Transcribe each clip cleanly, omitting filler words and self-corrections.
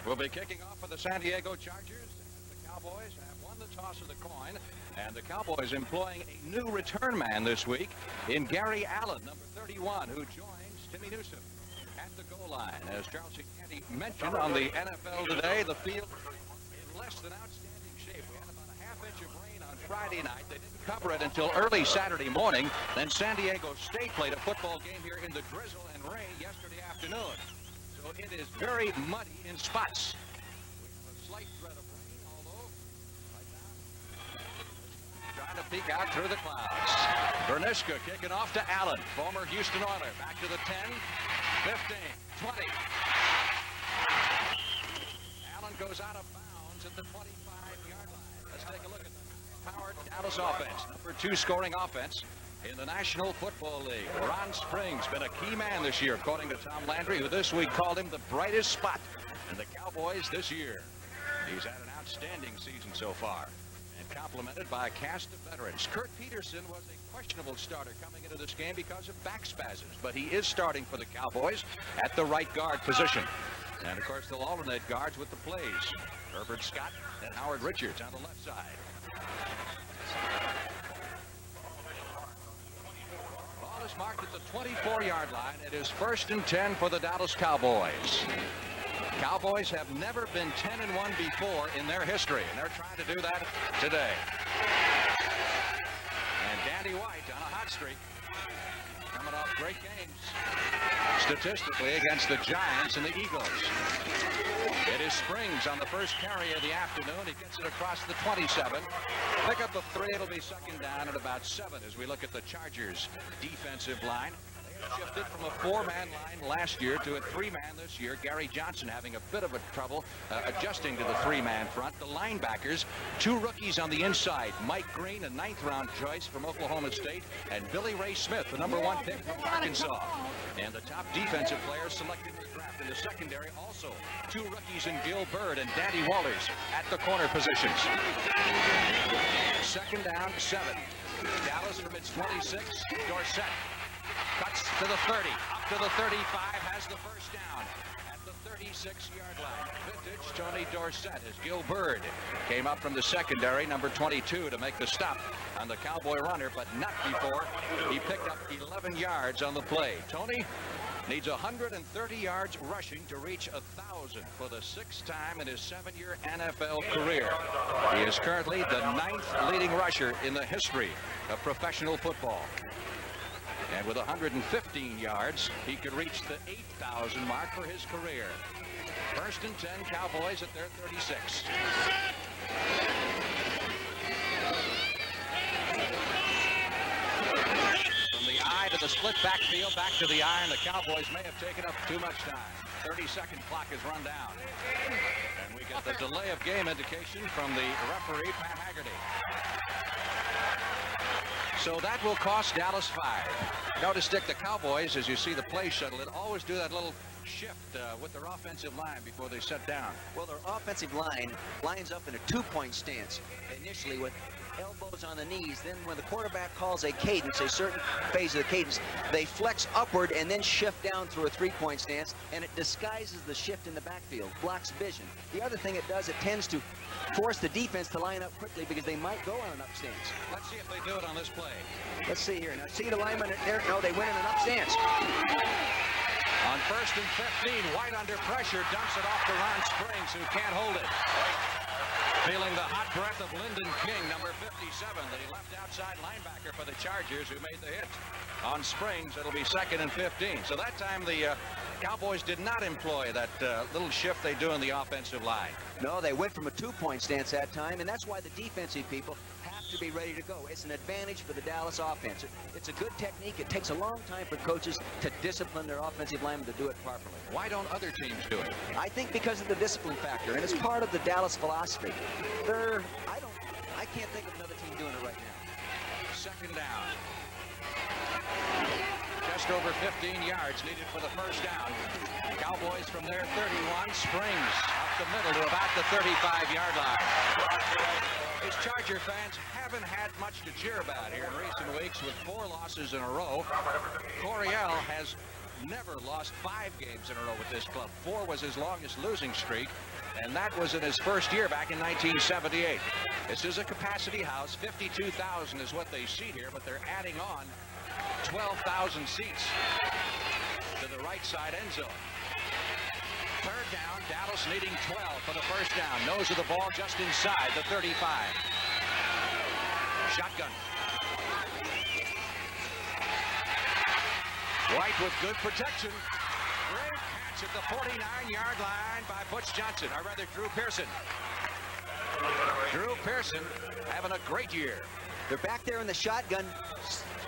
will be kicking off for the San Diego Chargers. The Cowboys have won the toss of the coin, and the Cowboys employing a new return man this week in Gary Allen, number 31, who joins Timmy Newsom at the goal line. As Charles Canty mentioned on the NFL Today, the field in less than outstanding shape. We had about a half-inch of rain on Friday night. They didn't cover it until early Saturday morning. Then San Diego State played a football game here in the drizzle and rain yesterday afternoon. So it is very muddy in spots. We have a slight threat of rain, although right now trying to peek out through the clouds. Berniska kicking off to Allen, former Houston Oiler. Back to the 10, 15, 20. Allen goes out of bounds at the 25-yard line. Let's take a look at the powered Dallas offense, number 2 scoring offense in the National Football League. Ron Springs been a key man this year, according to Tom Landry, who this week called him the brightest spot in the Cowboys this year. He's had an outstanding season so far, and complimented by a cast of veterans. Kurt Peterson was a questionable starter coming into this game because of back spasms, but he is starting for the Cowboys at the right guard position. And of course, they'll alternate guards with the plays. Herbert Scott and Howard Richards on the left side. Ball is marked at the 24-yard line. It is 1st and 10 for the Dallas Cowboys. Cowboys have never been 10-1 before in their history, and they're trying to do that today. And Danny White on a hot streak, coming off great games statistically against the Giants and the Eagles. It is Springs on the first carry of the afternoon. He gets it across the 27. Pick up a 3. It'll be 2nd down at about 7 as we look at the Chargers defensive line. Shifted from a 4-man line last year to a 3-man this year. Gary Johnson having a bit of a trouble adjusting to the 3-man front. The linebackers, 2 rookies on the inside. Mike Green, a 9th-round choice from Oklahoma State, and Billy Ray Smith, the number 1 pick from Arkansas. And the top defensive players selected in the draft in the secondary, also 2 rookies in Gil Byrd and Danny Wallers at the corner positions. 2nd down, 7. Dallas from its 26. Dorsett cuts to the 30, up to the 35, has the first down at the 36-yard line. Vintage Tony Dorsett as Gil Byrd came up from the secondary, number 22, to make the stop on the Cowboy runner, but not before he picked up 11 yards on the play. Tony needs 130 yards rushing to reach 1,000 for the 6th time in his 7-year NFL career. He is currently the 9th leading rusher in the history of professional football. And with 115 yards, he could reach the 8,000 mark for his career. 1st and 10, Cowboys at their 36. From the eye to the split backfield, back to the eye, and the Cowboys may have taken up too much time. 30-second clock is run down. And we get the delay of game indication from the referee, Pat Haggerty. So that will cost Dallas 5. Notice, Dick, the Cowboys, as you see the play shuttle, it always do that little shift with their offensive line before they set down. Well, their offensive line lines up in a 2-point stance initially with elbows on the knees. Then when the quarterback calls a cadence, a certain phase of the cadence, they flex upward and then shift down through a 3-point stance, and it disguises the shift in the backfield, blocks vision. The other thing it does, it tends to force the defense to line up quickly because they might go on an up stance. Let's see if they do it on this play. Let's see here. Now, see the lineman there? No, they went in an up stance. On 1st and 15, White under pressure, dumps it off to Ron Springs, who can't hold it. Feeling the hot breath of Lyndon King, number 57, the left outside linebacker for the Chargers, who made the hit. On Springs, it'll be 2nd and 15. So that time the Cowboys did not employ that little shift they do in the offensive line. No, they went from a 2-point stance that time, and that's why the defensive people have to be ready to go. It's an advantage for the Dallas offense. It's a good technique. It takes a long time for coaches to discipline their offensive linemen to do it properly. Why don't other teams do it? I think because of the discipline factor, and it's part of the Dallas philosophy. I can't think of another team doing it right now. 2nd down. Just over 15 yards needed for the first down. Cowboys from their 31, Springs up the middle to about the 35-yard line. These Charger fans haven't had much to cheer about here in recent weeks with 4 losses in a row. Coryell has never lost 5 games in a row with this club. 4 was his longest losing streak, and that was in his first year back in 1978. This is a capacity house. 52,000 is what they seat here, but they're adding on 12,000 seats to the right side end zone. Third down, Dallas needing 12 for the first down. Nose of the ball just inside the 35. Shotgun. White with good protection. Great catch at the 49-yard line by Butch Johnson, or rather Drew Pearson. Drew Pearson having a great year. They're back there in the shotgun.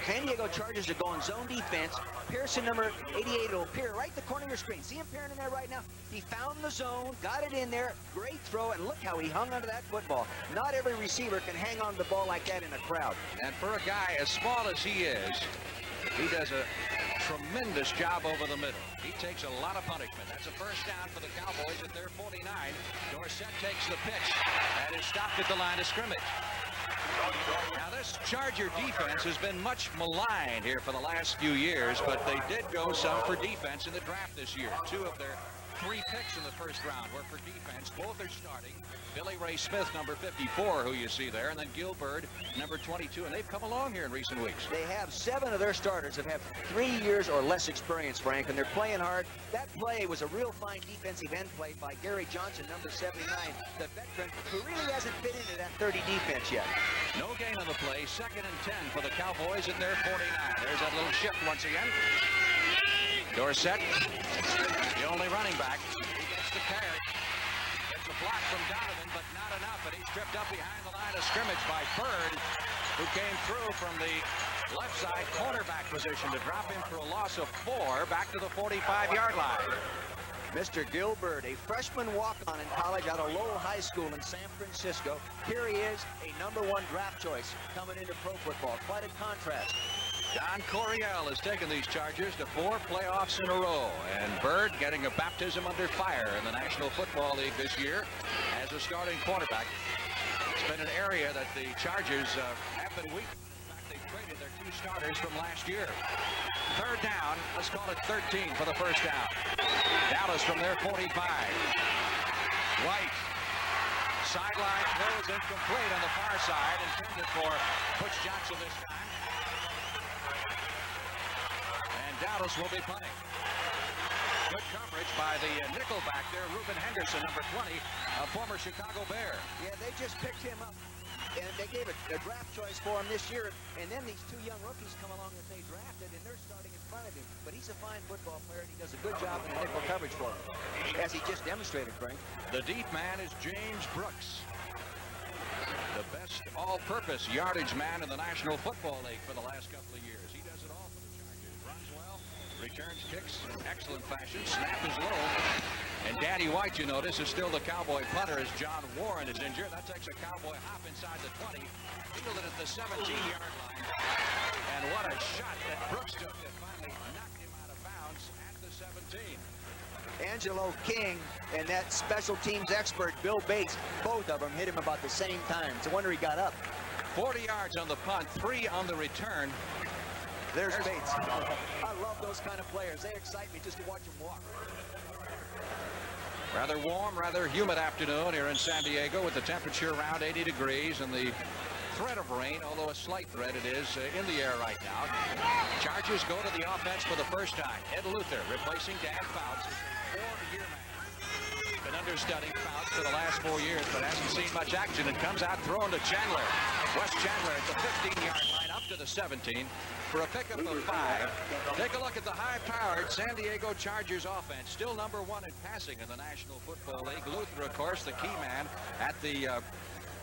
San Diego Chargers are going zone defense. Pearson, number 88, will appear right in the corner of your screen. See him appearing in there right now? He found the zone, got it in there, great throw, and look how he hung onto that football. Not every receiver can hang on to the ball like that in a crowd. And for a guy as small as he is, he does a tremendous job over the middle. He takes a lot of punishment. That's a first down for the Cowboys at their 49. Dorsett takes the pitch and is stopped at the line of scrimmage. Now this Charger defense has been much maligned here for the last few years, but they did go some for defense in the draft this year. 2 of their 3 picks in the first round were for defense. Both are starting. Billy Ray Smith, number 54, who you see there, and then Gilbert, number 22, and they've come along here in recent weeks. They have 7 of their starters have had 3 years or less experience, Frank, and they're playing hard. That play was a real fine defensive end play by Gary Johnson, number 79, the veteran, who really hasn't fit into that 30 defense yet. No gain on the play. 2nd and 10 for the Cowboys at their 49. There's that little shift once again. Dorsett, the only running back. He gets the carry. Gets a block from Donovan, but not enough. And he's tripped up behind the line of scrimmage by Bird, who came through from the left side cornerback position to drop him for a loss of 4 back to the 45-yard line. Mr. Gilbert, a freshman walk-on in college out of Lowell High School in San Francisco. Here he is, a #1 draft choice coming into pro football. Quite a contrast. Don Coryell has taken these Chargers to 4 playoffs in a row, and Bird getting a baptism under fire in the National Football League this year as a starting quarterback. It's been an area that the Chargers have been weak. In fact, they traded their 2 starters from last year. Third down, let's call it 13 for the first down. Dallas from their 45. White. Sideline throws incomplete on the far side, intended for Butch Johnson this time. And Dallas will be punting. Good coverage by the nickelback there, Reuben Henderson, number 20, a former Chicago Bear. Yeah, they just picked him up, and they gave a draft choice for him this year. And then these 2 young rookies come along that they drafted, and they're starting in front of him. But he's a fine football player, and he does a good job in the nickel coverage for him, as he just demonstrated, Frank. The deep man is James Brooks, the best all-purpose yardage man in the National Football League for the last couple of years. He does it all for the Chargers. Runs well, returns kicks in excellent fashion. Snap is low. And Danny White, you notice, is still the Cowboy punter as John Warren is injured. That takes a Cowboy hop inside the 20. Fielded at the 17-yard line. And what a shot that Brooks took that finally knocked him out of bounds at the 17. Angelo King and that special teams expert, Bill Bates, both of them hit him about the same time. It's a wonder he got up. 40 yards on the punt, 3 on the return. There's Bates. I love those kind of players. They excite me just to watch them walk. Rather warm, rather humid afternoon here in San Diego with the temperature around 80 degrees and the threat of rain, although a slight threat it is in the air right now. Chargers go to the offense for the first time. Ed Luther replacing Dan Fouts, a 4-year man. Been understudying Fouts for the last 4 years, but hasn't seen much action and comes out throwing to Chandler. Wes Chandler at the 15-yard line up to the 17 for a pickup of 5. Take a look at the high-powered San Diego Chargers offense, still #1 in passing in the National Football League. Luther, of course, the key man at the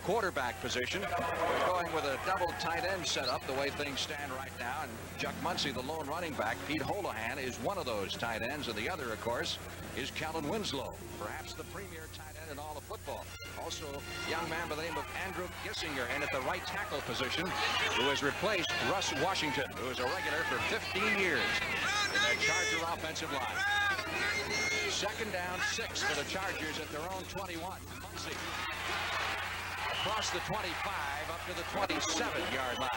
quarterback position. We're going with a double tight end setup the way things stand right now. And Chuck Muncie, the lone running back. Pete Holohan is one of those tight ends. And the other, of course, is Kellen Winslow, perhaps the premier tight end in all of football. Also, a young man by the name of Andrew Gissinger, and at the right tackle position, who has replaced Russ Washington, who is a regular for 15 years in that Charger offensive line. 2nd down, 6 for the Chargers at their own 21. Muncie. across the 25 up to the 27-yard line.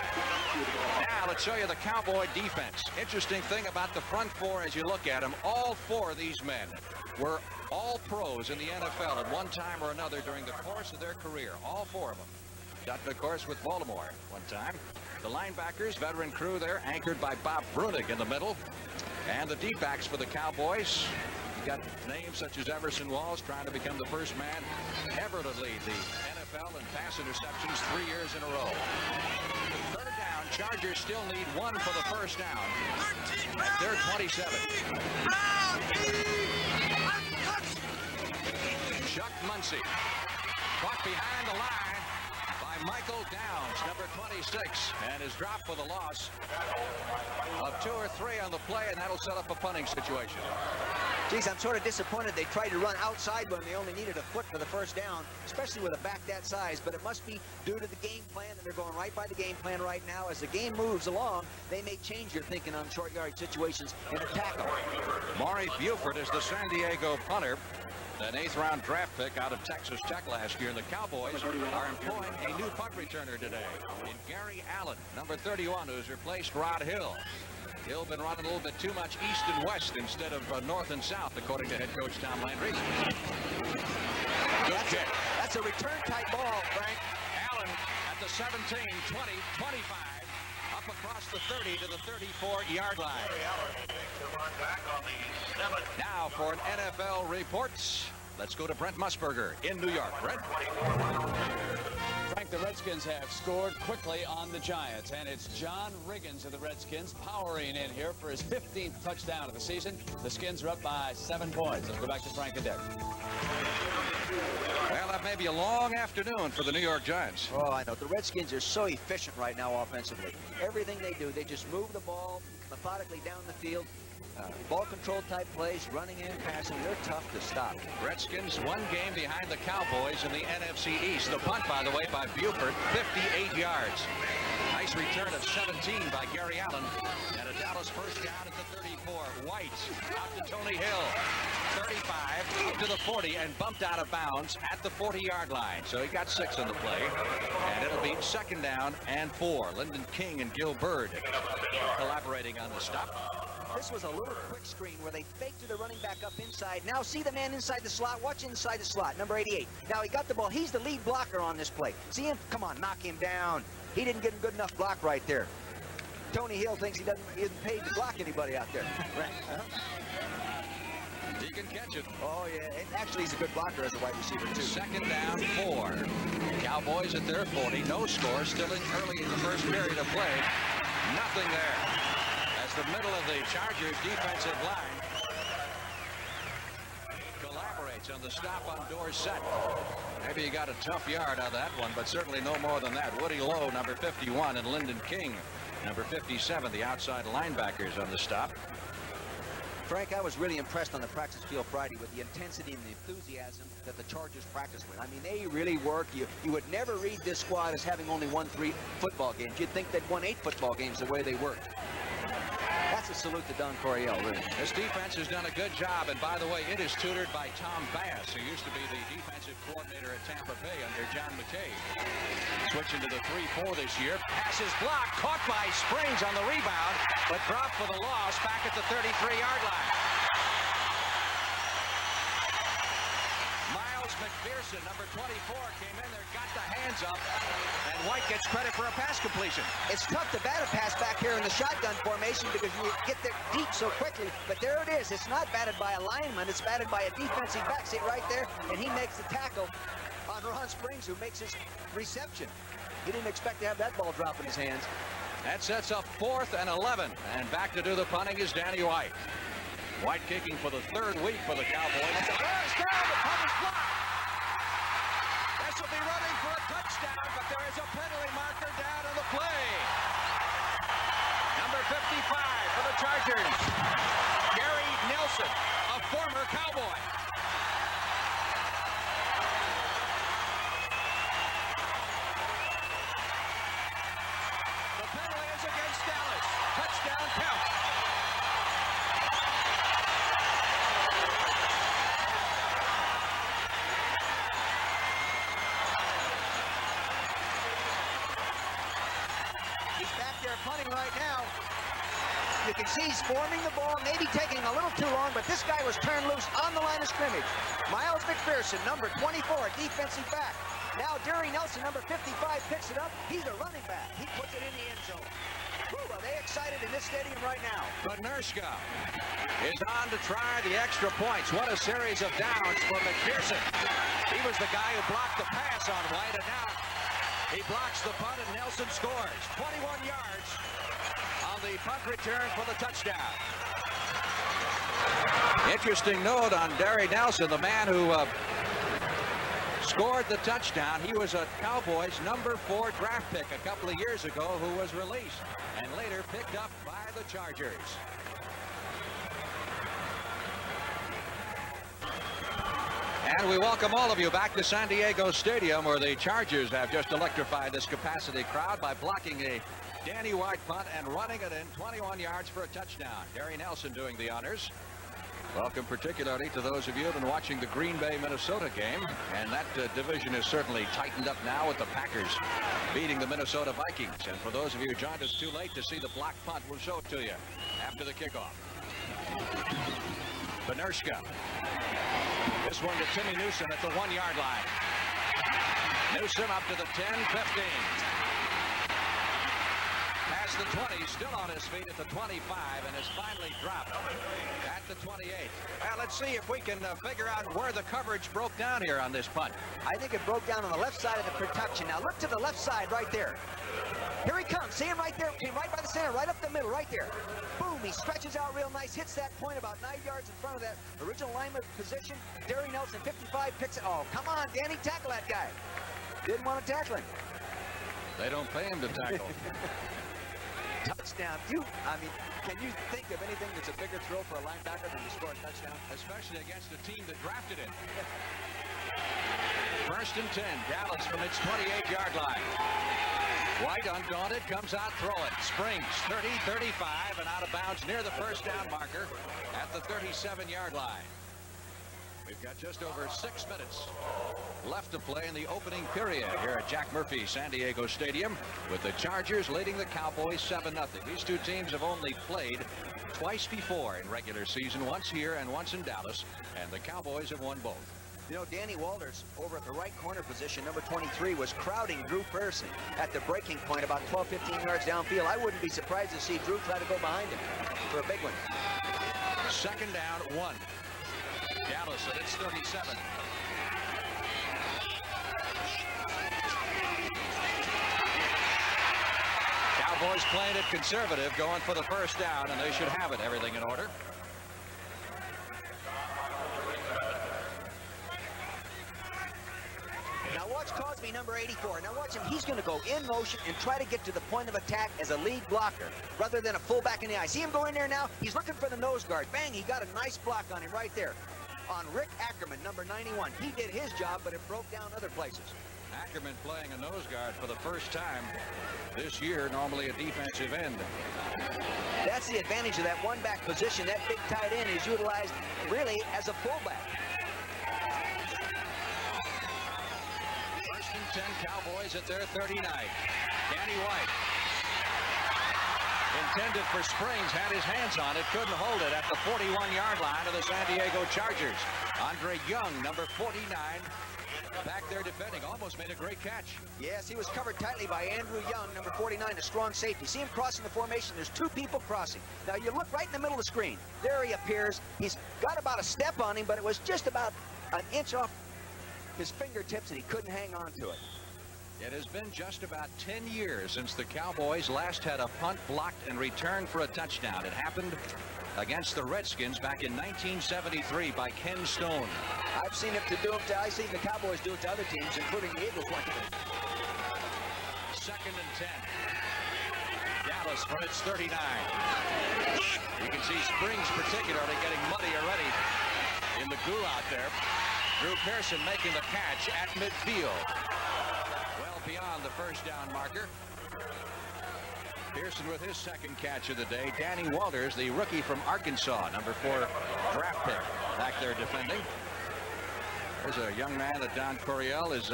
Now let's show you the Cowboy defense. Interesting thing about the front four as you look at them, all four of these men were all pros in the NFL at one time or another during the course of their career. All four of them. Dutton, of course, with Baltimore one time. The linebackers, veteran crew there, anchored by Bob Brunig in the middle. And the D-backs for the Cowboys. Got names such as Everson Walls trying to become the first man ever to lead the NFL in pass interceptions 3 years in a row. Third down, Chargers still need one for the first down. At their 27. Chuck Muncie caught behind the line by Michael Downs, number 26, and is dropped for the loss of 2 or 3 on the play, and that'll set up a punting situation. Geez, I'm sort of disappointed they tried to run outside when they only needed a foot for the first down, especially with a back that size, but it must be due to the game plan, and they're going right by the game plan right now. As the game moves along, they may change your thinking on short yard situations and attack them. Maury Buford is the San Diego punter, an 8th-round draft pick out of Texas Tech last year. And the Cowboys are employing a new punt returner today in Gary Allen, number 31, who's replaced Rod Hill. Hill been running a little bit too much east and west instead of north and south, according to head coach Tom Landry. Good kick. That's a return-type ball, Frank. Allen at the 17, 20, 25, up across the 30 to the 34-yard line. Now for an NFL Reports. Let's go to Brent Musburger in New York. Brent? Frank, the Redskins have scored quickly on the Giants, and it's John Riggins of the Redskins powering in here for his 15th touchdown of the season. The Skins are up by 7 points. Let's go back to Frank and Dick. Well, that may be a long afternoon for the New York Giants. Oh, I know. The Redskins are so efficient right now offensively. Everything they do, they just move the ball methodically down the field. Ball control type plays, running and passing, they're tough to stop. Redskins 1 game behind the Cowboys in the NFC East. The punt, by the way, by Buford, 58 yards. Nice return of 17 by Gary Allen. And a Dallas first down at the 34. White out to Tony Hill. 35 to the 40 and bumped out of bounds at the 40-yard line. So he got 6 on the play. And it'll be 2nd down and 4. Lyndon King and Gil Bird collaborating on the stop. This was a little quick screen where they faked to the running back up inside. Now see the man inside the slot. Watch inside the slot, number 88. Now he got the ball. He's the lead blocker on this play. See him? Come on, knock him down. He didn't get a good enough block right there. Tony Hill thinks he isn't paid to block anybody out there. He can catch it. Oh, yeah. And actually, he's a good blocker as a wide receiver, too. 2nd down, 4. Cowboys at their 40. No score. Still in early in the first period of play. Nothing there. As the middle of the Chargers defensive line collaborates on the stop on Dorsett. Maybe he got a tough yard out of that one, but certainly no more than that. Woody Lowe, number 51, and Lyndon King, number 57, the outside linebackers on the stop. Frank, I was really impressed on the practice field Friday with the intensity and the enthusiasm that the Chargers practice with. I mean, they really work. You would never read this squad as having only won 3 football games. You'd think they'd won 8 football games the way they worked. That's a salute to Don Coryell, really. This defense has done a good job, and by the way, it is tutored by Tom Bass, who used to be the defensive coordinator at Tampa Bay under John McKay. Switching to the 3-4 this year. Pass is blocked, caught by Springs on the rebound, but dropped for the loss back at the 33-yard line. McPherson, number 24, came in there, got the hands up, and White gets credit for a pass completion. It's tough to bat a pass back here in the shotgun formation because you get there deep so quickly, but there it is. It's not batted by a lineman, it's batted by a defensive back. See right there, and he makes the tackle on Ron Springs, who makes his reception. He didn't expect to have that ball drop in his hands. That sets up 4th and 11, and back to do the punting is Danny White. White kicking for the 3rd week for the Cowboys. The first down, the punt is blocked. This will be running for a touchdown, but there is a penalty marker down on the play. Number 55 for the Chargers, Gary Nelson, a former Cowboy. The penalty is against Dallas. Touchdown count. He's back there punting right now. You can see he's forming the ball, maybe taking a little too long, but this guy was turned loose on the line of scrimmage. Miles McPherson, number 24, defensive back. Now Gary Nelson, number 55, picks it up. He's a running back. He puts it in the end zone. Whew, are they excited in this stadium right now? But Nerska is on to try the extra points. What a series of downs for McPherson. He was the guy who blocked the pass on White, and now he blocks the punt, and Nelson scores. 21 yards on the punt return for the touchdown. Interesting note on Gary Nelson, the man who scored the touchdown. He was a Cowboys number 4 draft pick a couple of years ago who was released and later picked up by the Chargers. And we welcome all of you back to San Diego Stadium, where the Chargers have just electrified this capacity crowd by blocking a Danny White punt and running it in 21 yards for a touchdown. Gary Nelson doing the honors. Welcome particularly to those of you who have been watching the Green Bay, Minnesota game. And that division is certainly tightened up now with the Packers beating the Minnesota Vikings. And for those of you who joined us too late to see the block punt, we'll show it to you after the kickoff. Benerska. This one to Timmy Newsom at the 1-yard line. Newsom up to the 10, 15. Past the 20, still on his feet at the 25, and has finally dropped at the 28. Well, let's see if we can figure out where the coverage broke down here on this punt. I think it broke down on the left side of the protection. Now look to the left side right there. Here he comes. See him right there. Came right by the center, right up the middle, right there. Boom, he stretches out real nice, hits that point about 9 yards in front of that original lineman position. Gary Nelson, 55, picks it. Oh, come on, Danny, tackle that guy. Didn't want to tackle him. They don't pay him to tackle. Touchdown. Can you think of anything that's a bigger thrill for a linebacker than to score a touchdown? Especially against a team that drafted him. First and 10, Dallas from its 28-yard line. White, undaunted, comes out throwing. Springs, 30, 35, and out of bounds near the first down marker at the 37-yard line. We've got just over 6 minutes left to play in the opening period here at Jack Murphy San Diego Stadium, with the Chargers leading the Cowboys 7-0. These two teams have only played twice before in regular season, once here and once in Dallas, and the Cowboys have won both. You know, Danny Walters over at the right corner position, number 23, was crowding Drew Pearson at the breaking point about 12, 15 yards downfield. I wouldn't be surprised to see Drew try to go behind him for a big one. Second down, 1. Dallas at its 37. Cowboys playing it conservative, going for the first down, and they should have it. Everything in order. Now watch Cosby, number 84. Now watch him. He's going to go in motion and try to get to the point of attack as a lead blocker rather than a fullback in the eye. See him go in there now? He's looking for the nose guard. Bang, he got a nice block on him right there. On Rick Ackerman, number 91. He did his job, but it broke down other places. Ackerman playing a nose guard for the first time this year, normally a defensive end. That's the advantage of that one-back position. That big tight end is utilized really as a fullback. First and 10, Cowboys at their 39. Danny White, intended for Springs, had his hands on it, couldn't hold it at the 41-yard line of the San Diego Chargers. Andre Young, number 49, back there defending, almost made a great catch. Yes, he was covered tightly by Andrew Young, number 49, a strong safety. See him crossing the formation. There's 2 people crossing. Now you look right in the middle of the screen. There he appears. He's got about a step on him, but it was just about an inch off his fingertips, and he couldn't hang on to it. It has been just about 10 years since the Cowboys last had a punt blocked and returned for a touchdown. It happened against the Redskins back in 1973 by Ken Stone. I've seen it I've seen the Cowboys do it to other teams, including the Eagles one time. Second and 10. Dallas from its 39. You can see Springs particularly getting muddy already in the goo out there. Drew Pearson making the catch at midfield. Well beyond the first down marker. Pearson with his second catch of the day. Danny Walters, the rookie from Arkansas, number 4 draft pick, back there defending. There's a young man that Don Coryell is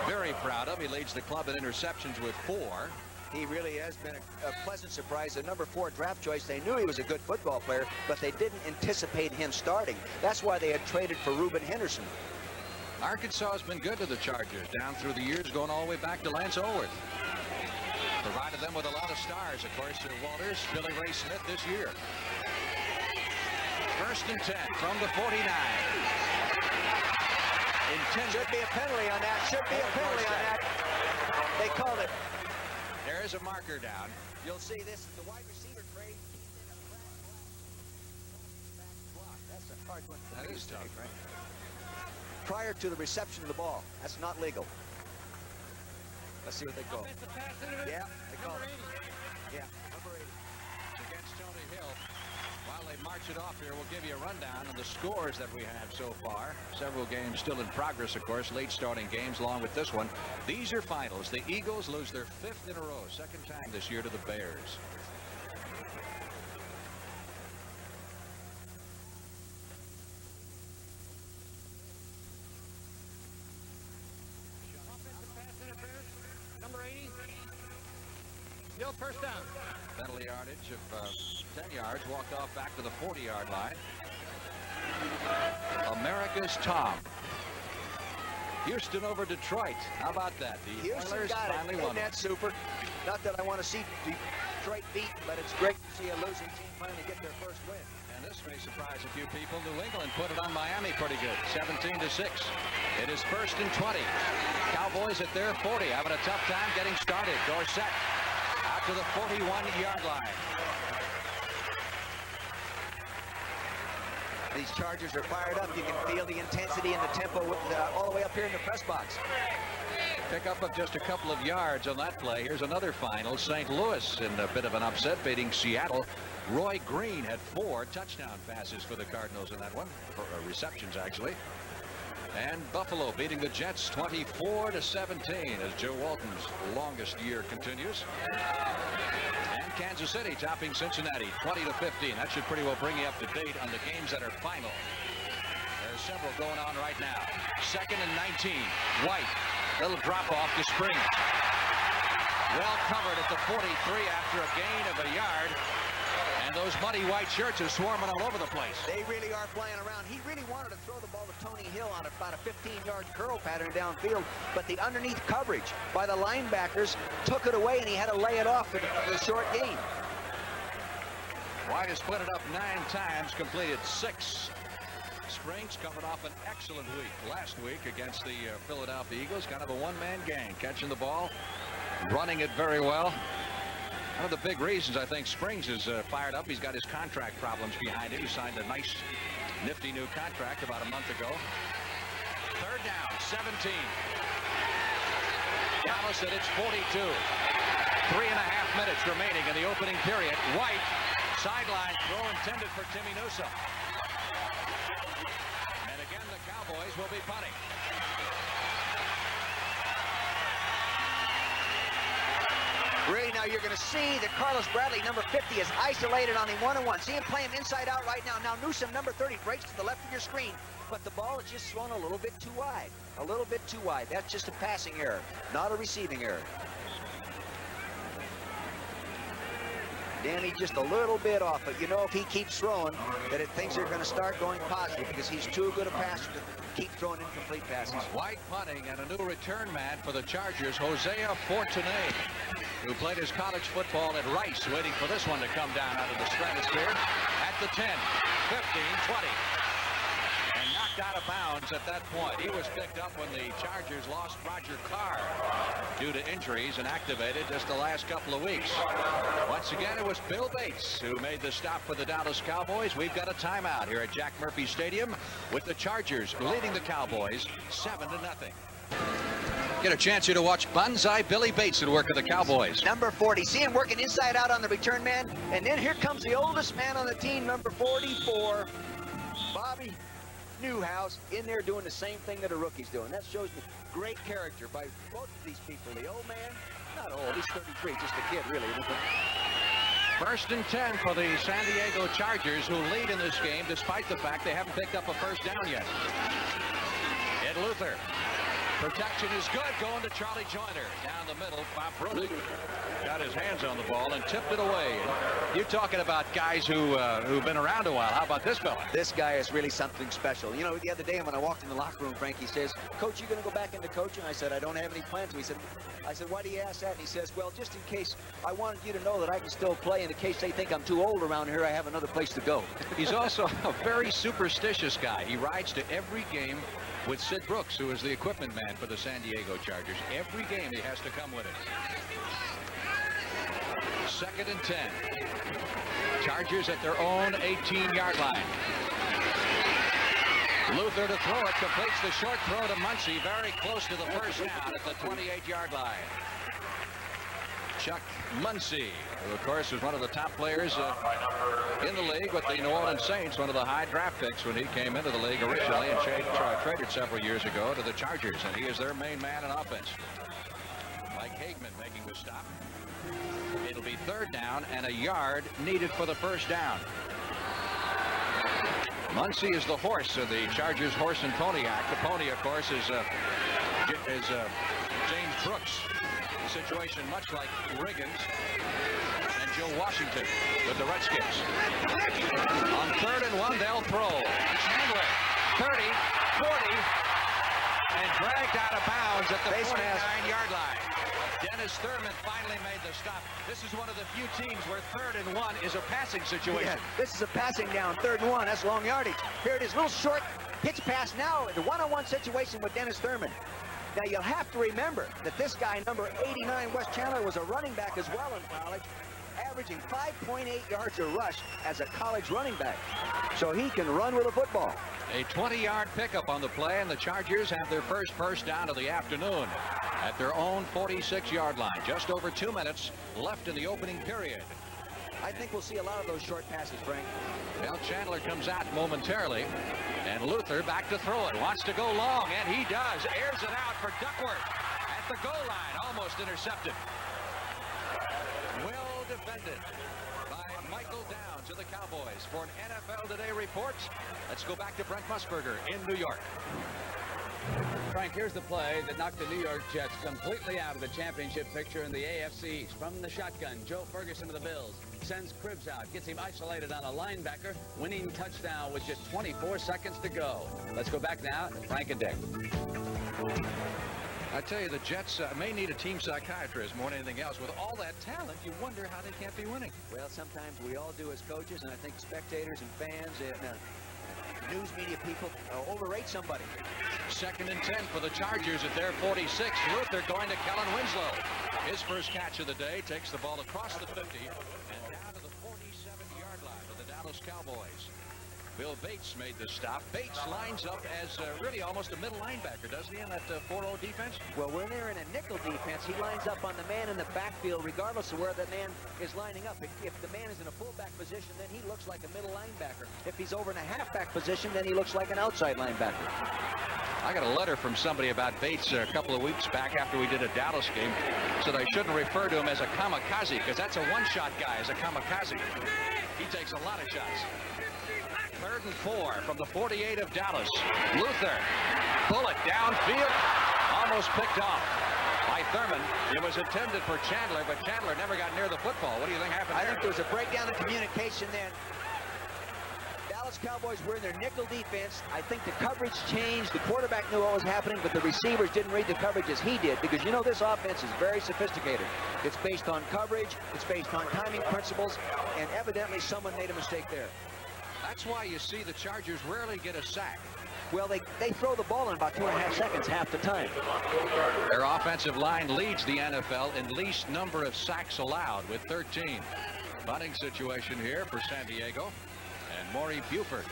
very proud of. He leads the club in interceptions with 4. He really has been a pleasant surprise. The number 4 draft choice, they knew he was a good football player, but they didn't anticipate him starting. That's why they had traded for Reuben Henderson. Arkansas has been good to the Chargers down through the years, going all the way back to Lance Olworth. Provided them with a lot of stars, of course, Walters, Billy Ray Smith this year. 1st and 10 from the 49. Should be a penalty on that. Should be a penalty on that. They called it. There is a marker down. You'll see this is the wide receiver grade. That's a hard one. That is tough, right? Prior to the reception of the ball. That's not legal. Let's see what they call. Yeah, they call it. Yeah, number 80. It's against Tony Hill. While they march it off here, we'll give you a rundown of the scores that we have so far. Several games still in progress, of course, late starting games along with this one. These are finals. The Eagles lose their 5th in a row, 2nd time this year to the Bears. Number 80. Still first down. Penalty yardage of 10 yards, walked off back to the 40-yard line. America's Tom. Houston over Detroit. How about that? The Houston Oilers got finally it. won. Isn't that super? Not that I want to see Detroit beaten, but it's great to see a losing team finally get their first win. And this may surprise a few people. New England put it on Miami pretty good, 17-6. It is 1st and 20. Cowboys at their 40, having a tough time getting started. Dorsett out to the 41-yard line. These Chargers are fired up. You can feel the intensity and the tempo all the way up here in the press box. Pick-up of just a couple of yards on that play. Here's another final. St. Louis in a bit of an upset, beating Seattle. Roy Green had 4 touchdown passes for the Cardinals in that one, for receptions actually. And Buffalo beating the Jets 24-17 as Joe Walton's longest year continues. And Kansas City topping Cincinnati 20-15. That should pretty well bring you up to date on the games that are final. There's several going on right now. 2nd and 19. White. Little drop off to Springs. Well covered at the 43 after a gain of a yard. And those muddy white shirts are swarming all over the place. They really are flying around. He really wanted to throw the ball to Tony Hill on about a 15-yard curl pattern downfield, but the underneath coverage by the linebackers took it away, and he had to lay it off for the short gain. White has split it up 9 times, completed 6. Springs coming off an excellent week last week against the Philadelphia Eagles. Kind of a one-man gang, catching the ball, running it very well. One of the big reasons I think Springs is fired up, he's got his contract problems behind him. He signed a nice, nifty new contract about a month ago. 3rd down, 17. Dallas at its 42. 3.5 minutes remaining in the opening period. White, sideline throw intended for Timmy Newsome. And again, the Cowboys will be punting. Really, now you're going to see that Carlos Bradley, number 50, is isolated on him one-on-one. See him play him inside out right now. Now Newsome, number 30, breaks to the left of your screen, but the ball is just thrown a little bit too wide. A little bit too wide. That's just a passing error, not a receiving error. Danny just a little bit off, but you know if he keeps throwing, that things are going to start going positive because he's too good a passer to keep throwing incomplete passes. White punting and a new return man for the Chargers, Hosea Fortuné, who played his college football at Rice, waiting for this one to come down out of the stratosphere at the 10, 15, 20. And knocked out of bounds at that point. He was picked up when the Chargers lost Roger Carr due to injuries and activated just the last couple of weeks. Once again, it was Bill Bates who made the stop for the Dallas Cowboys. We've got a timeout here at Jack Murphy Stadium with the Chargers leading the Cowboys 7-0. Get a chance here to watch Banzai Billy Bates at work at the Cowboys. Number 40. See him working inside out on the return man. And then here comes the oldest man on the team, number 44, Bobby Newhouse, in there doing the same thing that a rookie's doing. That shows me great character by both of these people. The old man, not old, he's 33, just a kid, really. 1st and 10 for the San Diego Chargers, who lead in this game despite the fact they haven't picked up a first down yet. Ed Luther Protection is good. Going to Charlie Joyner. Down the middle. Bob Brody got his hands on the ball and tipped it away. You're talking about guys who've been around a while. How about this fella? This guy is really something special. You know, the other day when I walked in the locker room, Frank, he says, Coach, you going to go back into coaching? I said, I don't have any plans. I said, why do you ask that? And he says, well, just in case, I wanted you to know that I can still play. In case they think I'm too old around here, I have another place to go. He's also a very superstitious guy. He rides to every game with Sid Brooks, who is the equipment man for the San Diego Chargers. Every game he has to come with it. 2nd and 10. Chargers at their own 18-yard line. Luther to throw it, completes the short throw to Muncy, very close to the first down at the 28-yard line. Chuck Muncy, who of course was one of the top players in the league with the New Orleans Saints, one of the high draft picks when he came into the league originally and traded several years ago to the Chargers, and he is their main man in offense. Mike Hagman making the stop. It'll be 3rd down and a yard needed for the first down. Muncy is the horse of the Chargers horse and pony act. The pony, of course, is James Brooks. Situation much like Riggins and Joe Washington with the Redskins. On 3rd and 1, they'll throw. Chandler, 30, 40, and dragged out of bounds at the 49-yard line. Dennis Thurman finally made the stop. This is one of the few teams where 3rd and 1 is a passing situation. Yeah, this is a passing down, 3rd and 1. That's long yardage. Here it is, little short pitch pass now. The one-on-one situation with Dennis Thurman. Now, you'll have to remember that this guy, number 89, Wes Chandler, was a running back as well in college, averaging 5.8 yards a rush as a college running back. So he can run with a football. A 20-yard pickup on the play, and the Chargers have their first down of the afternoon at their own 46-yard line. Just over 2 minutes left in the opening period. I think we'll see a lot of those short passes, Frank. Well, Chandler comes out momentarily, and Luther back to throw it. Wants to go long, and he does. Airs it out for Duckworth at the goal line. Almost intercepted. Well defended by Michael Downs of the Cowboys. For an NFL Today report, let's go back to Brent Musburger in New York. Frank, here's the play that knocked the New York Jets completely out of the championship picture in the AFC East. From the shotgun, Joe Ferguson of the Bills sends Cribbs out, gets him isolated on a linebacker, winning touchdown with just 24 seconds to go. Let's go back now to Frank and Dick. I tell you, the Jets may need a team psychiatrist more than anything else. With all that talent, you wonder how they can't be winning. Well, sometimes we all do as coaches, and I think spectators and fans and news media people overrate somebody. 2nd and 10 for the Chargers at their 46. Luther going to Kellen Winslow. His first catch of the day takes the ball across the 50 and down to the 47-yard line for the Dallas Cowboys. Bill Bates made the stop. Bates lines up as really almost a middle linebacker, doesn't he, in that 4-0 defense? Well, when they're in a nickel defense, he lines up on the man in the backfield regardless of where that man is lining up. If the man is in a fullback position, then he looks like a middle linebacker. If he's over in a halfback position, then he looks like an outside linebacker. I got a letter from somebody about Bates a couple of weeks back after we did a Dallas game. Said I shouldn't refer to him as a kamikaze because that's a one-shot guy, as a kamikaze. He takes a lot of shots. 3rd and 4 from the 48 of Dallas. Luther, bullet downfield, almost picked off by Thurman. It was intended for Chandler, but Chandler never got near the football. What do you think happened there? I think there was a breakdown in communication then. Dallas Cowboys were in their nickel defense. I think the coverage changed. The quarterback knew what was happening, but the receivers didn't read the coverage as he did, because you know this offense is very sophisticated. It's based on coverage, it's based on timing principles, and evidently someone made a mistake there. That's why you see the Chargers rarely get a sack. Well, they throw the ball in about 2.5 seconds half the time. Their offensive line leads the NFL in least number of sacks allowed with 13. Bunting situation here for San Diego. And Maury Buford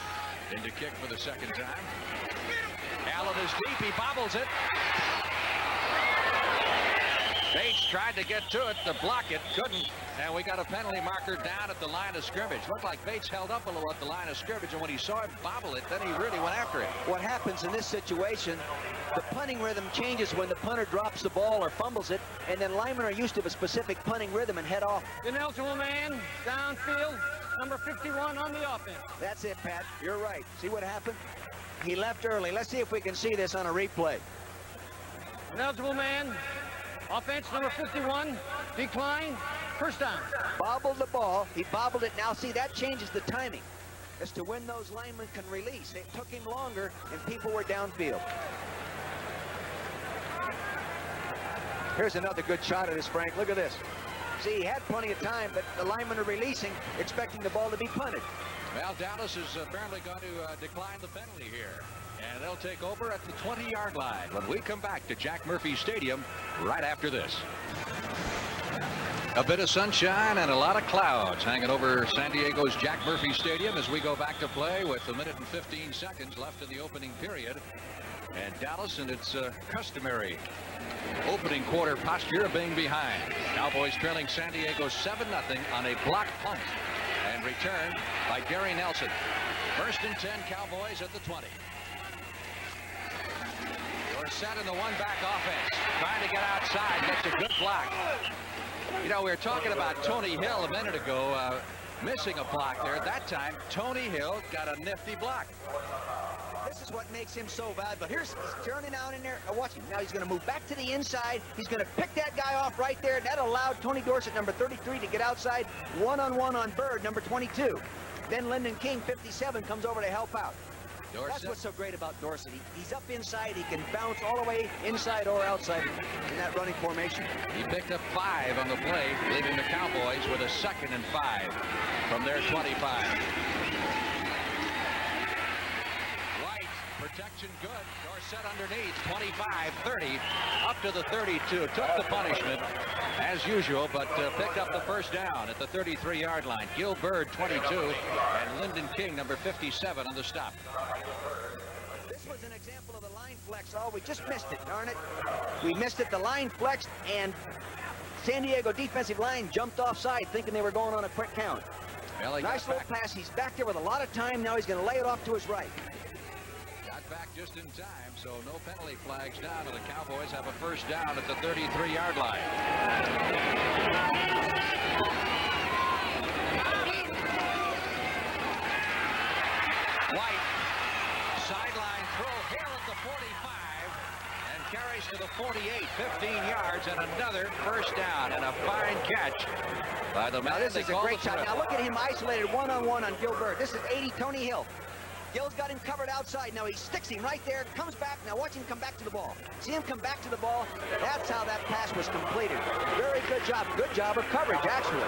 in to kick for the second time. Allen is deep. He bobbles it. Bates tried to get to it to block it, couldn't, and we got a penalty marker down at the line of scrimmage. Looked like Bates held up a little at the line of scrimmage, and when he saw him bobble it, then he really went after it. What happens in this situation, the punting rhythm changes when the punter drops the ball or fumbles it, and then linemen are used to a specific punting rhythm and head off. Ineligible man, downfield, number 51 on the offense. That's it, Pat. You're right. See what happened? He left early. Let's see if we can see this on a replay. An eligible man. Offense, number 51. Decline. First down. Bobbled the ball. He bobbled it. Now, see, that changes the timing as to when those linemen can release. It took him longer, and people were downfield. Here's another good shot of this, Frank. Look at this. See, he had plenty of time, but the linemen are releasing, expecting the ball to be punted. Well, Dallas is apparently going to decline the penalty here. And they'll take over at the 20-yard line when we come back to Jack Murphy Stadium right after this. A bit of sunshine and a lot of clouds hanging over San Diego's Jack Murphy Stadium as we go back to play with a minute and 15 seconds left in the opening period. And Dallas in its customary opening quarter posture of being behind. Cowboys trailing San Diego 7-0 on a block punt and return by Gary Nelson. First and 10, Cowboys at the 20. You're set in the one-back offense, trying to get outside, gets a good block. You know, we were talking about Tony Hill a minute ago, missing a block there. At that time, Tony Hill got a nifty block. This is what makes him so valuable. He's turning out in there. Now watch him. Now he's going to move back to the inside. He's going to pick that guy off right there. That allowed Tony Dorsett, number 33, to get outside one-on-one on Bird, number 22. Then Lyndon King, 57, comes over to help out. Dorsett. That's what's so great about Dorsett. He's up inside. He can bounce all the way inside or outside in that running formation. He picked up 5 on the play, leaving the Cowboys with a 2nd and 5 from their 25. Protection good. Dorsett underneath. 25-30 up to the 32. Took the punishment as usual, but picked up the first down at the 33-yard line. Gil Bird, 22, and Lyndon King, number 57, on the stop. This was an example of the line flex. Oh, we just missed it, darn it. We missed it. The line flexed, and San Diego defensive line jumped offside, thinking they were going on a quick count. Well, nice little pass. He's back there with a lot of time. Now he's going to lay it off to his right. Back just in time, so no penalty flags down, and the Cowboys have a first down at the 33-yard line. White, sideline throw, Hill at the 45, and carries to the 48, 15 yards, and another first down, and a fine catch by the man. Now this is a great shot. Now look at him isolated one-on-one on Gil Bird. This is 80 Tony Hill. Gil's got him covered outside. Now he sticks him right there, comes back. Now watch him come back to the ball. See him come back to the ball. That's how that pass was completed. Very good job. Good job of coverage, actually.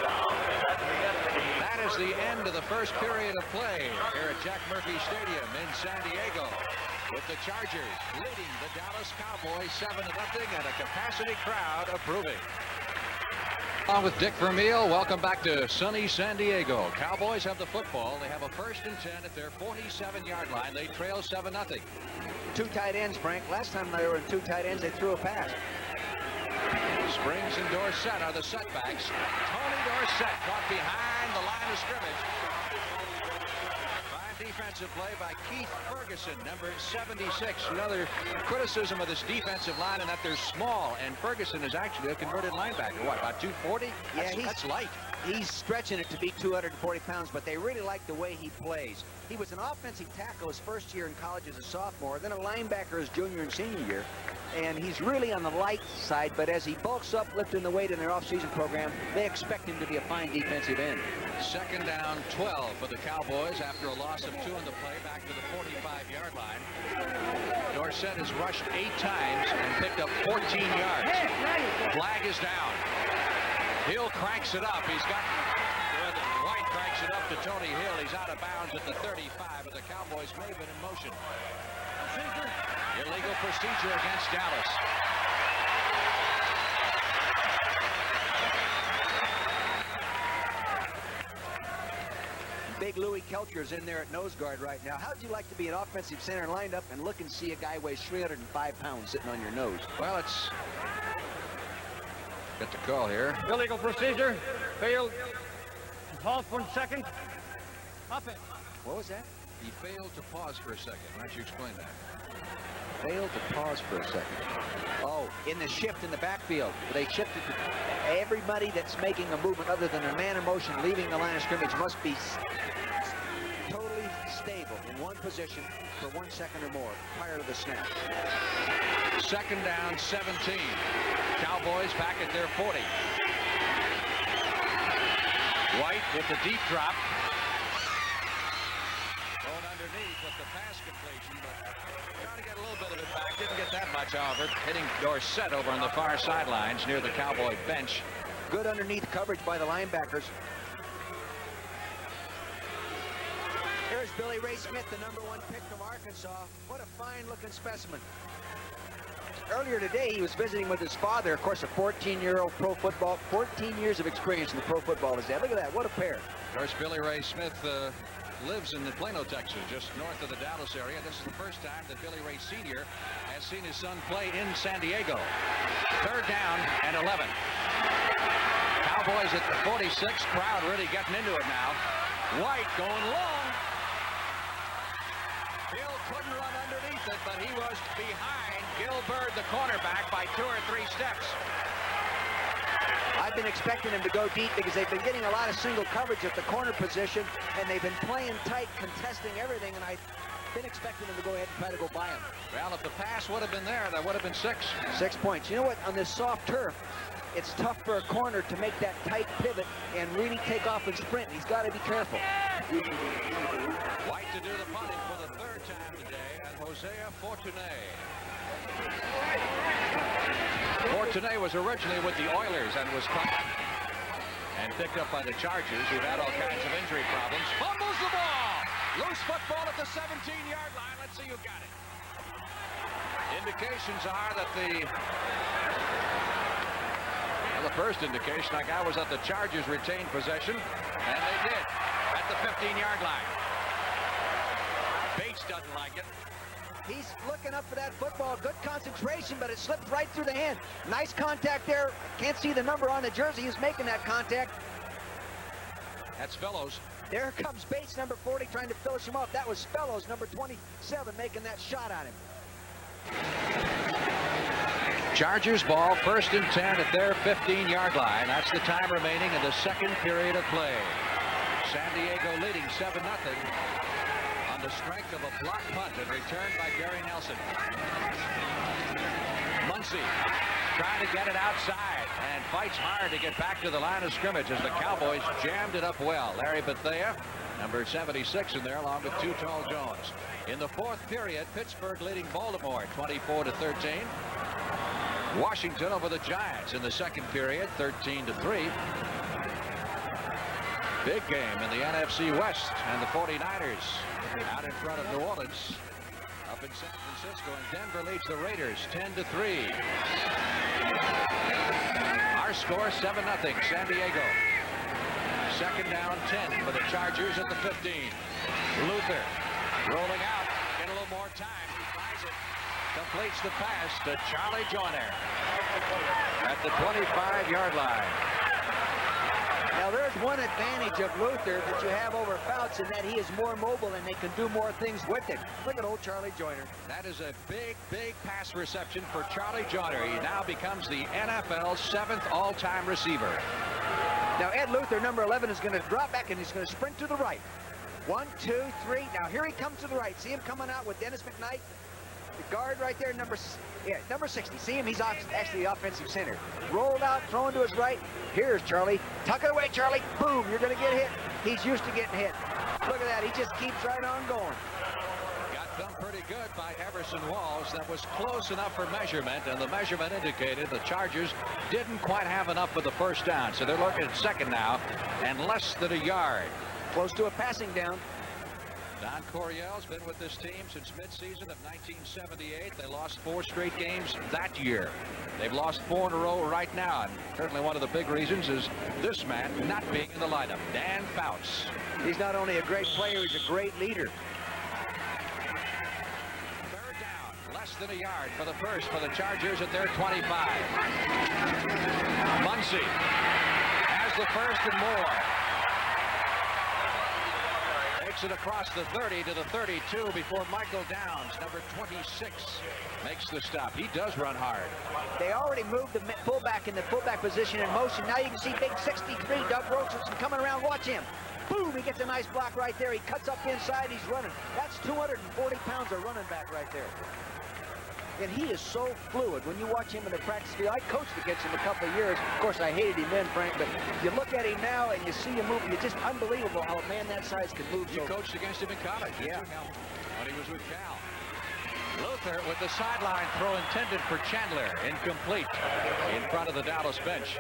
That is the end of the first period of play here at Jack Murphy Stadium in San Diego, with the Chargers leading the Dallas Cowboys 7-0 and a capacity crowd approving. On with Dick Vermeil. Welcome back to sunny San Diego. Cowboys have the football. They have a first and 10 at their 47-yard line. They trail 7-0. 2 tight ends, Frank. Last time they were in 2 tight ends, they threw a pass. Springs and Dorsett are the setbacks. Tony Dorsett caught behind the line of scrimmage. Fine defensive play by Keith Ferguson, number 76. Another criticism of this defensive line in that they're small, and Ferguson is actually a converted linebacker. What, about 240? Yeah, that's light. He's stretching it to be 240 pounds, but they really like the way he plays. He was an offensive tackle his first year in college as a sophomore, then a linebacker his junior and senior year. And he's really on the light side, but as he bulks up, lifting the weight in their off-season program, they expect him to be a fine defensive end. Second down 12 for the Cowboys after a loss of 2 on the play, back to the 45-yard line. Dorsett has rushed 8 times and picked up 14 yards. Flag is down. Hill cranks it up. He's got White cranks it up to Tony Hill. He's out of bounds at the 35, but the Cowboys may have been in motion. Illegal procedure against Dallas. Big Louis Kelcher's in there at nose guard right now. How'd you like to be an offensive center lined up and look and see a guy weighs 305 pounds sitting on your nose? Well, it's... Get the call here. Illegal procedure. Failed. Halt for a second. Offense. What was that? He failed to pause for a second. Why don't you explain that? Failed to pause for a second. Oh, in the shift in the backfield. They shifted to everybody that's making a movement other than a man in motion leaving the line of scrimmage must be totally stable in one position for 1 second or more prior to the snap. Second down, 17. Cowboys back at their 40. White with the deep drop. Going underneath with the pass completion, but trying to get a little bit of it back. Didn't get that much, however. Hitting Dorsett over on the far sidelines near the Cowboy bench. Good underneath coverage by the linebackers. Here's Billy Ray Smith, the #1 pick from Arkansas. What a fine-looking specimen. Earlier today, he was visiting with his father, of course, a 14-year-old pro football, 14 years of experience in the pro football is that. Look at that, what a pair. Of course, Billy Ray Smith lives in Plano, Texas, just north of the Dallas area. This is the first time that Billy Ray Sr. has seen his son play in San Diego. Third down and 11. Cowboys at the 46. Crowd really getting into it now. White going long. Hill couldn't run underneath it, but he was behind Gilbert, the cornerback, by 2 or 3 steps. I've been expecting him to go deep because they've been getting a lot of single coverage at the corner position, and they've been playing tight, contesting everything, and I've been expecting him to go ahead and try to go by him. Well, if the pass would have been there, that would have been 6. 6 points. You know what? On this soft turf, it's tough for a corner to make that tight pivot and really take off and sprint. He's got to be careful. White to do the punting for the 3rd time today, and Hosea Fortuné. Fortuné was originally with the Oilers and was caught and picked up by the Chargers, who've had all kinds of injury problems. Fumbles the ball! Loose football at the 17-yard line. Let's see who got it. Indications are that the first indication, like I was at the Chargers retained possession, and they did at the 15-yard line. Bates doesn't like it. He's looking up for that football. Good concentration, but it slipped right through the hand. Nice contact there. Can't see the number on the jersey. He's making that contact. That's Fellows. There comes Bates, number 40, trying to finish him off. That was Fellows, number 27, making that shot on him. Chargers ball, 1st and 10 at their 15-yard line. That's the time remaining in the 2nd period of play. San Diego leading 7-0 on the strength of a block punt and returned by Gary Nelson. Muncy trying to get it outside and fights hard to get back to the line of scrimmage as the Cowboys jammed it up well. Larry Bethea, number 76 in there, along with Too Tall Jones. In the 4th period, Pittsburgh leading Baltimore 24-13. Washington over the Giants in the 2nd period, 13-3. Big game in the NFC West, and the 49ers out in front of New Orleans up in San Francisco, and Denver leads the Raiders 10-3. Our score 7-0 San Diego. 2nd down 10 for the Chargers at the 15. Luther rolling out, get a little more time. He finds it. Completes the pass to Charlie Joyner at the 25-yard line. Now there's one advantage of Luther that you have over Fouts, in that he is more mobile and they can do more things with him. Look at old Charlie Joyner. That is a big, big pass reception for Charlie Joyner. He now becomes the NFL's 7th all-time receiver. Now Ed Luther, number 11, is going to drop back and he's going to sprint to the right. 1, 2, 3. Now here he comes to the right. See him coming out with Dennis McKnight? The guard right there, number 60. See him? He's actually the offensive center. Rolled out, throwing to his right. Here's Charlie. Tuck it away, Charlie. Boom, you're going to get hit. He's used to getting hit. Look at that. He just keeps right on going. Got done pretty good by Everson Walls. That was close enough for measurement, and the measurement indicated the Chargers didn't quite have enough for the 1st down. So they're looking at 2nd now and less than a yard. Close to a passing down. Don Coryell's been with this team since midseason of 1978. They lost 4 straight games that year. They've lost 4 in a row right now, and certainly one of the big reasons is this man not being in the lineup, Dan Fouts. He's not only a great player, he's a great leader. 3rd down, less than a yard for the 1st for the Chargers at their 25. Muncy has the 1st and more. Takes it across the 30 to the 32 before Michael Downs, number 26, makes the stop. He does run hard. They already moved the fullback in the fullback position in motion. Now you can see big 63 Doug Robertson coming around. Watch him. Boom, he gets a nice block right there. He cuts up inside, he's running. That's 240 pounds of running back right there. And he is so fluid when you watch him in the practice field. I coached against him a couple of years. Of course, I hated him then, Frank, but you look at him now and you see him moving. It's just unbelievable how a man that size can move. You coached against him in college, yeah, when he was with Cal. Luther with the sideline throw intended for Chandler, incomplete in front of the Dallas bench.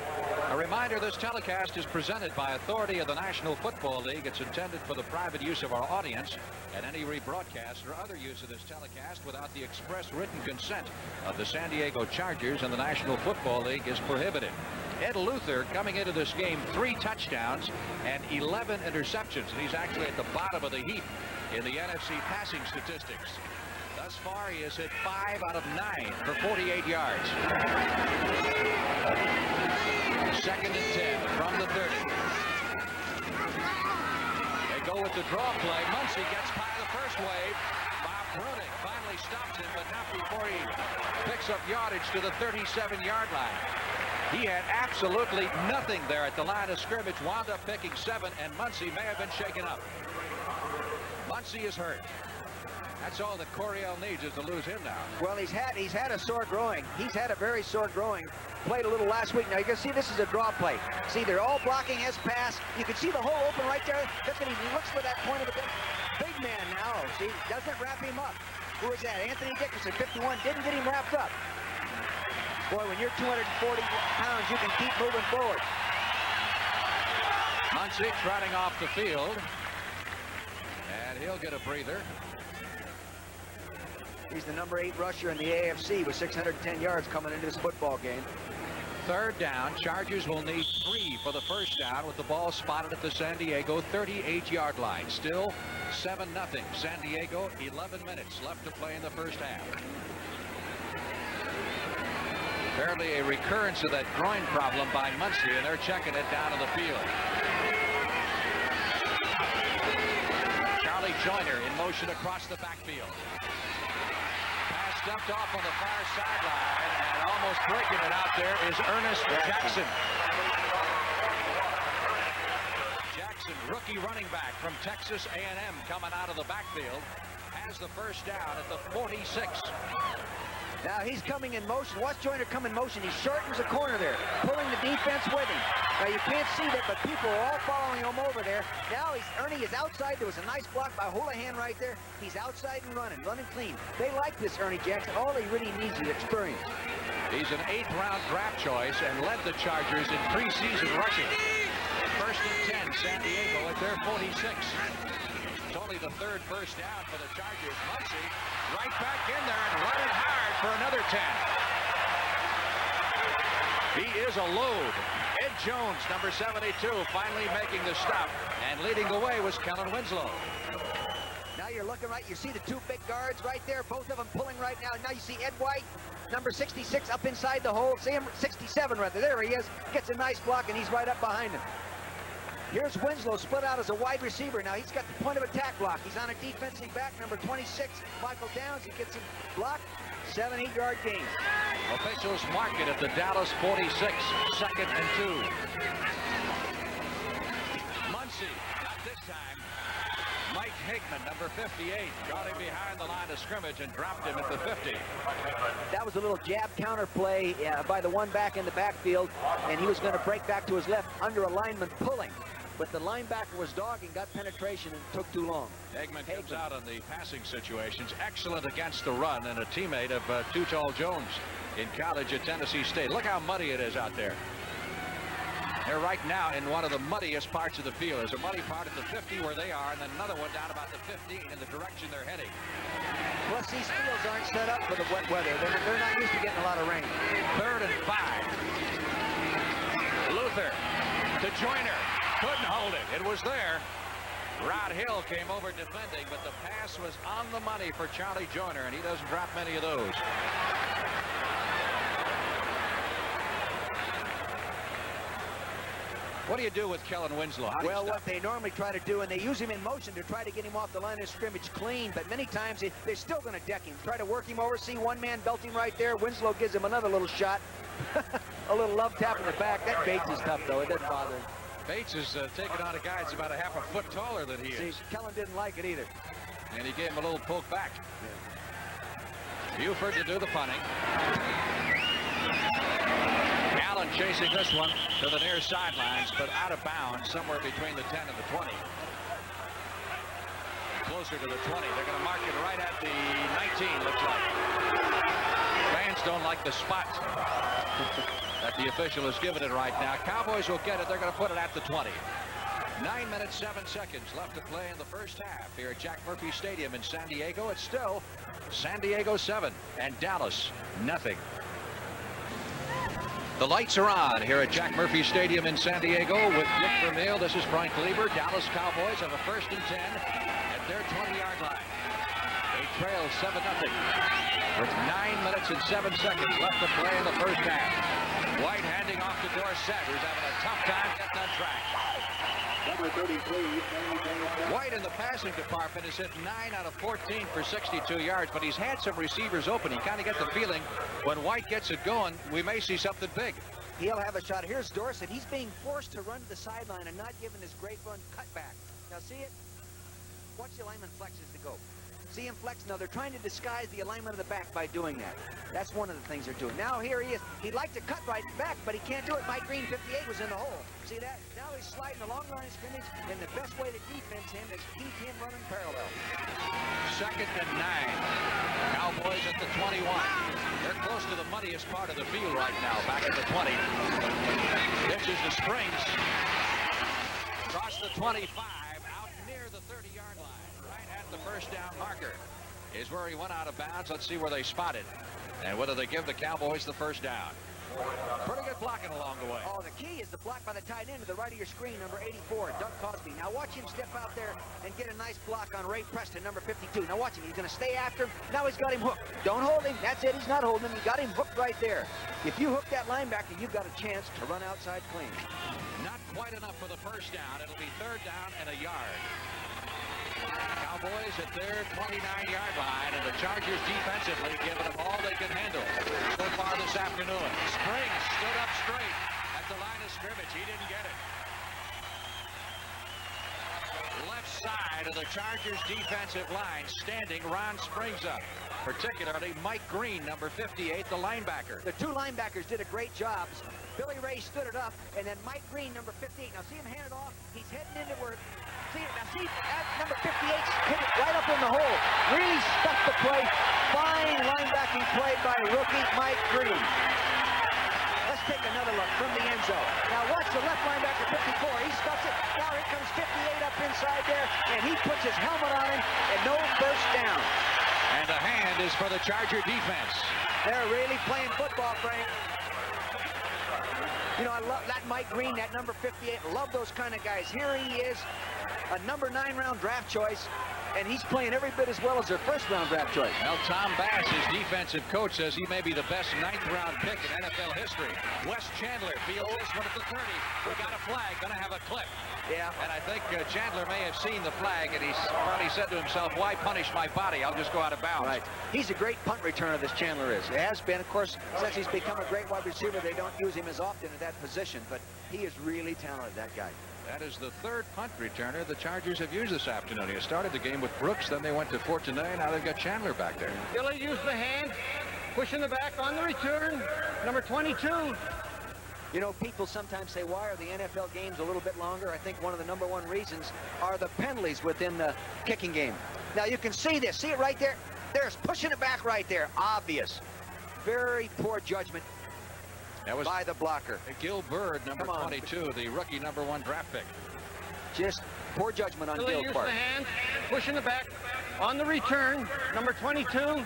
A reminder, this telecast is presented by authority of the National Football League. It's intended for the private use of our audience, and any rebroadcast or other use of this telecast without the express written consent of the San Diego Chargers and the National Football League is prohibited. Ed Luther coming into this game 3 touchdowns and 11 interceptions, and he's actually at the bottom of the heap in the NFC passing statistics. Thus far, he has hit 5 out of 9 for 48 yards. 2nd and 10 from the 30. They go with the draw play. Muncy gets by the first wave. Bob Brunig finally stops him, but not before he picks up yardage to the 37-yard line. He had absolutely nothing there at the line of scrimmage. Wound up picking 7, and Muncy may have been shaken up. Muncy is hurt. That's all that Coryell needs is to lose him now. Well, he's had a sore groin. He's had a very sore groin. Played a little last week. Now you can see this is a draw play. See, they're all blocking his pass. You can see the hole open right there. Look at him. He looks for that point of the big man now. See, doesn't wrap him up. Who is that? Anthony Dickerson, 51. Didn't get him wrapped up. Boy, when you're 240 pounds, you can keep moving forward. Muncy trotting off the field. And he'll get a breather. He's the number 8 rusher in the AFC with 610 yards coming into this football game. 3rd down. Chargers will need 3 for the first down with the ball spotted at the San Diego 38-yard line. Still 7-0. San Diego, 11 minutes left to play in the first half. Apparently a recurrence of that groin problem by Muncy, and they're checking it down on the field. Charlie Joyner in motion across the backfield. Dumped off on the far sideline, and almost breaking it out there is Ernest Jackson. Jackson, rookie running back from Texas A&M, coming out of the backfield, has the first down at the 46. Now he's coming in motion. Watch Joyner come in motion. He shortens the corner there, pulling the defense with him. Now you can't see that, but people are all following him over there. Now Ernie is outside. There was a nice block by Houlihan right there. He's outside and running clean. They like this Ernie Jackson. All he really needs is experience. He's an 8th-round draft choice and led the Chargers in preseason rushing. 1st and 10, San Diego at their 46. It's only the 3rd first down for the Chargers. Muncy right back in there and running hard for another 10. He is a load. Ed Jones, number 72, finally making the stop, and leading the way was Kellen Winslow. Now you're looking right. You see the 2 big guards right there, both of them pulling right now. Now you see Ed White, number 66, up inside the hole. See him, 67 rather. There he is. Gets a nice block, and he's right up behind him. Here's Winslow split out as a wide receiver. Now he's got the point of attack block. He's on a defensive back, number 26, Michael Downs. He gets him blocked. 7-8-yard gain. Officials mark it at the Dallas 46, 2nd and 2. Muncy, not this time. Mike Higman, number 58, got him behind the line of scrimmage and dropped him at the 50. That was a little jab counter play by the one back in the backfield, and he was going to break back to his left under a lineman pulling. But the linebacker was dogging, got penetration, and took too long. Higman comes out on the passing situations. Excellent against the run, and a teammate of Too Tall Jones in college at Tennessee State. Look how muddy it is out there. They're right now in one of the muddiest parts of the field. There's a muddy part at the 50 where they are, and then another one down about the 15 in the direction they're heading. Plus, these fields aren't set up for the wet weather. They're not used to getting a lot of rain. 3rd and 5. Luther to Joyner. Couldn't hold it. It was there. Rod Hill came over defending, but the pass was on the money for Charlie Joyner, and he doesn't drop many of those. What do you do with Kellen Winslow? Well, what they normally try to do, and they use him in motion to try to get him off the line of scrimmage clean, but many times they're still going to deck him. Try to work him over, see one man belt him right there. Winslow gives him another little shot. A little love tap in the back. That Bates is tough, though. It doesn't bother him. Bates is taking on a guy that's about a half a foot taller than he is. See, Kellen didn't like it either. And he gave him a little poke back. Buford to do the punting. Allen chasing this one to the near sidelines, but out of bounds somewhere between the 10 and the 20. Closer to the 20. They're going to mark it right at the 19, looks like. Fans don't like the spot that the official has given it right now. Cowboys will get it. They're going to put it at the 20. 9 minutes, 7 seconds left to play in the first half here at Jack Murphy Stadium in San Diego. It's still San Diego 7 and Dallas nothing. The lights are on here at Jack Murphy Stadium in San Diego with Dick Vermeil. This is Frank Lieber. Dallas Cowboys have a 1st and 10 at their 20-yard line. They trail 7-0 with 9 minutes and 7 seconds left to play in the first half. White handing off to Dorsett, who's having a tough time getting on track. Number 33. White in the passing department has hit 9 out of 14 for 62 yards, but he's had some receivers open. You kind of get the feeling when White gets it going, we may see something big. He'll have a shot. Here's Dorsett. He's being forced to run to the sideline and not given his great run cutback. Now see it? Watch the lineman flexes to go. See him flex? Now they're trying to disguise the alignment of the back by doing that. That's one of the things they're doing. Now here he is. He'd like to cut right back, but he can't do it. Mike Green, 58, was in the hole. See that? Now he's sliding the long line of scrimmage, and the best way to defense him is keep him running parallel. 2nd and 9. Cowboys at the 21. They're close to the muddiest part of the field right now, back at the 20. Pitches to Springs. Across the 25, out near the 30-yard line. Right at the first down marker is where he went out of bounds. Let's see where they spot it and whether they give the Cowboys the first down. Pretty good blocking along the way. Oh, the key is the block by the tight end to the right of your screen, number 84, Doug Cosby. Now watch him step out there and get a nice block on Ray Preston, number 52. Now watch him. He's going to stay after him. Now he's got him hooked. Don't hold him. That's it. He's not holding him. You got him hooked right there. If you hook that linebacker, you've got a chance to run outside clean. Not quite enough for the first down. It'll be 3rd down and a yard. Cowboys at their 29-yard line, and the Chargers defensively giving them all they can handle so far this afternoon. Springs stood up straight at the line of scrimmage. He didn't get it. Left side of the Chargers defensive line, standing Ron Springs up. Particularly Mike Green, number 58, the linebacker. The two linebackers did a great job. Billy Ray stood it up, and then Mike Green, number 58. Now see him hand it off. He's heading into work. See that number 58 hit it right up in the hole. Really stuck the play. Fine linebacking play by rookie Mike Green. Let's take another look from the end zone. Now watch the left linebacker, 54. He stuffs it. Now here comes 58 up inside there, and he puts his helmet on him, and no first down. And a hand is for the Charger defense. They're really playing football, Frank. You know, I love that Mike Green, that number 58. Love those kind of guys. Here he is, a number 9 round draft choice, and he's playing every bit as well as their 1st round draft choice. Well, Tom Bass, his defensive coach, says he may be the best 9th round pick in NFL history. Wes Chandler fields this one at the 30. We got a flag, gonna have a clip. Yeah. And I think Chandler may have seen the flag, and he's probably said to himself, why punish my body? I'll just go out of bounds. Right. He's a great punt returner, this Chandler is. It has been, of course, since he's become a great wide receiver, they don't use him as often at that position, but he is really talented, that guy. That is the 3rd punt returner the Chargers have used this afternoon. He started the game with Brooks, then they went to Fortuné, now they've got Chandler back there. Billy used the hand, pushing the back on the return, number 22. You know, people sometimes say, why are the NFL games a little bit longer? I think one of the number 1 reasons are the penalties within the kicking game. Now, you can see this. See it right there? There's pushing it back right there. Obvious. Very poor judgment That was by the blocker. Gil Bird, number 22, the rookie number 1 draft pick. Just poor judgment on Billy Gil's used part. the hand, pushing the back on the return, number 22.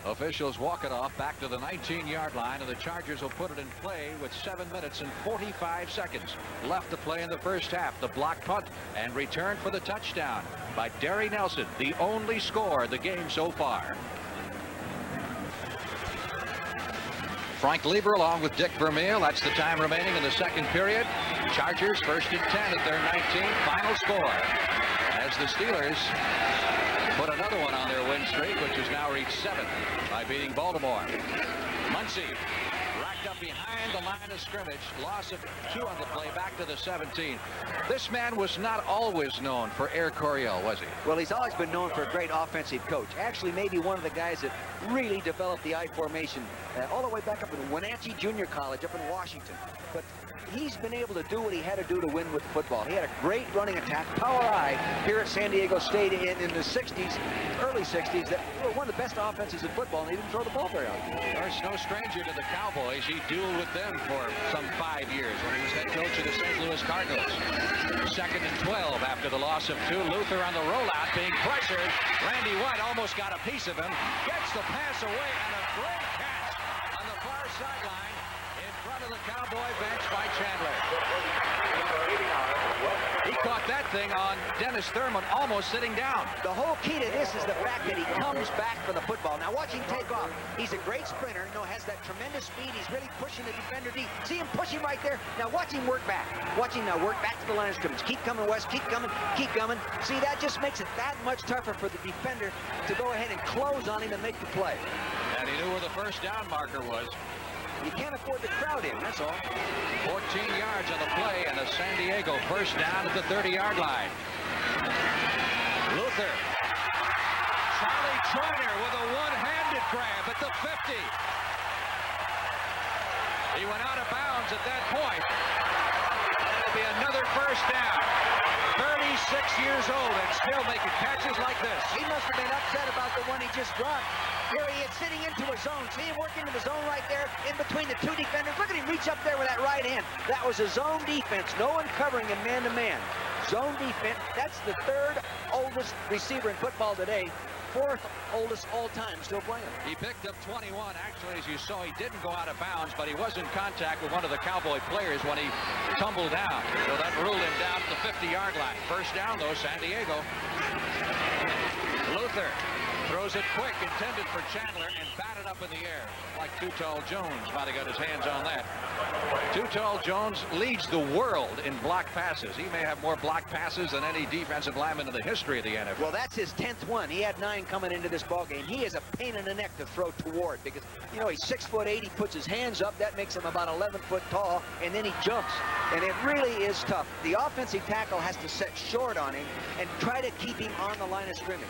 Officials walk it off back to the 19-yard line, and the Chargers will put it in play with 7 minutes and 45 seconds left to play in the first half. The block punt and return for the touchdown by Derry Nelson, the only score of the game so far. Frank Lieber along with Dick Vermeil. That's the time remaining in the 2nd period. Chargers 1st and 10 at their 19. Final score as the Steelers put another one on their win streak, which has now reached 7 by beating Baltimore. Muncie picked up behind the line of scrimmage. Loss of 2 on the play, back to the 17. This man was not always known for Air Coryell, was he? Well, he's always been known for a great offensive coach. Actually, maybe one of the guys that really developed the I formation all the way back up in Wenatchee Junior College up in Washington. But he's been able to do what he had to do to win with football. He had a great running attack, power I, here at San Diego State in the 60s, early 60s, that were one of the best offenses in football, and he didn't throw the ball very often. There's no stranger to the Cowboys. He dueled with them for some 5 years when he was head coach of the St. Louis Cardinals. 2nd and 12 after the loss of 2. Luther on the rollout being pressured. Randy White almost got a piece of him. Gets the pass away, and a great catch on the far sideline in front of the Cowboy bench by Chandler. He caught that thing on Dennis Thurman almost sitting down. The whole key to this is the fact that he comes back for the football. Now watch him take off. He's a great sprinter, has that tremendous speed. He's really pushing the defender deep. See him push him right there? Now watch him work back. Watch him now work back to the line of scrimmage. Keep coming, West. Keep coming. Keep coming. See, that just makes it that much tougher for the defender to go ahead and close on him and make the play. And he knew where the first down marker was. You can't afford to crowd him, that's all. 14 yards on the play, and a San Diego first down at the 30-yard line. Luther. Charlie Troiner with a one-handed grab at the 50. He went out of bounds at that point. It'll be another first down. 36 years old and still making catches like this. He must have been upset about the one he just dropped. Here he is sitting into a zone. See him working in the zone right there in between the 2 defenders. Look at him reach up there with that right hand. That was a zone defense. No one covering him man-to-man. Zone defense. That's the 3rd oldest receiver in football today. 4th oldest all-time still playing. He picked up 21. Actually, as you saw, he didn't go out of bounds, but he was in contact with one of the Cowboy players when he tumbled down. So that ruled him down at the 50-yard line. First down, though, San Diego. Luther throws it quick, intended for Chandler, and batted up in the air. Like Too Tall Jones might have got his hands on that. Too Tall Jones leads the world in block passes. He may have more block passes than any defensive lineman in the history of the NFL. Well, that's his 10th one. He had 9 coming into this ball game. He is a pain in the neck to throw toward because, he's 6'8". He puts his hands up. That makes him about 11 foot tall, and then he jumps. And it really is tough. The offensive tackle has to set short on him and try to keep him on the line of scrimmage.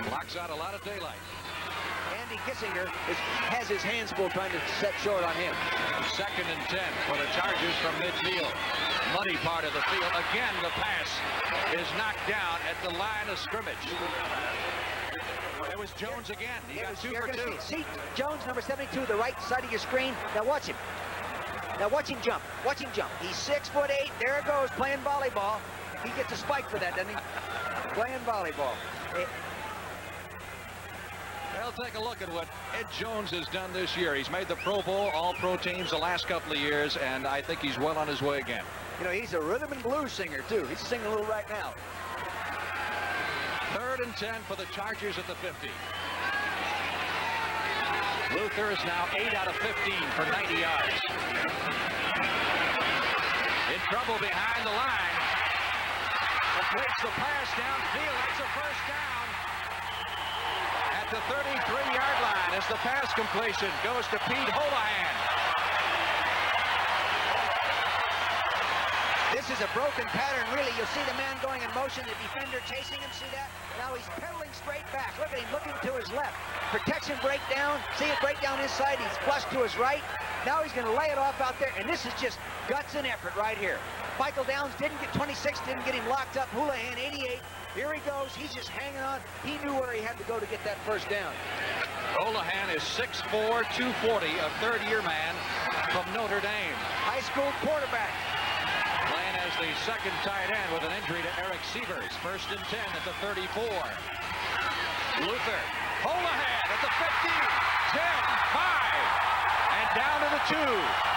Blocks out a lot of daylight. Andy Kissinger has his hands full trying to set short on him. 2nd and 10 for the Chargers from midfield. Muddy part of the field. Again, the pass is knocked down at the line of scrimmage. It was Jones again. He got 2 for 2. See Jones, number 72, the right side of your screen. Now watch him. Now watch him jump. Watch him jump. He's 6'8". There it goes, playing volleyball. He gets a spike for that, doesn't he? Playing volleyball. Well, take a look at what Ed Jones has done this year. He's made the Pro Bowl, all-pro teams the last couple of years, and I think he's well on his way again. He's a rhythm and blues singer, too. He's singing a little right now. 3rd and 10 for the Chargers at the 50. Luther is now 8 out of 15 for 90 yards. In trouble behind the line. Completes the pass downfield. That's a first down. At the 33-yard line as the pass completion goes to Pete Holohan. This is a broken pattern, really. You'll see the man going in motion, the defender chasing him. See that? Now he's pedaling straight back. Look at him looking to his left. Protection breakdown. See it break down inside. He's flushed to his right. Now he's going to lay it off out there, and this is just guts and effort right here. Michael Downs didn't get 26, didn't get him locked up. Holohan, 88. Here he goes. He's just hanging on. He knew where he had to go to get that first down. Holohan is 6'4", 240, a third-year man from Notre Dame. High school quarterback. Playing as the second tight end with an injury to Eric Sievers. 1st and 10 at the 34. Luther. Holohan at the 15, 10, 5, and down to the 2.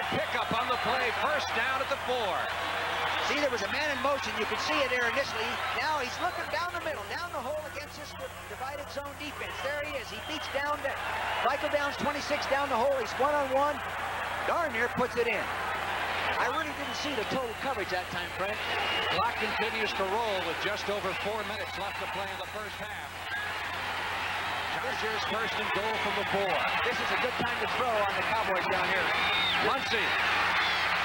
Pickup on the play, first down at the 4. See, there was a man in motion. You could see it there initially. Now he's looking down the middle, down the hole against this divided zone defense. There he is. He beats down Michael Downs, 26 down the hole. He's one-on-one. Darn near puts it in. I really didn't see the total coverage that time, Frank. Clock continues to roll with just over 4 minutes left to play in the first half. Chargers first and goal from the 4. This is a good time to throw on the Cowboys down here. Muncy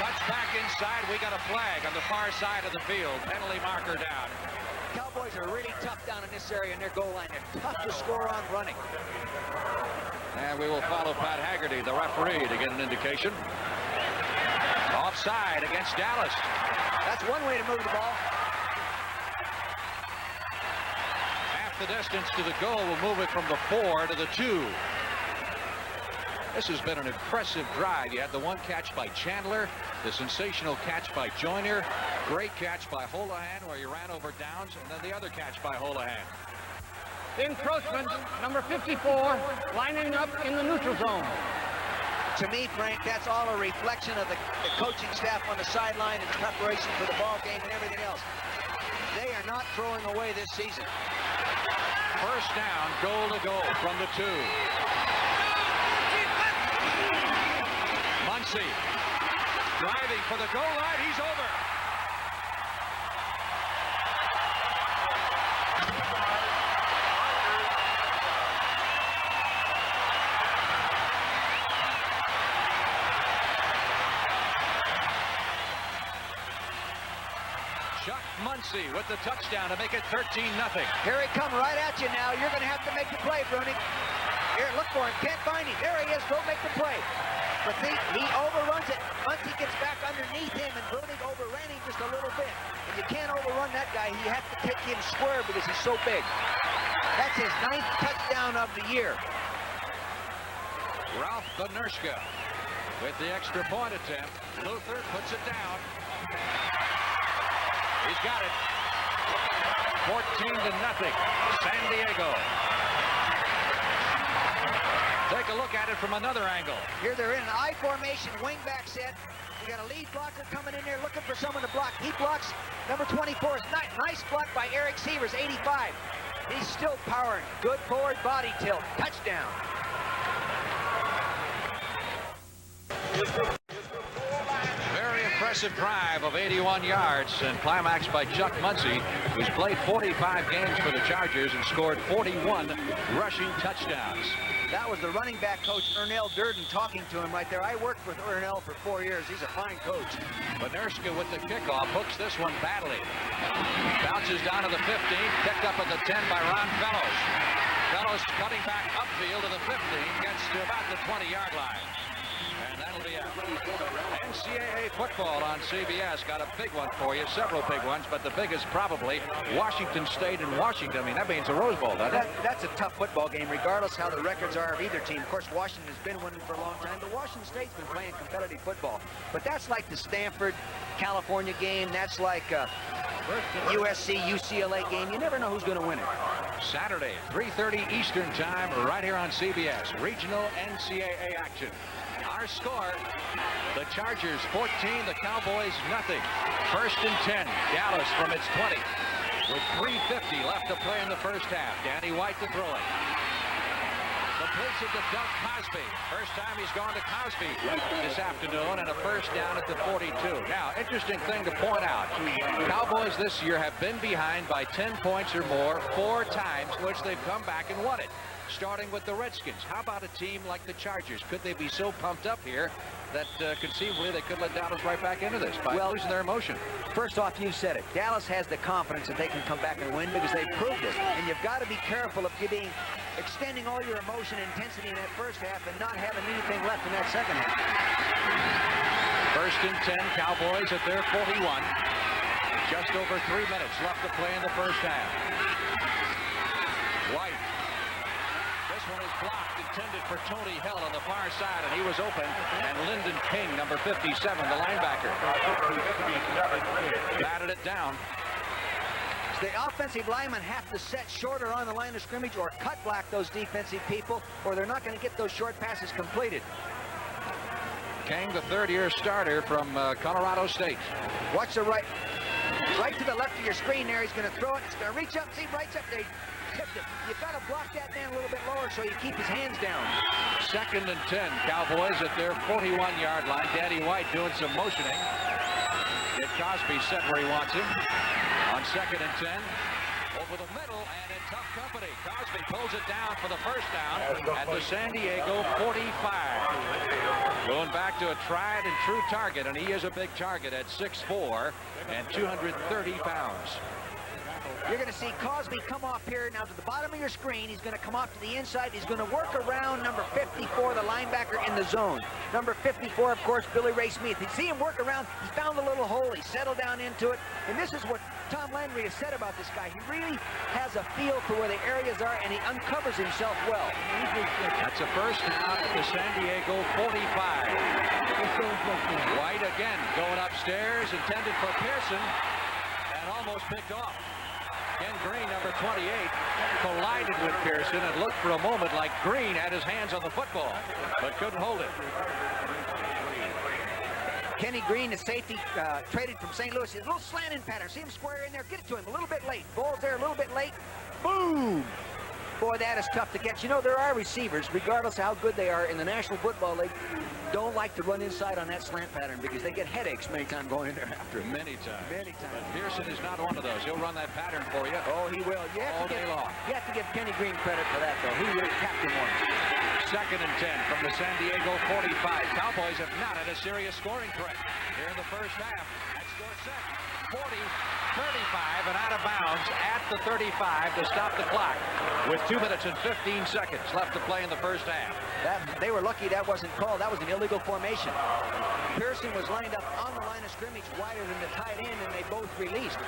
cuts back inside. We got a flag on the far side of the field. Penalty marker down. Cowboys are really tough down in this area in their goal line. They're tough to score on running. And we will follow Pat Haggerty, the referee, to get an indication. Offside against Dallas. That's one way to move the ball. Half the distance to the goal will move it from the 4 to the 2. This has been an impressive drive. You had the one catch by Chandler, the sensational catch by Joyner, great catch by Holohan where he ran over Downs, and then the other catch by Holohan. Encroachment, number 54, lining up in the neutral zone. To me, Frank, that's all a reflection of the coaching staff on the sideline and preparation for the ball game and everything else. They are not throwing away this season. First down, goal to goal from the 2. Muncy driving for the goal line. He's over. Chuck Muncy with the touchdown to make it 13-0. Here he come right at you now. You're going to have to make the play, Bruni. Here, look for him. Can't find him. There he is. Go make the play. But see, he overruns it. Muncy gets back underneath him, and Bruni overran him just a little bit. And you can't overrun that guy. You have to take him square because he's so big. That's his 9th touchdown of the year. Ralph Benershka with the extra point attempt. Luther puts it down. He's got it. 14-0. San Diego. Take a look at it from another angle. Here they're in an I formation wingback set. You got a lead blocker coming in there looking for someone to block. He blocks number 24. Nice block by Eric Sievers, 85. He's still powering. Good forward body tilt. Touchdown. Very impressive drive of 81 yards and climaxed by Chuck Muncy, who's played 45 games for the Chargers and scored 41 rushing touchdowns. That was the running back coach, Ernell Durden, talking to him right there. I worked with Ernell for 4 years. He's a fine coach. Benershka with the kickoff hooks this one badly. Bounces down to the 15, picked up at the 10 by Ron Fellows. Fellows cutting back upfield to the 15, gets to about the 20-yard line. And that'll be out. NCAA football on CBS got a big one for you, several big ones, but the biggest probably Washington State and Washington. I mean, that means a Rose Bowl, doesn't it? That's a tough football game, regardless how the records are of either team. Of course, Washington has been winning for a long time, but Washington State's been playing competitive football. But that's like the Stanford, California game. That's like USC, UCLA game. You never know who's going to win it. Saturday, 3:30 Eastern time, right here on CBS. Regional NCAA action. Our score, the Chargers 14, the Cowboys nothing. First and 10, Dallas from its 20. With 3:50 left to play in the first half. Danny White to throw it. Completes it to Doug Cosby. First time he's gone to Cosby this afternoon, and a first down at the 42. Now, interesting thing to point out. Cowboys this year have been behind by 10 points or more 4 times, which they've come back and won it. Starting with the Redskins. How about a team like the Chargers? Could they be so pumped up here that conceivably they could let Dallas right back into this by losing their emotion? First off, you said it. Dallas has the confidence that they can come back and win because they've proved it. And you've got to be careful of extending all your emotion and intensity in that first half and not having anything left in that second half. First and 10, Cowboys at their 41. Just over 3 minutes left to play in the first half. White. This one is blocked, intended for Tony Hill on the far side, and he was open. And Lyndon King, number 57, the linebacker, batted it down. The offensive linemen have to set shorter on the line of scrimmage or cut block those defensive people, or they're not going to get those short passes completed. King, the third-year starter from Colorado State. Watch the right to the left of your screen there. He's going to throw it. It's going to reach up. See, right up. They tip You got to block that man a little bit lower so you keep his hands down. 2nd and 10. Cowboys at their 41-yard line. Danny White doing some motioning. Get Cosby set where he wants him. On 2nd and 10. Over the middle and in tough company. Cosby pulls it down for the first down at the San Diego 45. Going back to a tried and true target, and he is a big target at 6'4" and 230 pounds. You're going to see Cosby come off here now to the bottom of your screen. He's going to come off to the inside. He's going to work around number 54, the linebacker in the zone. Number 54, of course, Billy Ray Smith. You see him work around. He found the little hole. He settled down into it. And this is what Tom Landry has said about this guy. He really has a feel for where the areas are, and he uncovers himself well. That's a first down at the San Diego 45. White again going upstairs, intended for Pearson, and almost picked off. Ken Green, number 28, collided with Pearson and looked for a moment like Green had his hands on the football, but couldn't hold it. Kenny Green, the safety, traded from St. Louis. His little slanting pattern. See him square in there. Get it to him a little bit late. Ball's there a little bit late. Boom! Boy, that is tough to catch. You know, there are receivers, regardless of how good they are in the National Football League, don't like to run inside on that slant pattern because they get headaches many times going in there after it. Many times. Many times. But Pearson is not one of those. He'll run that pattern for you. Oh, he will. All day long. You have to give Kenny Green credit for that, though. He really captain one. 2nd and 10 from the San Diego 45. Cowboys have not had a serious scoring threat here in the first half. That's Dorsett. 40, 35, and out of bounds at the 35 to stop the clock with 2 minutes and 15 seconds left to play in the first half. They were lucky that wasn't called. That was an illegal formation. Pearson was lined up on the line of scrimmage wider than the tight end, and they both released.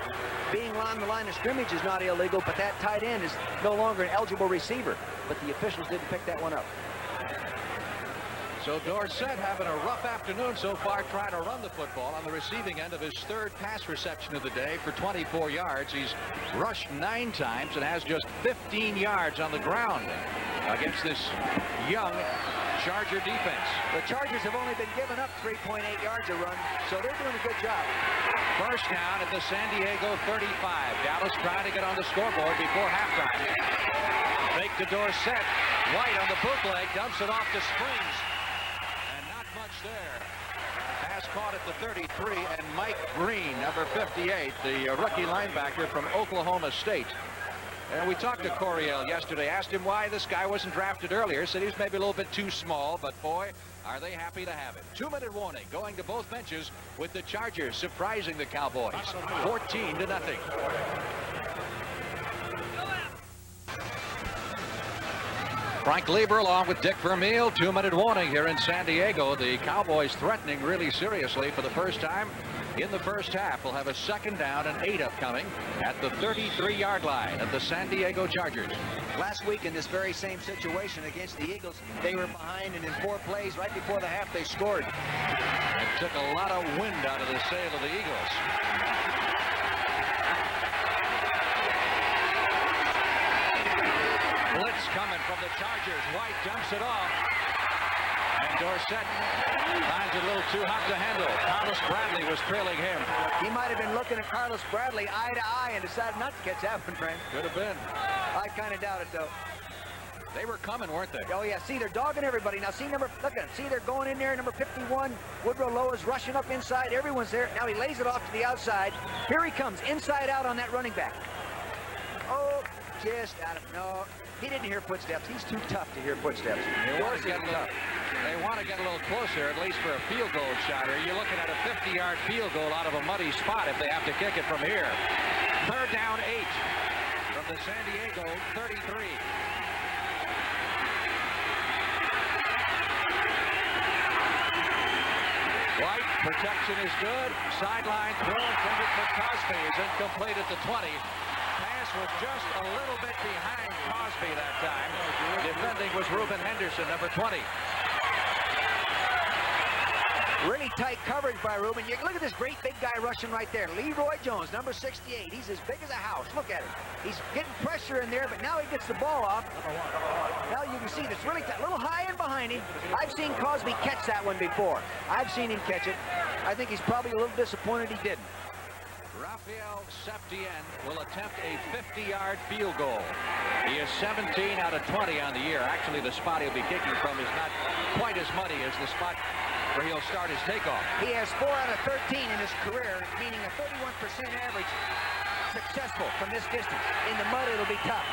Being on the line of scrimmage is not illegal, but that tight end is no longer an eligible receiver. But the officials didn't pick that one up. So Dorsett having a rough afternoon so far, trying to run the football on the receiving end of his 3rd pass reception of the day for 24 yards. He's rushed 9 times and has just 15 yards on the ground against this young Charger defense. The Chargers have only been giving up 3.8 yards a run, so they're doing a good job. First down at the San Diego 35. Dallas trying to get on the scoreboard before halftime. Fake to Dorsett. White on the bootleg, dumps it off to Springs. There. Pass caught at the 33, and Mike Green, number 58, the rookie linebacker from Oklahoma State. And we talked to Coryell yesterday, asked him why this guy wasn't drafted earlier. Said he was maybe a little bit too small, but boy, are they happy to have him. 2-minute warning going to both benches with the Chargers surprising the Cowboys 14-0. Frank Lieber along with Dick Vermeil. 2-minute warning here in San Diego. The Cowboys threatening really seriously for the first time in the first half. We'll have a 2nd down and 8 upcoming at the 33-yard line of the San Diego Chargers. Last week in this very same situation against the Eagles, they were behind, and in 4 plays right before the half they scored. It took a lot of wind out of the sail of the Eagles. Blitz coming from the Chargers. White dumps it off. And Dorsett finds it a little too hot to handle. Carlos Bradley was trailing him. He might have been looking at Carlos Bradley eye to eye and decided not to catch that one, Frank. Could have been. I kind of doubt it, though. They were coming, weren't they? Oh, yeah. See, they're dogging everybody. Now, see, look at him. See, they're going in there. Number 51, Woodrow Lowe's rushing up inside. Everyone's there. Now he lays it off to the outside. Here he comes, inside out on that running back. Oh, just out of, no. He didn't hear footsteps. He's too tough to hear footsteps. They want to get a little closer, at least for a field goal shot. Or you're looking at a 50-yard field goal out of a muddy spot if they have to kick it from here. 3rd down 8 from the San Diego 33. White, protection is good. Sideline throw intended for Cosby is incomplete at the 20. Pass was just a little bit behind Cosby that time. Defending was Reuben Henderson, number 20. Really tight coverage by Reuben. You look at this great big guy rushing right there. Leroy Jones, number 68. He's as big as a house. Look at him. He's getting pressure in there, but now he gets the ball off. Now you can see this really tight. A little high in behind him. I've seen Cosby catch that one before. I've seen him catch it. I think he's probably a little disappointed he didn't. Rafael Septien will attempt a 50-yard field goal. He is 17 out of 20 on the year. Actually, the spot he'll be kicking from is not quite as muddy as the spot where he'll start his takeoff. He has 4 out of 13 in his career, meaning a 31% average successful from this distance. In the mud, it'll be tough.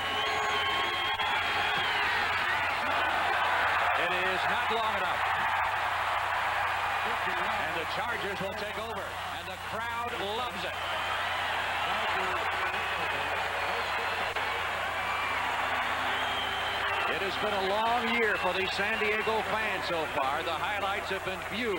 It is not long enough. And the Chargers will take over. And the crowd loves it. It has been a long year for the San Diego fans so far. The highlights have been few.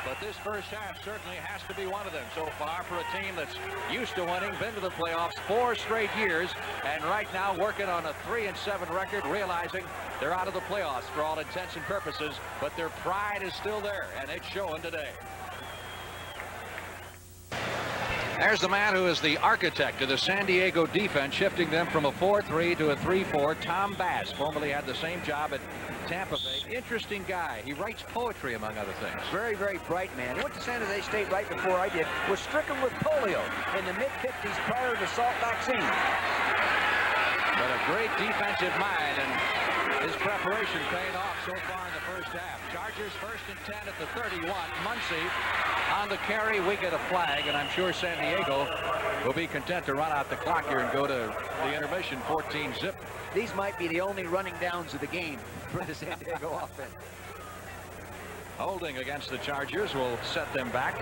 But this first half certainly has to be one of them so far for a team that's used to winning, been to the playoffs 4 straight years, and right now working on a 3-7 record, realizing they're out of the playoffs for all intents and purposes, but their pride is still there, and it's showing today. There's the man who is the architect of the San Diego defense, shifting them from a 4-3 to a 3-4. Tom Bass formerly had the same job at Tampa Bay. Interesting guy. He writes poetry, among other things. Very, very bright man. He went to San Jose State right before I did. Was stricken with polio in the mid-50s prior to the Salt vaccine. But a great defensive mind, and his preparation paying off so far in the first half. Chargers 1st and 10 at the 31. Muncy on the carry. We get a flag, and I'm sure San Diego will be content to run out the clock here and go to the intermission 14-zip. These might be the only running downs of the game for the San Diego offense. Holding against the Chargers will set them back.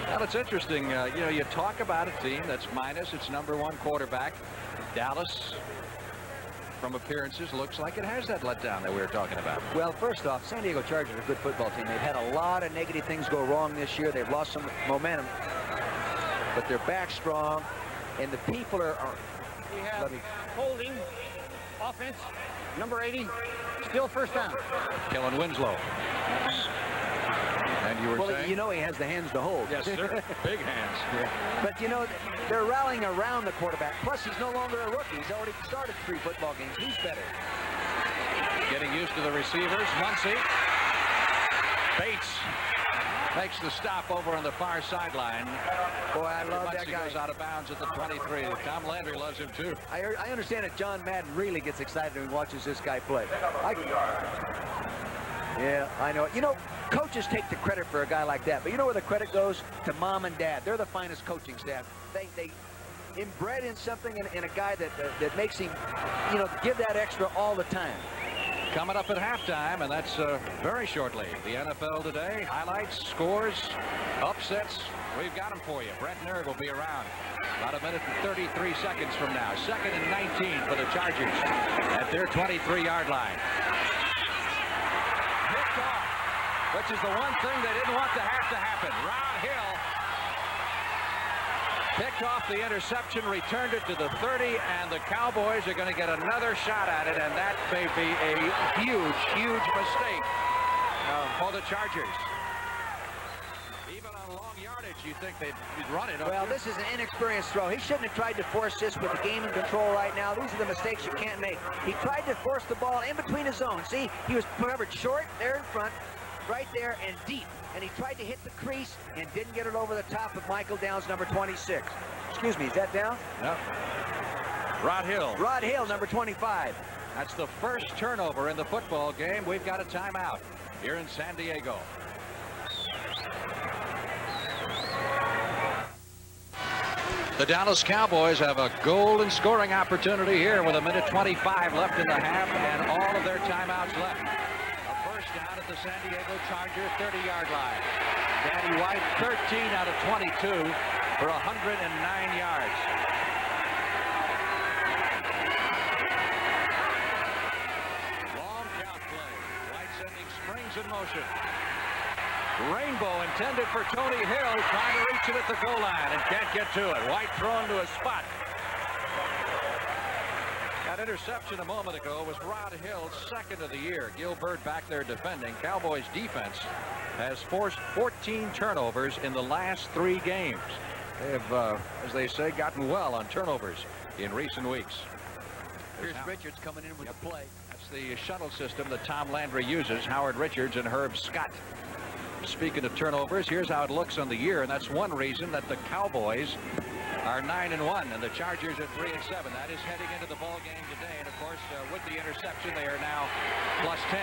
Now, it's interesting, you know, you talk about a team that's minus its #1 quarterback. Dallas, from appearances, looks like it has that letdown that we were talking about. Well, first off, San Diego Chargers are a good football team. They've had a lot of negative things go wrong this year. They've lost some momentum, but they're back strong, and the people are We have holding, offense, number 80, still first down. Kellen Winslow. And you were saying? You know he has the hands to hold. Yes, sir. Big hands. Yeah. But, you know, they're rallying around the quarterback. Plus, he's no longer a rookie. He's already started 3 football games. He's better. Getting used to the receivers. Muncy. Bates makes the stop over on the far sideline. Boy, I love that guy. Goes out of bounds at the 23. Tom Landry loves him, too. I understand that John Madden really gets excited when he watches this guy play. Yeah, I know. You know, coaches take the credit for a guy like that, but you know where the credit goes? To mom and dad. They're the finest coaching staff. They inbred in something in a guy that makes him, you know, give that extra all the time. Coming up at halftime, and that's very shortly. The NFL today, highlights, scores, upsets. We've got them for you. Brent Nerd will be around about 1 minute and 33 seconds from now. 2nd and 19 for the Chargers at their 23-yard line. Which is the one thing they didn't want to have to happen. Rod Hill picked off the interception, returned it to the 30, and the Cowboys are going to get another shot at it, and that may be a huge, huge mistake for the Chargers. Even on long yardage, you think they'd run it. Well, this is an inexperienced throw. He shouldn't have tried to force this with the game in control right now. These are the mistakes you can't make. He tried to force the ball in between his zones. See, he was covered short there in front, right there, and deep. And he tried to hit the crease and didn't get it over the top of Michael Downs, number 26. Excuse me, is that down? No. Rod Hill. Rod Hill, number 25. That's the first turnover in the football game. We've got a timeout here in San Diego. The Dallas Cowboys have a golden scoring opportunity here with 1:25 left in the half and all of their timeouts left. A first down at the San Diego Charger 30-yard line. Danny White 13 out of 22 for 109 yards. Long count play. White sending springs in motion. Rainbow intended for Tony Hill, trying to reach it at the goal line and can't get to it. White thrown to a spot. That interception a moment ago was Rod Hill's 2nd of the year. Gilbert back there defending. Cowboys defense has forced 14 turnovers in the last 3 games. They have, as they say, gotten well on turnovers in recent weeks. Here's Richards coming in with the play. That's the shuttle system that Tom Landry uses. Howard Richards and Herb Scott. Speaking of turnovers, here's how it looks on the year, and that's one reason that the Cowboys are 9-1 and the Chargers are 3-7. That is heading into the ball game today, and of course with the interception they are now plus 10.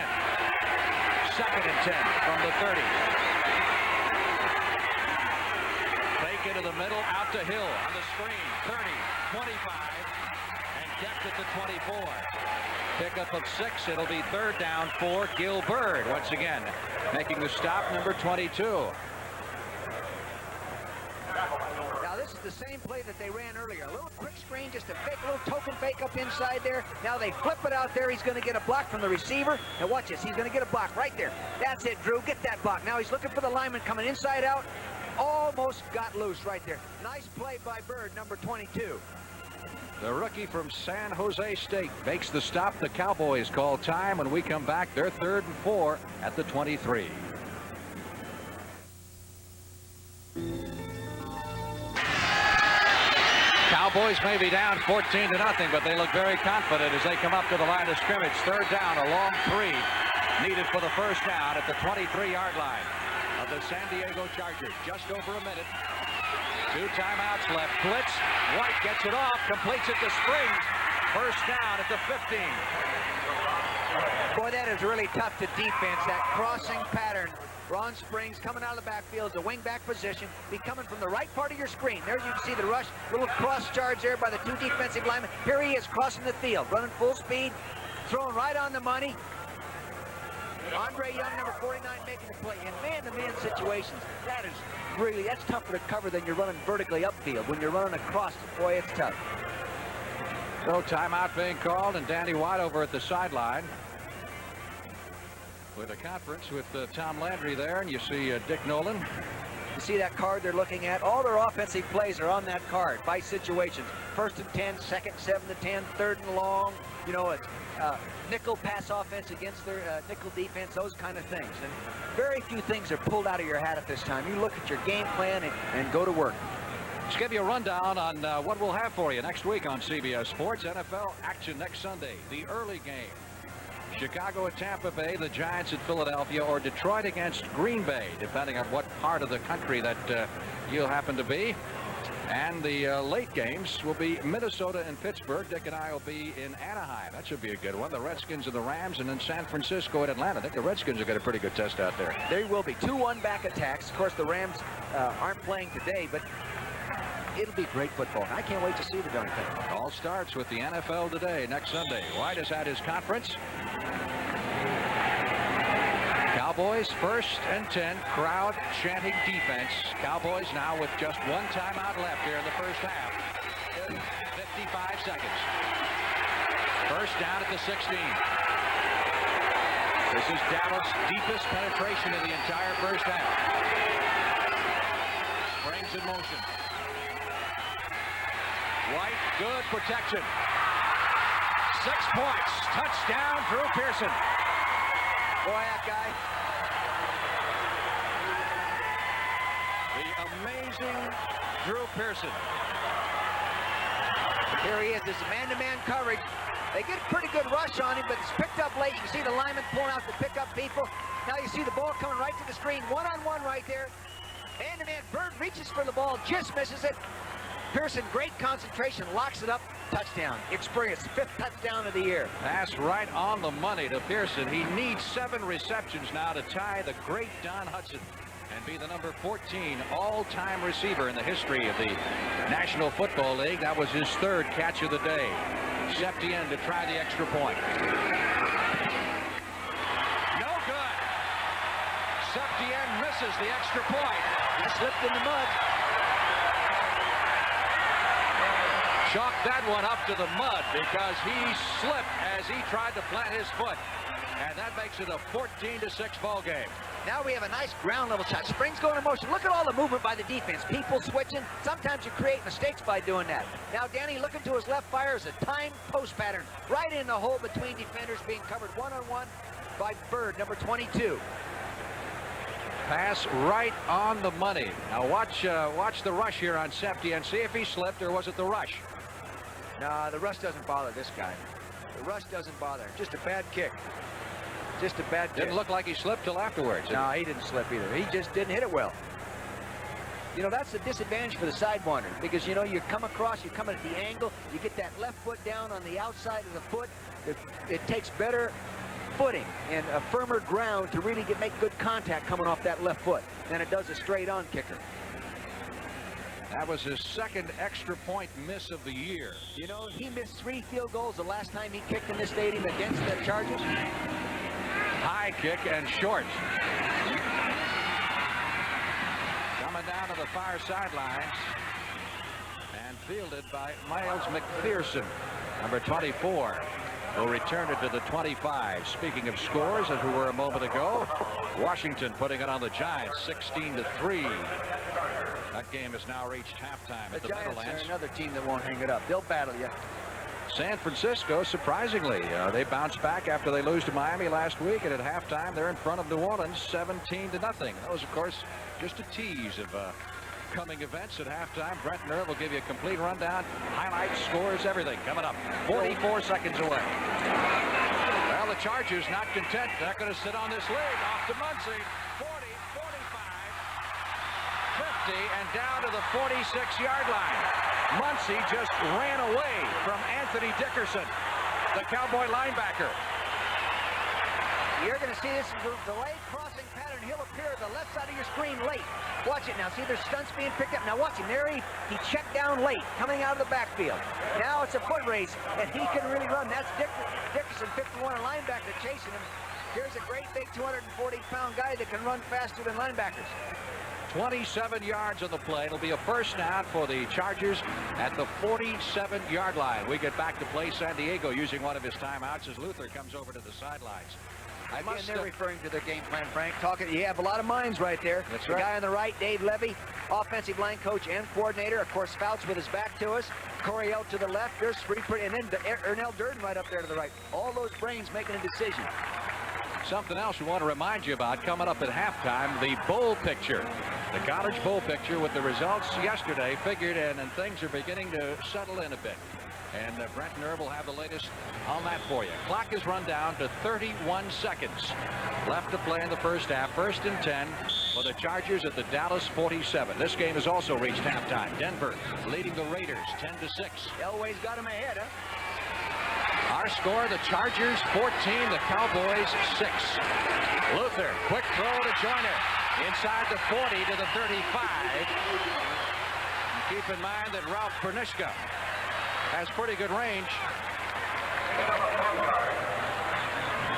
Second and 10 from the 30. Fake into the middle, out to Hill on the screen. 30, 25, and kept at the 24. Pickup of 6. It'll be third down for Gilbert once again, making the stop, number 22. Now this is the same play that they ran earlier. A little quick screen, just a fake, little token fake up inside there. Now they flip it out there. He's going to get a block from the receiver. Now watch this. He's going to get a block right there. That's it, Drew. Get that block. Now he's looking for the lineman coming inside out. Almost got loose right there. Nice play by Bird, number 22. The rookie from San Jose State makes the stop. The Cowboys call time. When we come back, they're 3rd and 4 at the 23. Cowboys may be down 14-0, but they look very confident as they come up to the line of scrimmage. Third down, a long 3 needed for the first down at the 23-yard line of the San Diego Chargers. Just over a minute. 2 timeouts left. Blitz. White gets it off, completes it to Springs. First down at the 15. Boy, that is really tough to defense, that crossing pattern. Ron Springs coming out of the backfield, the wing-back position, be coming from the right part of your screen. There you can see the rush, little cross charge there by the 2 defensive linemen. Here he is crossing the field, running full speed, throwing right on the money. Andre Young, number 49, making the play. In man-to-man situations, that's tougher to cover than you're running vertically upfield. When you're running across, boy, it's tough. So timeout being called, and Danny White over at the sideline with a conference with Tom Landry there, and you see Dick Nolan. You see that card they're looking at? All their offensive plays are on that card by situations. 1st and 10, 2nd, 7 to 10, 3rd and long. You know, it's nickel pass offense against their nickel defense, those kind of things. And very few things are pulled out of your hat at this time. You look at your game plan and go to work. Let's give you a rundown on what we'll have for you next week on CBS Sports. NFL action next Sunday, the early game. Chicago at Tampa Bay, the Giants at Philadelphia, or Detroit against Green Bay, depending on what part of the country that you'll happen to be. And the late games will be Minnesota and Pittsburgh. Dick and I will be in Anaheim. That should be a good one. The Redskins and the Rams, and then San Francisco and Atlanta. I think the Redskins have got a pretty good test out there. There will be 2 one-back attacks. Of course, the Rams aren't playing today, but it'll be great football. I can't wait to see the darn thing. All starts with the NFL today, next Sunday. White has had his conference. Cowboys 1st and 10, crowd chanting defense. Cowboys now with just 1 timeout left here in the first half. 55 seconds. First down at the 16. This is Dallas' deepest penetration in the entire first half. Springs in motion. White, good protection. 6 points. Touchdown, Drew Pearson. Boy, that guy. The amazing Drew Pearson. Here he is. This is man-to-man coverage. They get a pretty good rush on him, but it's picked up late. You can see the lineman pulling out to pick up people. Now you see the ball coming right to the screen. One-on-one right there. Man-to-man. Bird reaches for the ball, just misses it. Pearson, great concentration, locks it up, touchdown. Experience, 5th touchdown of the year. Pass right on the money to Pearson. He needs 7 receptions now to tie the great Don Hudson and be the number 14 all-time receiver in the history of the National Football League. That was his 3rd catch of the day. Septien to try the extra point. No good. Septien misses the extra point. He slipped in the mud. Chalked that one up to the mud because he slipped as he tried to plant his foot. And that makes it a 14-6 ball game. Now we have a nice ground level shot. Springs going in motion. Look at all the movement by the defense. People switching. Sometimes you create mistakes by doing that. Now Danny looking to his left, fires a timed post pattern right in the hole between defenders, being covered one-on-one by Bird, number 22. Pass right on the money. Now watch the rush here on Septien. See if he slipped, or was it the rush? No, the rush doesn't bother this guy. The rush doesn't bother him. Just a bad kick. Just a bad Didn't kick. look like he slipped till afterwards. No, he didn't slip either. He just didn't hit it well. You know, that's the disadvantage for the sidewinder because, you know, you come across, you come at the angle, you get that left foot down on the outside of the foot. It takes better footing and a firmer ground to really make good contact coming off that left foot than it does a straight-on kicker. That was his second extra point miss of the year. You know, he missed 3 field goals the last time he kicked in this stadium against the Chargers. High kick and short. Coming down to the far sidelines and fielded by Miles McPherson, number 24, who returned it to the 25. Speaking of scores, as we were a moment ago, Washington putting it on the Giants 16-3. That game has now reached halftime at the Giants Meadowlands. are another team that won't hang it up. They'll battle you. San Francisco, surprisingly, they bounced back after they lose to Miami last week, and at halftime they're in front of New Orleans 17-0. Those, of course, just a tease of coming events at halftime. Brent Nerve will give you a complete rundown, highlights, scores, everything coming up. 44 seconds away. Well, the Chargers not content. They're going to sit on this lead. Off to Muncy. 40, 45, 50, and down to the 46-yard line. Muncy just ran away from Anthony Dickerson, the Cowboy linebacker. You're going to see this delayed crossing pattern. He'll appear at the left side of your screen late. Watch it now. See, there's stunts being picked up. Now watch him. There he checked down late, coming out of the backfield. Now it's a foot race, and he can really run. That's Dickerson, 51, a linebacker chasing him. Here's a great big 240-pound guy that can run faster than linebackers. 27 yards on the play. It'll be a first down for the Chargers at the 47-yard line. We get back to play San Diego using one of his timeouts as Luther comes over to the sidelines. Again, they're referring to their game plan, Frank. You have a lot of minds right there. That's the right. guy on the right, Dave Levy, offensive line coach and coordinator. Of course, Fouts with his back to us. Coryell to the left. There's Freeport, and then Ernell Durden right up there to the right. All those brains making a decision. Something else we want to remind you about coming up at halftime, the bowl picture. The college bowl picture with the results yesterday figured in, and things are beginning to settle in a bit. And Brent Nerve will have the latest on that for you. Clock is run down to 31 seconds left to play in the first half. 1st and 10 for the Chargers at the Dallas 47. This game has also reached halftime. Denver leading the Raiders 10-6. Elway's got him ahead, huh? Our score, the Chargers 14, the Cowboys 6. Luther, quick throw to Joyner. Inside the 40 to the 35. And keep in mind that Ralph Pernischka has pretty good range.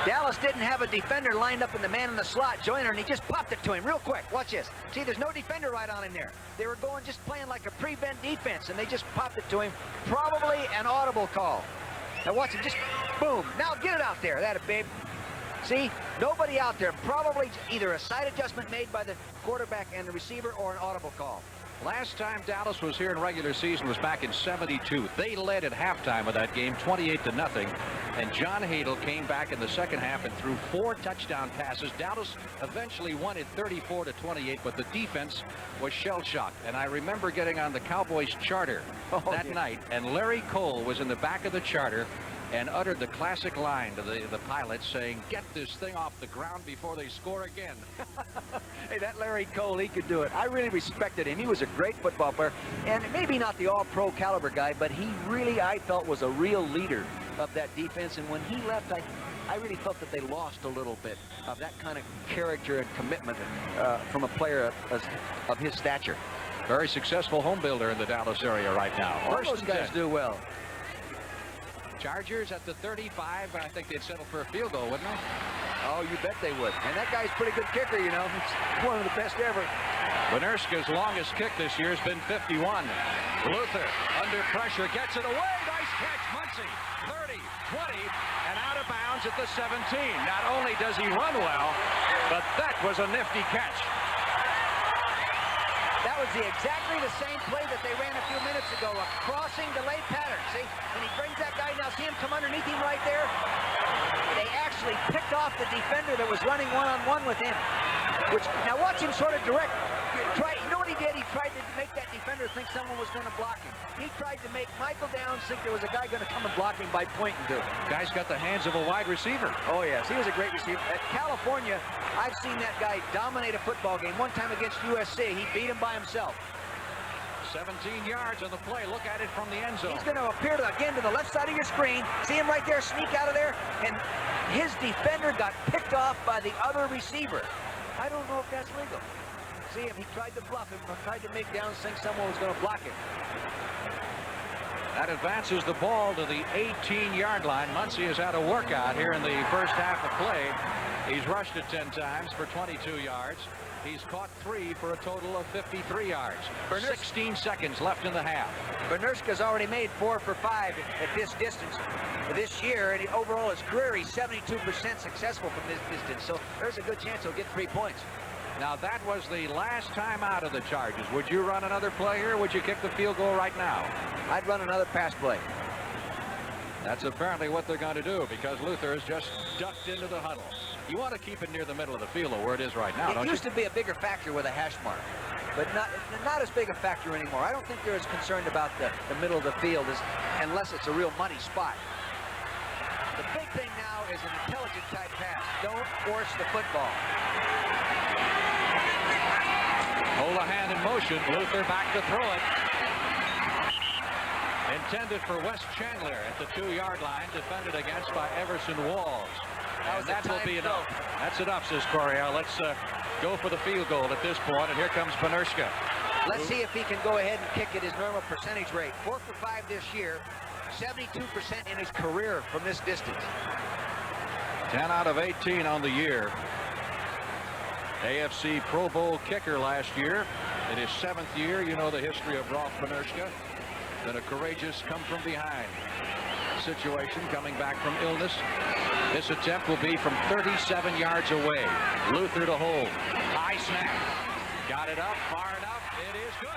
Dallas didn't have a defender lined up in the man in the slot, Joyner, and he just popped it to him real quick. Watch this. See, there's no defender right on him there. They were going just playing like a prevent defense, and they just popped it to him. Probably an audible call. Now watch him, just boom. Now get it out there. That it, babe. See, nobody out there. Probably either a side adjustment made by the quarterback and the receiver or an audible call. Last time Dallas was here in regular season was back in '72. They led at halftime of that game 28-0, and John Hadel came back in the second half and threw 4 touchdown passes. Dallas eventually won it 34-28, but the defense was shell-shocked. And I remember getting on the Cowboys charter that night, and Larry Cole was in the back of the charter and uttered the classic line to the pilots saying, "Get this thing off the ground before they score again." Hey, that Larry Cole, he could do it. I really respected him. He was a great football player, and maybe not the all-pro caliber guy, but he really, I felt, was a real leader of that defense. And when he left, I really felt that they lost a little bit of that kind of character and commitment from a player of his stature. Very successful home builder in the Dallas area right now. All those guys do well. Chargers at the 35. I think they'd settle for a field goal, wouldn't they? Oh, you bet they would. And that guy's a pretty good kicker, you know. He's one of the best ever. Benerska's longest kick this year has been 51. Luther under pressure gets it away. Nice catch, Muncy. 30, 20, and out of bounds at the 17. Not only does he run well, but that was a nifty catch. That was exactly the same play that they ran a few minutes ago, a crossing delay pattern. See, when he brings that guy, now see him come underneath him right there? They actually picked off the defender that was running one-on-one with him. Which, now watch him sort of direct. You know what he did? He tried to make that defender think someone was going to block him. He tried to make Michael Downs think there was a guy going to come and block him by pointing to him. Guy's got the hands of a wide receiver. Oh, yes. He was a great receiver. At California, I've seen that guy dominate a football game. One time against USC, he beat him by himself. 17 yards on the play. Look at it from the end zone. He's going to appear again to the left side of your screen. See him right there sneak out of there? And his defender got picked off by the other receiver. I don't know if that's legal. See him, he tried to bluff him, tried to make Downs think someone was going to block him. That advances the ball to the 18-yard line. Muncie has had a workout here in the first half of play. He's rushed it 10 times for 22 yards. He's caught 3 for a total of 53 yards. 16 seconds left in the half. Bernurska's already made 4 for 5 at this distance this year, and overall his career, he's 72% successful from this distance. So there's a good chance he'll get 3 points. Now that was the last time out of the Chargers. Would you run another play here, or would you kick the field goal right now? I'd run another pass play. That's apparently what they're going to do, because Luther has just ducked into the huddle. You want to keep it near the middle of the field, where it is right now, don't you? It used to be a bigger factor with a hash mark, but not as big a factor anymore. I don't think they're as concerned about the middle of the field unless it's a real money spot. The big thing now is an intelligent type pass. Don't force the football. Hold a hand in motion. Luther back to throw it. Intended for Wes Chandler at the 2-yard line, defended against by Everson Walls. And that will be enough. That's enough, says Coryell. Let's go for the field goal at this point, and here comes Bernurska. Let's see if he can go ahead and kick at his normal percentage rate. 4 for 5 this year, 72% in his career from this distance. 10 out of 18 on the year. AFC Pro Bowl kicker last year. In his 7th year, you know the history of Rolf Bernurska. Been a courageous come-from-behind situation, coming back from illness. This attempt will be from 37 yards away. Luther to hold. High snap. Got it up far enough. It is good.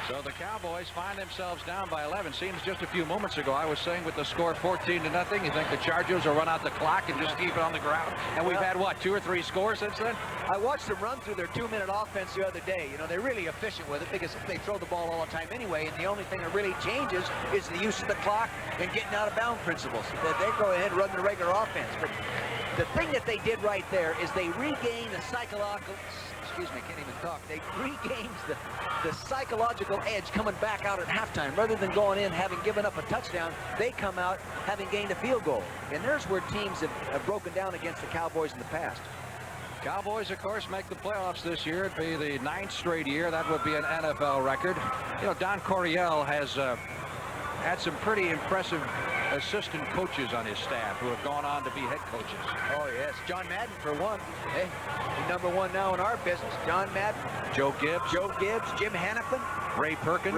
So the Cowboys find themselves down by 11. Seems just a few moments ago I was saying with the score 14-0, you think the Chargers will run out the clock and just keep it on the ground? And we've had, what, 2 or 3 scores since then? I watched them run through their 2-minute offense the other day. You know, they're really efficient with it because they throw the ball all the time anyway, and the only thing that really changes is the use of the clock and getting out of bounds principles. They go ahead and run the regular offense. But the thing that they did right there is they regained the psychological... Excuse me, I can't even talk. They regained the psychological edge coming back out at halftime. Rather than going in having given up a touchdown, they come out having gained a field goal. And there's where teams have broken down against the Cowboys in the past. Cowboys, of course, make the playoffs this year. It'd be the 9th straight year. That would be an NFL record. You know, Don Coryell has had some pretty impressive assistant coaches on his staff who have gone on to be head coaches. Oh, yes. John Madden, for one. Hey, he's #1 now in our business. John Madden. Joe Gibbs. Jim Hannafin. Ray Perkins.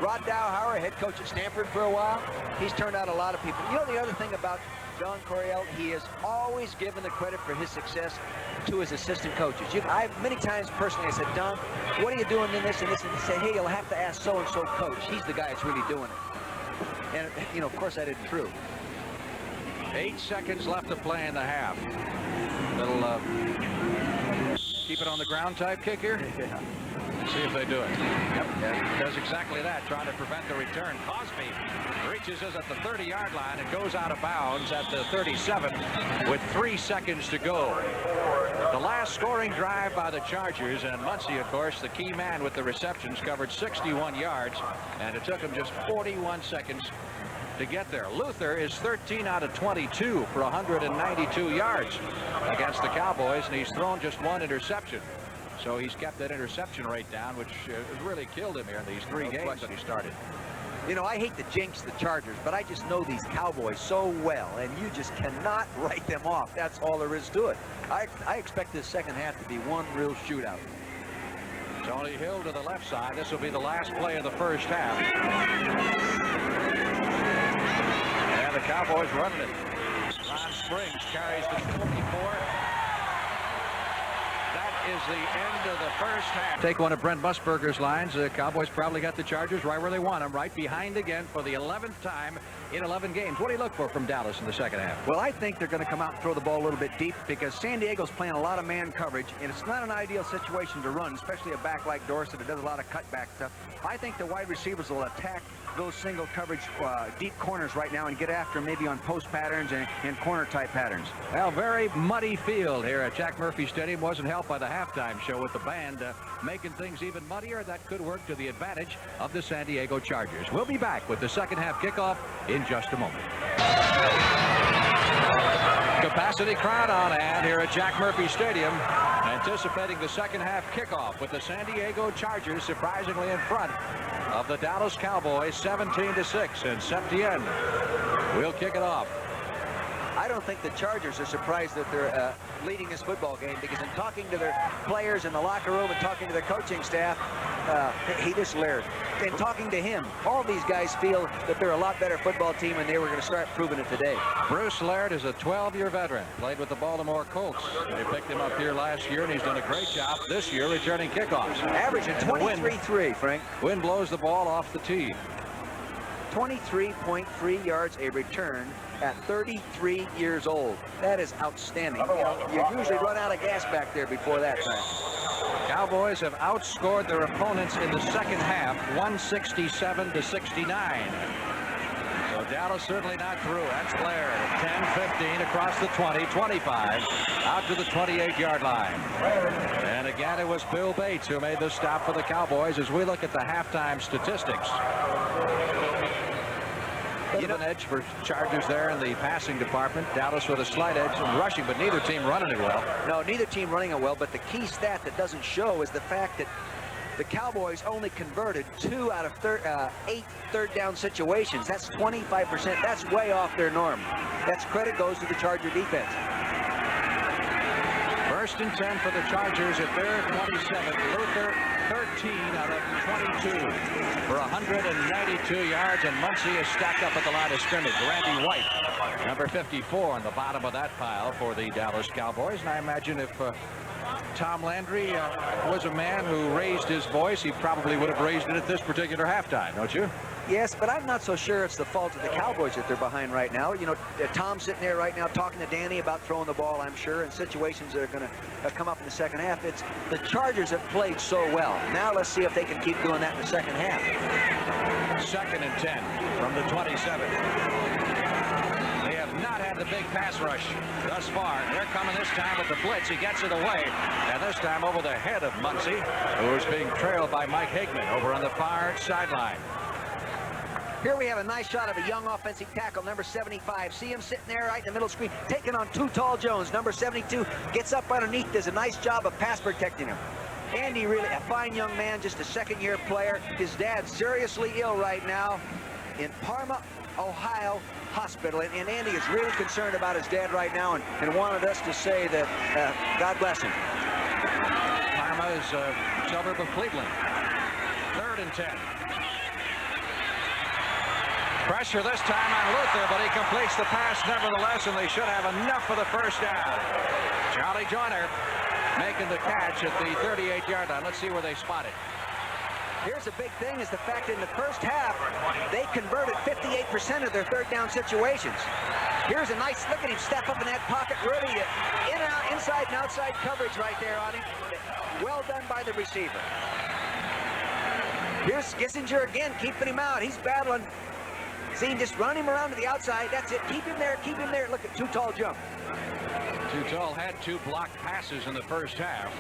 Rod Dowhauer, head coach at Stanford for a while. He's turned out a lot of people. You know the other thing about Don Coryell, he has always given the credit for his success to his assistant coaches. I've many times personally, I said, Don, what are you doing in this and this? And he said, hey, you'll have to ask so-and-so coach. He's the guy that's really doing it. And, you know, of course, that isn't true. 8 seconds left to play in the half. Little keep it on the ground type kick here. Yeah. See if they do it. Yep. Does exactly that, trying to prevent the return. Cosby reaches us at the 30-yard line and goes out of bounds at the 37 with 3 seconds to go. The last scoring drive by the Chargers, and Muncie, of course, the key man with the receptions, covered 61 yards, and it took him just 41 seconds to get there. Luther is 13 out of 22 for 192 yards against the Cowboys, and he's thrown just 1 interception. So he's kept that interception rate down, which has really killed him here in these 3 games that he started. You know, I hate to jinx the Chargers, but I just know these Cowboys so well, and you just cannot write them off. That's all there is to it. I expect this second half to be one real shootout. Tony Hill to the left side. This will be the last play of the first half. And the Cowboys running it. Ron Springs carries the 44. That is the end of the first half. Take one of Brent Musburger's lines. The Cowboys probably got the Chargers right where they want them, right behind again for the 11th time in 11 games. What do you look for from Dallas in the second half? Well, I think they're going to come out and throw the ball a little bit deep because San Diego's playing a lot of man coverage, and it's not an ideal situation to run, especially a back like Dorsett that does a lot of cutback stuff. I think the wide receivers will attack those single coverage deep corners right now and get after maybe on post patterns and corner type patterns. Well, very muddy field here at Jack Murphy Stadium. Wasn't helped by the halftime show with the band making things even muddier. That could work to the advantage of the San Diego Chargers. We'll be back with the second half kickoff in just a moment. Capacity crowd on hand here at Jack Murphy Stadium, anticipating the second half kickoff with the San Diego Chargers surprisingly in front of the Dallas Cowboys 17-6, and Septien will kick it off. I don't think the Chargers are surprised that they're leading this football game, because in talking to their players in the locker room and talking to their coaching staff, Hedis Laird, and talking to him, all these guys feel that they're a lot better football team, and they were going to start proving it today. Bruce Laird is a 12-year veteran, played with the Baltimore Colts. They picked him up here last year, and he's done a great job this year returning kickoffs. Averaging 23-3, Frank. Wind blows the ball off the tee. 23.3 yards a return at 33 years old. That is outstanding. You usually run out of gas back there before that time. Cowboys have outscored their opponents in the second half 167-69. So Dallas certainly not through. That's Laird. 10-15 across the 20, 25 out to the 28-yard line. And again, it was Bill Bates who made the stop for the Cowboys as we look at the halftime statistics. Bit of an edge for Chargers there in the passing department. Dallas with a slight edge in rushing, but neither team running it well. No, neither team running it well, but the key stat that doesn't show is the fact that the Cowboys only converted 2 out of 8 third down situations. That's 25%. That's way off their norm. That's credit goes to the Charger defense. First and 10 for the Chargers at their 27. Luther 13 out of 22 for 192 yards, and Muncie is stacked up at the line of scrimmage. Randy White, number 54, on the bottom of that pile for the Dallas Cowboys. And I imagine if Tom Landry was a man who raised his voice, he probably would have raised it at this particular halftime, don't you? Yes, but I'm not so sure it's the fault of the Cowboys that they're behind right now. You know, Tom's sitting there right now talking to Danny about throwing the ball, I'm sure, and situations that are going to come up in the second half. It's the Chargers have played so well. Now let's see if they can keep doing that in the second half. Second and 10 from the 27. They have not had the big pass rush thus far. They're coming this time with the blitz. He gets it away, and this time over the head of Muncie, who is being trailed by Mike Hagman over on the far sideline. Here we have a nice shot of a young offensive tackle, number 75. See him sitting there right in the middle screen, taking on Too Tall Jones. Number 72 gets up underneath, does a nice job of pass protecting him. Andy, really a fine young man, just a second-year player. His dad's seriously ill right now in Parma, Ohio hospital, and Andy is really concerned about his dad right now and wanted us to say that God bless him. Parma is a suburb of Cleveland. Third and 10. Pressure this time on Luther, but he completes the pass nevertheless, and they should have enough for the first down. Charlie Joyner making the catch at the 38-yard line. Let's see where they spot it. Here's the big thing is the fact that in the first half, they converted 58% of their third down situations. Here's a nice look at him step up in that pocket, really in and out, inside and outside coverage right there on him. Well done by the receiver. Here's Kissinger again, keeping him out. He's battling. See him just run him around to the outside. That's it. Keep him there. Keep him there. Look at Too Tall jump. Too Tall had 2 blocked passes in the first half.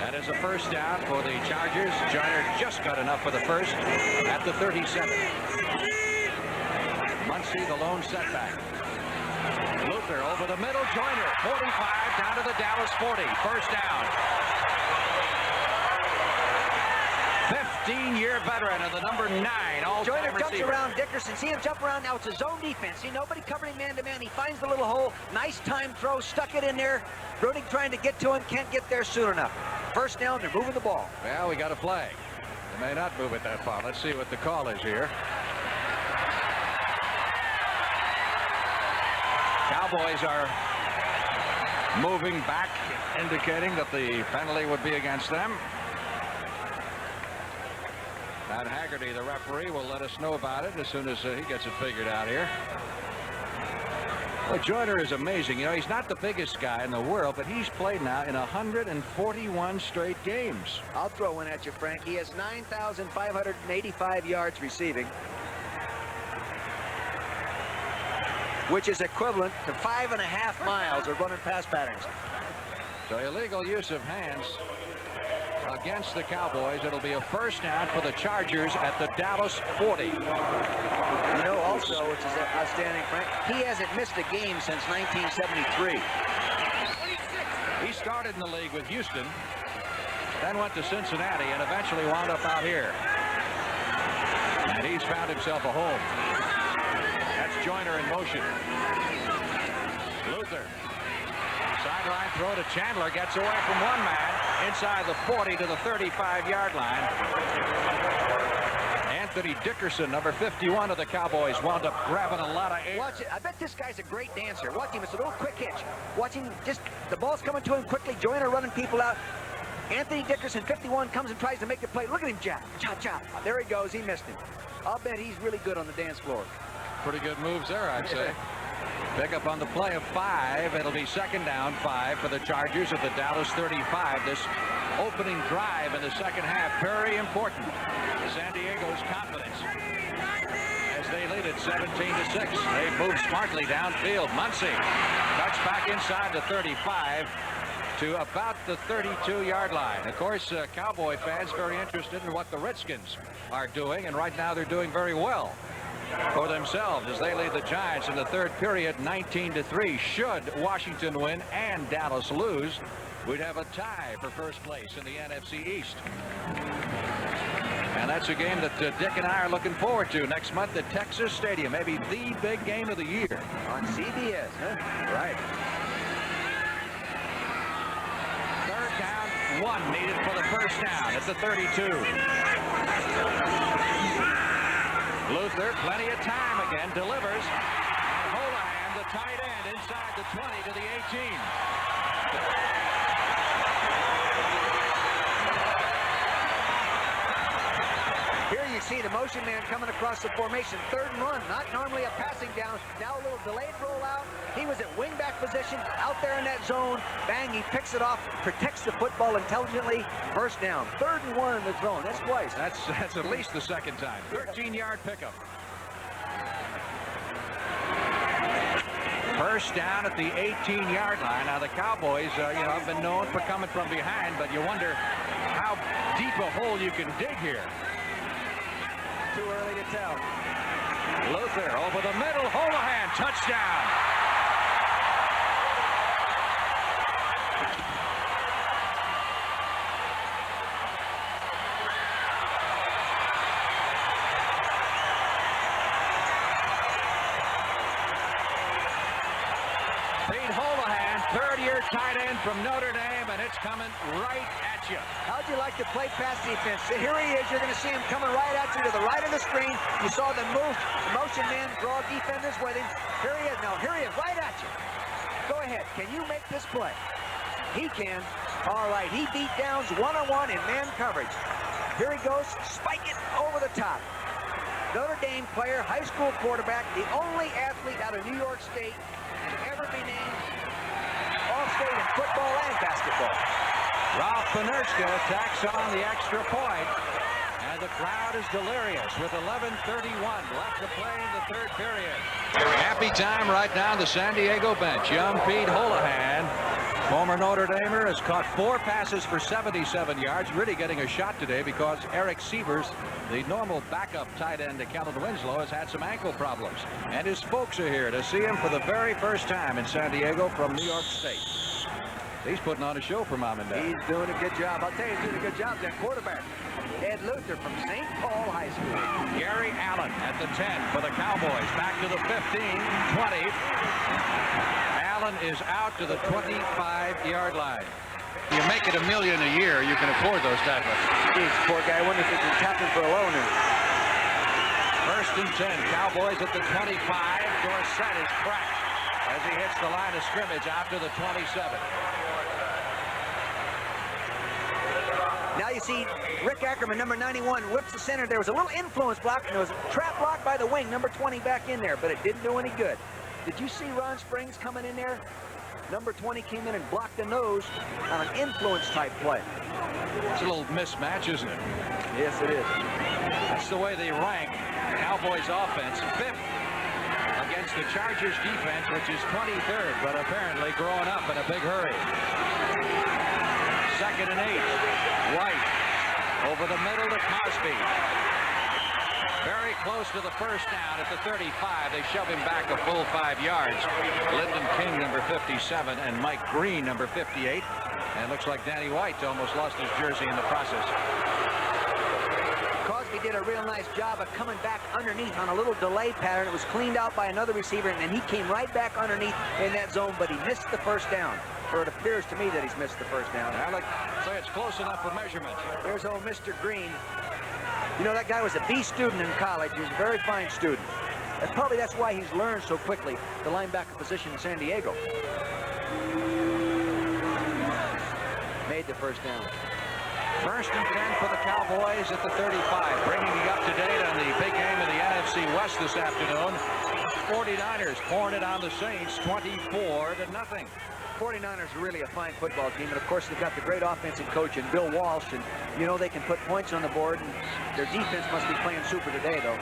That is a first down for the Chargers. Joyner just got enough for the first at the 37. Muncie, the lone setback. Luther over the middle. Joyner, 45 down to the Dallas 40. First down. 15-year veteran of the number 9 all-time Joyner jumps receiver. around Dickerson. See him jump around. Now it's a zone defense. See nobody covering man-to-man. He finds the little hole. Nice time throw. Stuck it in there. Bruning trying to get to him. Can't get there soon enough. First down. They're moving the ball. Well, we got a flag. They may not move it that far. Let's see what the call is here. Cowboys are moving back, indicating that the penalty would be against them. Matt Haggerty, the referee, will let us know about it as soon as he gets it figured out here. Well, Joyner is amazing. You know, he's not the biggest guy in the world, but he's played now in 141 straight games. I'll throw one at you, Frank. He has 9,585 yards receiving, which is equivalent to 5.5 miles of running pass patterns. So illegal use of hands against the Cowboys. It'll be a first down for the Chargers at the Dallas 40. You know, also, which is outstanding, Frank, he hasn't missed a game since 1973. He started in the league with Houston, then went to Cincinnati, and eventually wound up out here. And he's found himself a home. That's Joyner in motion. Luther. Sideline throw to Chandler. Gets away from one man. Inside the 40 to the 35-yard line. Anthony Dickerson, number 51 of the Cowboys, wound up grabbing a lot of air. Watch it. I bet this guy's a great dancer. Watch him. It's a little quick hitch. Watch him. Just the ball's coming to him quickly. Joyner running people out. Anthony Dickerson, 51, comes and tries to make the play. Look at him, Jack. Cha-cha. There he goes. He missed him. I'll bet he's really good on the dance floor. Pretty good moves there, I'd say. Pick up on the play of 5. It'll be second down 5 for the Chargers at the Dallas 35. This opening drive in the second half, very important. San Diego's confidence as they lead it 17-6. They move smartly downfield. Muncy cuts back inside the 35 to about the 32-yard line. Of course, Cowboy fans very interested in what the Redskins are doing, and right now they're doing very well for themselves as they lead the Giants in the third period 19-3. Should Washington win and Dallas lose, we'd have a tie for first place in the NFC East. And that's a game that Dick and I are looking forward to next month at Texas Stadium. Maybe the big game of the year. On CBS, huh? Right. Third down, 1 needed for the first down at the 32. Luther, plenty of time again, delivers. And Holohan, the tight end, inside the 20 to the 18. Here you see the motion man coming across the formation. 3rd and 1, not normally a passing down. Now a little delayed rollout. He was at wingback position, out there in that zone. Bang, he picks it off, protects the football intelligently. First down. 3rd and 1 in the zone. That's twice. That's at least the second time. 13-yard pickup. First down at the 18-yard line. Now the Cowboys, have been known for coming from behind, but you wonder how deep a hole you can dig here. Too early to tell. Luther over the middle. Holohan, touchdown. Pete Holohan, third-year tight end from Notre Dame, and it's coming right at you. How'd you like to play pass defense? So here he is. You're going to see him coming right at you to the right of the screen. You saw the motion man draw defenders with him. Here he is. Now, here he is, right at you. Go ahead. Can you make this play? He can. All right. He beat downs one-on-one in man coverage. Here he goes. Spike it over the top. Notre Dame player, high school quarterback, the only athlete out of New York State to ever be named All-State in football and basketball. Ralph Panerska tacks on the extra point, and the crowd is delirious with 11:31 left to play in the third period. Happy time right now on the San Diego bench. Young Pete Holohan, former Notre Damer, has caught 4 passes for 77 yards, really getting a shot today because Eric Sievers, the normal backup tight end to Kellen Winslow, has had some ankle problems. And his folks are here to see him for the very first time in San Diego from New York State. He's putting on a show for Mom and Dad. He's doing a good job. I'll tell you, he's doing a good job. That quarterback, Ed Luther from St. Paul High School. Gary Allen at the 10 for the Cowboys. Back to the 15, 20. Allen is out to the 25-yard line. You make it $1 million a year, you can afford those tackles. Jeez, poor guy. I wonder if he can tap him for a loan. First and 10. Cowboys at the 25. Dorsett is cracked. as he hits the line of scrimmage after the 27. Now you see Rick Ackerman, number 91, whips the center. There was a little influence block, and there was a trap block by the wing, number 20 back in there, but it didn't do any good. Did you see Ron Springs coming in there? Number 20 came in and blocked the nose on an influence-type play. It's a little mismatch, isn't it? Yes, it is. That's the way they rank Cowboys offense, 5th against the Chargers defense, which is 23rd, but apparently growing up in a big hurry. 2nd and 8. White over the middle to Cosby. Very close to the first down at the 35. They shove him back a full 5 yards. Lyndon King, number 57, and Mike Green, number 58. And it looks like Danny White almost lost his jersey in the process. Cosby did a real nice job of coming back underneath on a little delay pattern. It was cleaned out by another receiver, and then he came right back underneath in that zone, but he missed the first down. Or it appears to me that he's missed the first down. I like to say it's close enough for measurement. There's old Mr. Green. You know, that guy was a B student in college. He was a very fine student. And probably that's why he's learned so quickly the linebacker position in San Diego. Made the first down. 1st and 10 for the Cowboys at the 35. Bringing you up to date on the big game of the NFC West this afternoon. 49ers pouring it on the Saints 24-0. 49ers are really a fine football team, and of course they've got the great offensive coach in Bill Walsh, and you know they can put points on the board, and their defense must be playing super today, though.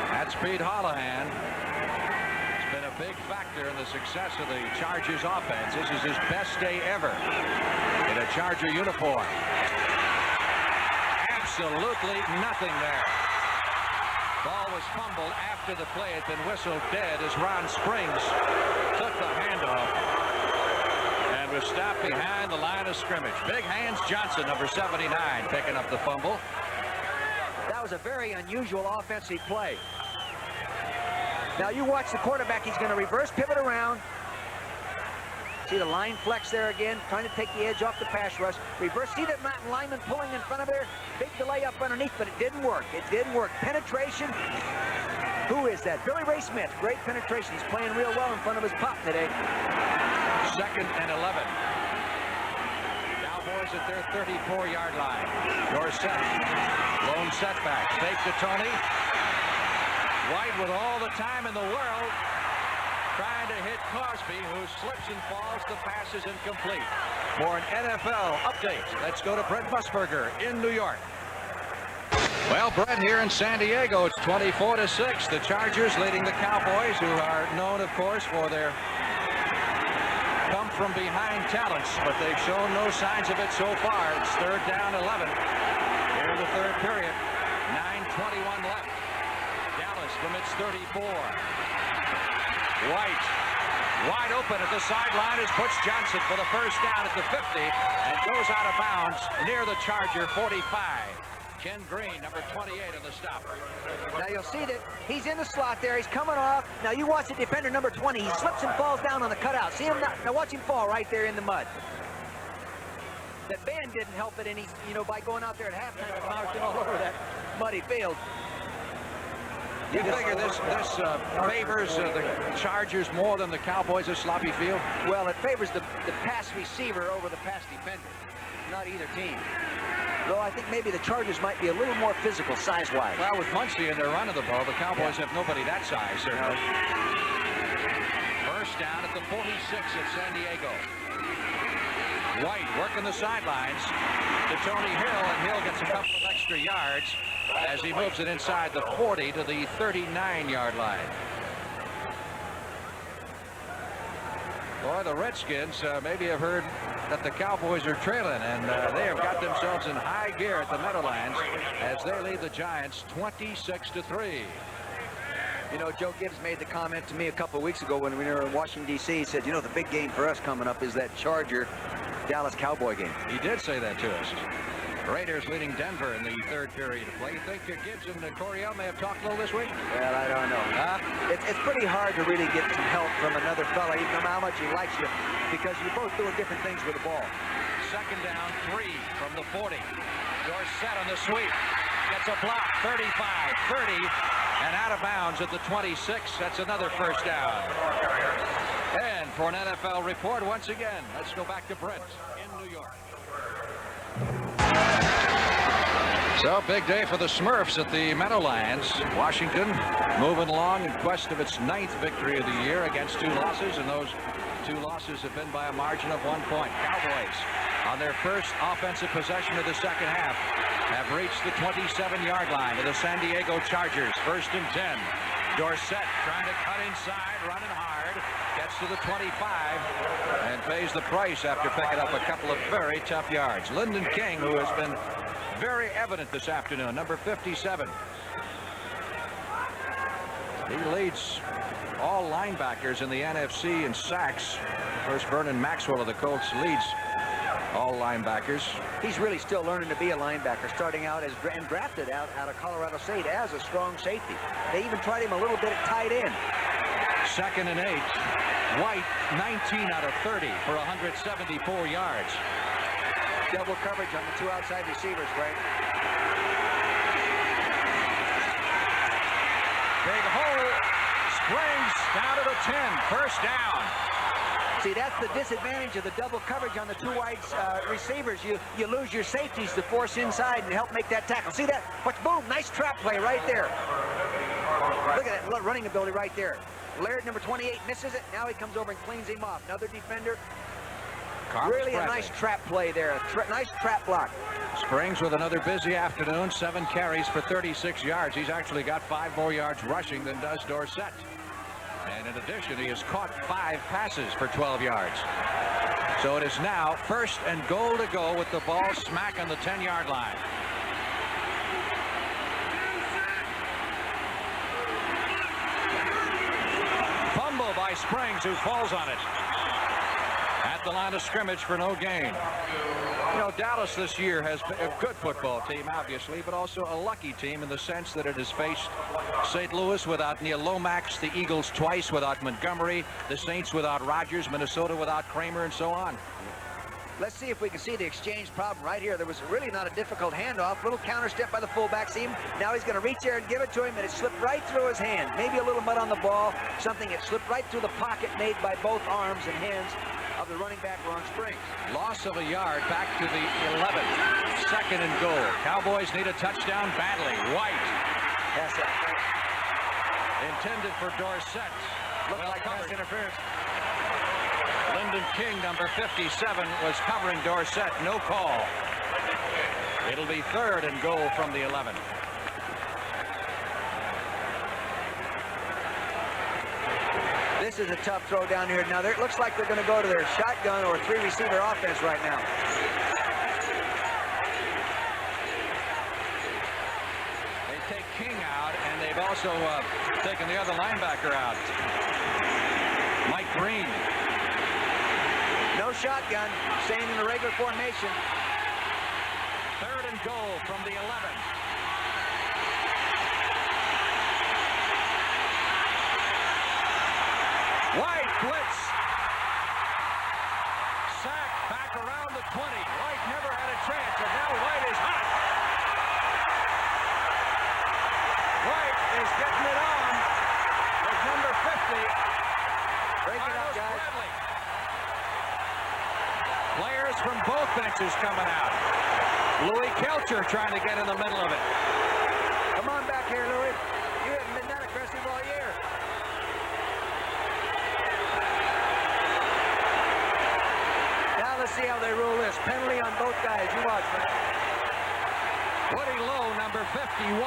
That's Pete Holohan. It's been a big factor in the success of the Chargers offense. This is his best day ever in a Charger uniform. Absolutely nothing there. Ball was fumbled after the play had been whistled dead as Ron Springs took the handoff and was stopped behind the line of scrimmage. Big Hands Johnson, number 79, picking up the fumble. That was a very unusual offensive play. Now you watch the quarterback. He's going to reverse pivot around. See the line flex there again, trying to take the edge off the pass rush. Reverse, see that lineman pulling in front of there? Big delay up underneath, but it didn't work. It didn't work. Penetration. Who is that? Billy Ray Smith. Great penetration. He's playing real well in front of his pop today. 2nd and 11. Cowboys at their 34-yard line. Dorsett. Lone setback. Fake to Tony. White with all the time in the world, trying to hit Cosby, who slips and falls. The pass is incomplete. For an NFL update, let's go to Brent Musburger in New York. Well, Brent, here in San Diego, it's 24-6. The Chargers leading the Cowboys, who are known, of course, for their come-from-behind talents, but they've shown no signs of it so far. It's 3rd down 11 here in the 3rd period. 9:21 left. Dallas from its 34. White wide open at the sideline as Butch Johnson for the first down at the 50 and goes out of bounds near the Charger 45. Ken Green, number 28 on the stop. Now you'll see that he's in the slot there. He's coming off. Now you watch the defender, number 20. He slips and falls down on the cutout. See him now watch him fall right there in the mud. That band didn't help it any, you know, by going out there at halftime and bouncing all over that muddy field. You figure this favors the Chargers more than the Cowboys' sloppy field? Well, it favors the pass receiver over the pass defender, not either team. Though I think maybe the Chargers might be a little more physical size-wise. Well, with Muncie in their run of the ball, the Cowboys have nobody that size, certainly. First down at the 46 of San Diego. White working the sidelines to Tony Hill, and Hill gets a couple of extra yards as he moves it inside the 40 to the 39-yard line. Boy, the Redskins maybe have heard that the Cowboys are trailing, and they have got themselves in high gear at the Meadowlands as they lead the Giants 26-3. You know, Joe Gibbs made the comment to me a couple of weeks ago when we were in Washington, D.C. He said, you know, the big game for us coming up is that Charger-Dallas Cowboy game. He did say that to us. Raiders leading Denver in the 3rd period of play. You think Gibbs and Coryell may have talked a little this week? Well, I don't know. It's pretty hard to really get some help from another fella, even no matter how much he likes you, because you're both doing different things with the ball. 2nd down, 3 from the 40. Dorsett on the sweep. Gets a block. 35, 30. and out of bounds at the 26. That's another first down. And for an NFL report, once again, let's go back to Brent in New York. So, big day for the Smurfs at the Meadowlands. Washington moving along in quest of its 9th victory of the year against 2 losses, and those 2 losses have been by a margin of 1 point. Cowboys, on their first offensive possession of the second half, have reached the 27-yard line of the San Diego Chargers. 1st and 10. Dorsett trying to cut inside, running hard, gets to the 25, and pays the price after picking up a couple of very tough yards. Lyndon King, who has been very evident this afternoon, number 57. He leads all linebackers in the NFC in sacks. Of course, Vernon Maxwell of the Colts leads all linebackers. He's really still learning to be a linebacker, starting out as and drafted out of Colorado State as a strong safety. They even tried him a little bit at tight end. 2nd and 8. White, 19 out of 30 for 174 yards. Double coverage on the 2 outside receivers, right? Big hole. Springs down to the 10. First down. See, that's the disadvantage of the double coverage on the 2 wide receivers. You lose your safeties to force inside and help make that tackle. See that? Watch, boom, nice trap play right there. Look at that running ability right there. Laird, number 28, misses it. Now he comes over and cleans him off. Another defender. Really a nice trap play there. Nice trap block. Springs with another busy afternoon. 7 carries for 36 yards. He's actually got 5 more yards rushing than does Dorsett. And in addition, he has caught 5 passes for 12 yards. So it is now 1st and goal to go with the ball smack on the 10-yard line. Fumble by Springs, who falls on it at the line of scrimmage for no gain. You know, Dallas this year has been a good football team, obviously, but also a lucky team in the sense that it has faced St. Louis without Neil Lomax, the Eagles twice without Montgomery, the Saints without Rodgers, Minnesota without Kramer, and so on. Let's see if we can see the exchange problem right here. There was really not a difficult handoff. Little counter step by the fullback. See him? Now he's going to reach there and give it to him, and it slipped right through his hand. Maybe a little mud on the ball, something that slipped right through the pocket made by both arms and hands of the running back, Ron Springs. Loss of a yard back to the 11. 2nd and goal. Cowboys need a touchdown badly. White. That's it. Intended for Dorsett. Looked like pass interference. Lyndon King, number 57, was covering Dorsett. No call. It'll be 3rd and goal from the 11. This is a tough throw down here. Now, it looks like they're going to go to their shotgun or 3-receiver offense right now. They take King out, and they've also taken the other linebacker out. Mike Green. No shotgun, staying in the regular formation. 3rd and goal from the 11. White blitz. Sack back around the 20. White never had a chance, and now White is hot. White is getting it on with number 50. Break it up, guys. Bradley. Players from both benches coming out. Louis Kelcher trying to get in the middle of it. Come on back here, Louis. You haven't been that aggressive all year. Now let's see how they rule this. Penalty on both guys. You watch, man. Woody Lowe, number 51.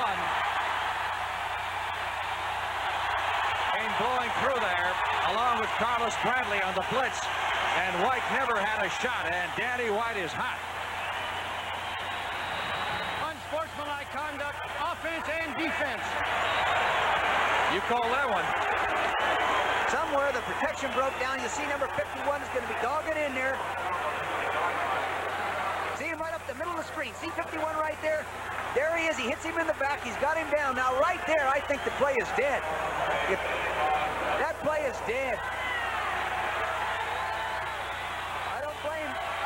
Came blowing through there, along with Carlos Bradley on the blitz. And White never had a shot, and Danny White is hot. Unsportsmanlike conduct, offense and defense. You call that one. Somewhere the protection broke down. You see number 51 is going to be dogging in there. See him right up the middle of the screen. See 51 right there? There he is. He hits him in the back. He's got him down. Now right there, I think the play is dead. That play is dead. I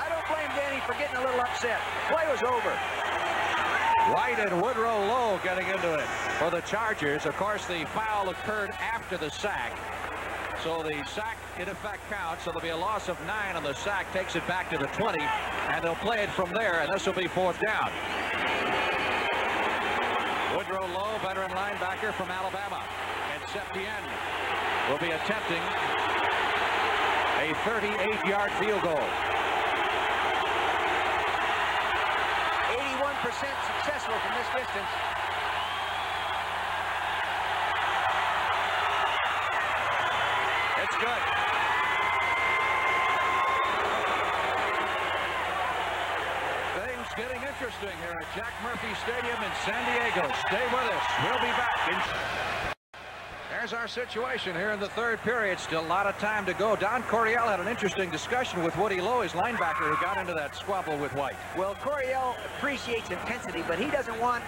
don't blame Danny for getting a little upset. Play was over. White and Woodrow Lowe getting into it for the Chargers. Of course, the foul occurred after the sack. So the sack, in effect, counts. So there'll be a loss of 9 on the sack. Takes it back to the 20. And they'll play it from there. And this will be 4th down. Woodrow Lowe, veteran linebacker from Alabama. And Septien will be attempting a 38-yard field goal. 81% successful from this distance. It's good. Things getting interesting here at Jack Murphy Stadium in San Diego. Stay with us. We'll be back. There's our situation here in the 3rd period. Still a lot of time to go. Don Coryell had an interesting discussion with Woody Lowe, his linebacker, who got into that squabble with White. Well, Coryell appreciates intensity, but he doesn't want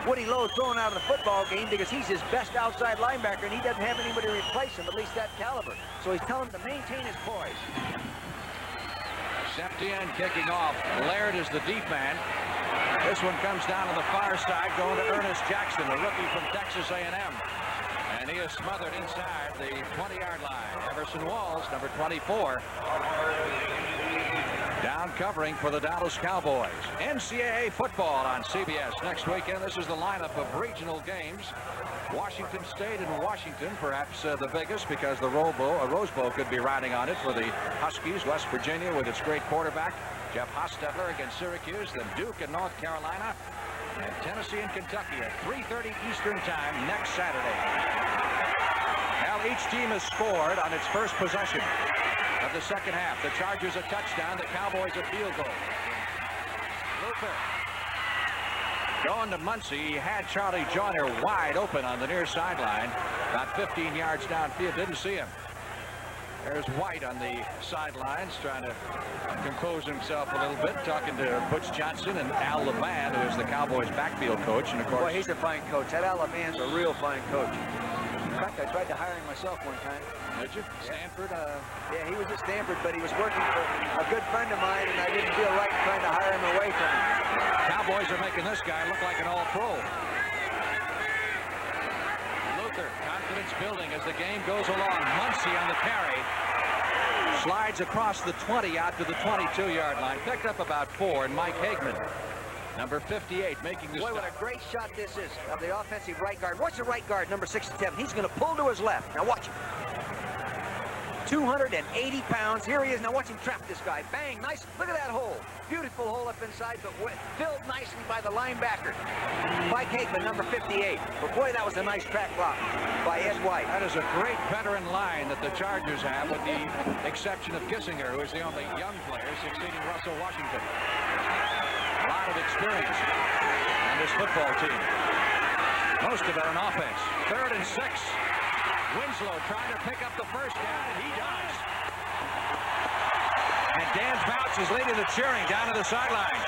Woody Lowe thrown out of the football game because he's his best outside linebacker, and he doesn't have anybody to replace him, at least that caliber. So he's telling him to maintain his poise. Septien kicking off. Laird is the deep man. This one comes down on the far side, going to Ernest Jackson, the rookie from Texas A&M. And he is smothered inside the 20-yard line. Everson Walls, number 24, down covering for the Dallas Cowboys. NCAA football on CBS next weekend. This is the lineup of regional games. Washington State and Washington, perhaps the biggest, because the Rose Bowl could be riding on it for the Huskies. West Virginia with its great quarterback, Jeff Hostetler, against Syracuse. Then Duke and North Carolina. And Tennessee and Kentucky at 3:30 Eastern Time next Saturday. Now each team has scored on its first possession of the second half. The Chargers a touchdown, the Cowboys a field goal. Luther going to Muncie. He had Charlie Joyner wide open on the near sideline, about 15 yards downfield. Didn't see him. There's White on the sidelines trying to compose himself a little bit, talking to Butch Johnson and Al Levan, who is the Cowboys backfield coach. And of course, boy, he's a fine coach. That Al Levan's a real fine coach. In fact, I tried to hire him myself one time. Did you? Stanford? Yeah, he was at Stanford, but he was working for a good friend of mine, and I didn't feel right trying to hire him away from him. Cowboys are making this guy look like an all-pro. Luther, confidence building as the game goes along. Muncie on the carry. Slides across the 20 out to the 22-yard line. Picked up about 4, and Mike Hagman, number 58, making the Boy, stop. what a great shot this is of the offensive right guard. Watch the right guard, number 67. He's going to pull to his left. Now watch him. 280 pounds. Here he is. Now watch him trap this guy. Bang. Nice. Look at that hole. Beautiful hole up inside, but filled nicely by the linebacker. Mike Hagman, number 58. But boy, that was a nice track block by Ed White. That is a great veteran line that the Chargers have, with the exception of Kissinger, who is the only young player succeeding Russell Washington. A lot of experience on this football team. Most of it on offense. 3rd and 6. Winslow trying to pick up the first down, and he does. And Dan Fouts is leading the cheering down to the sidelines.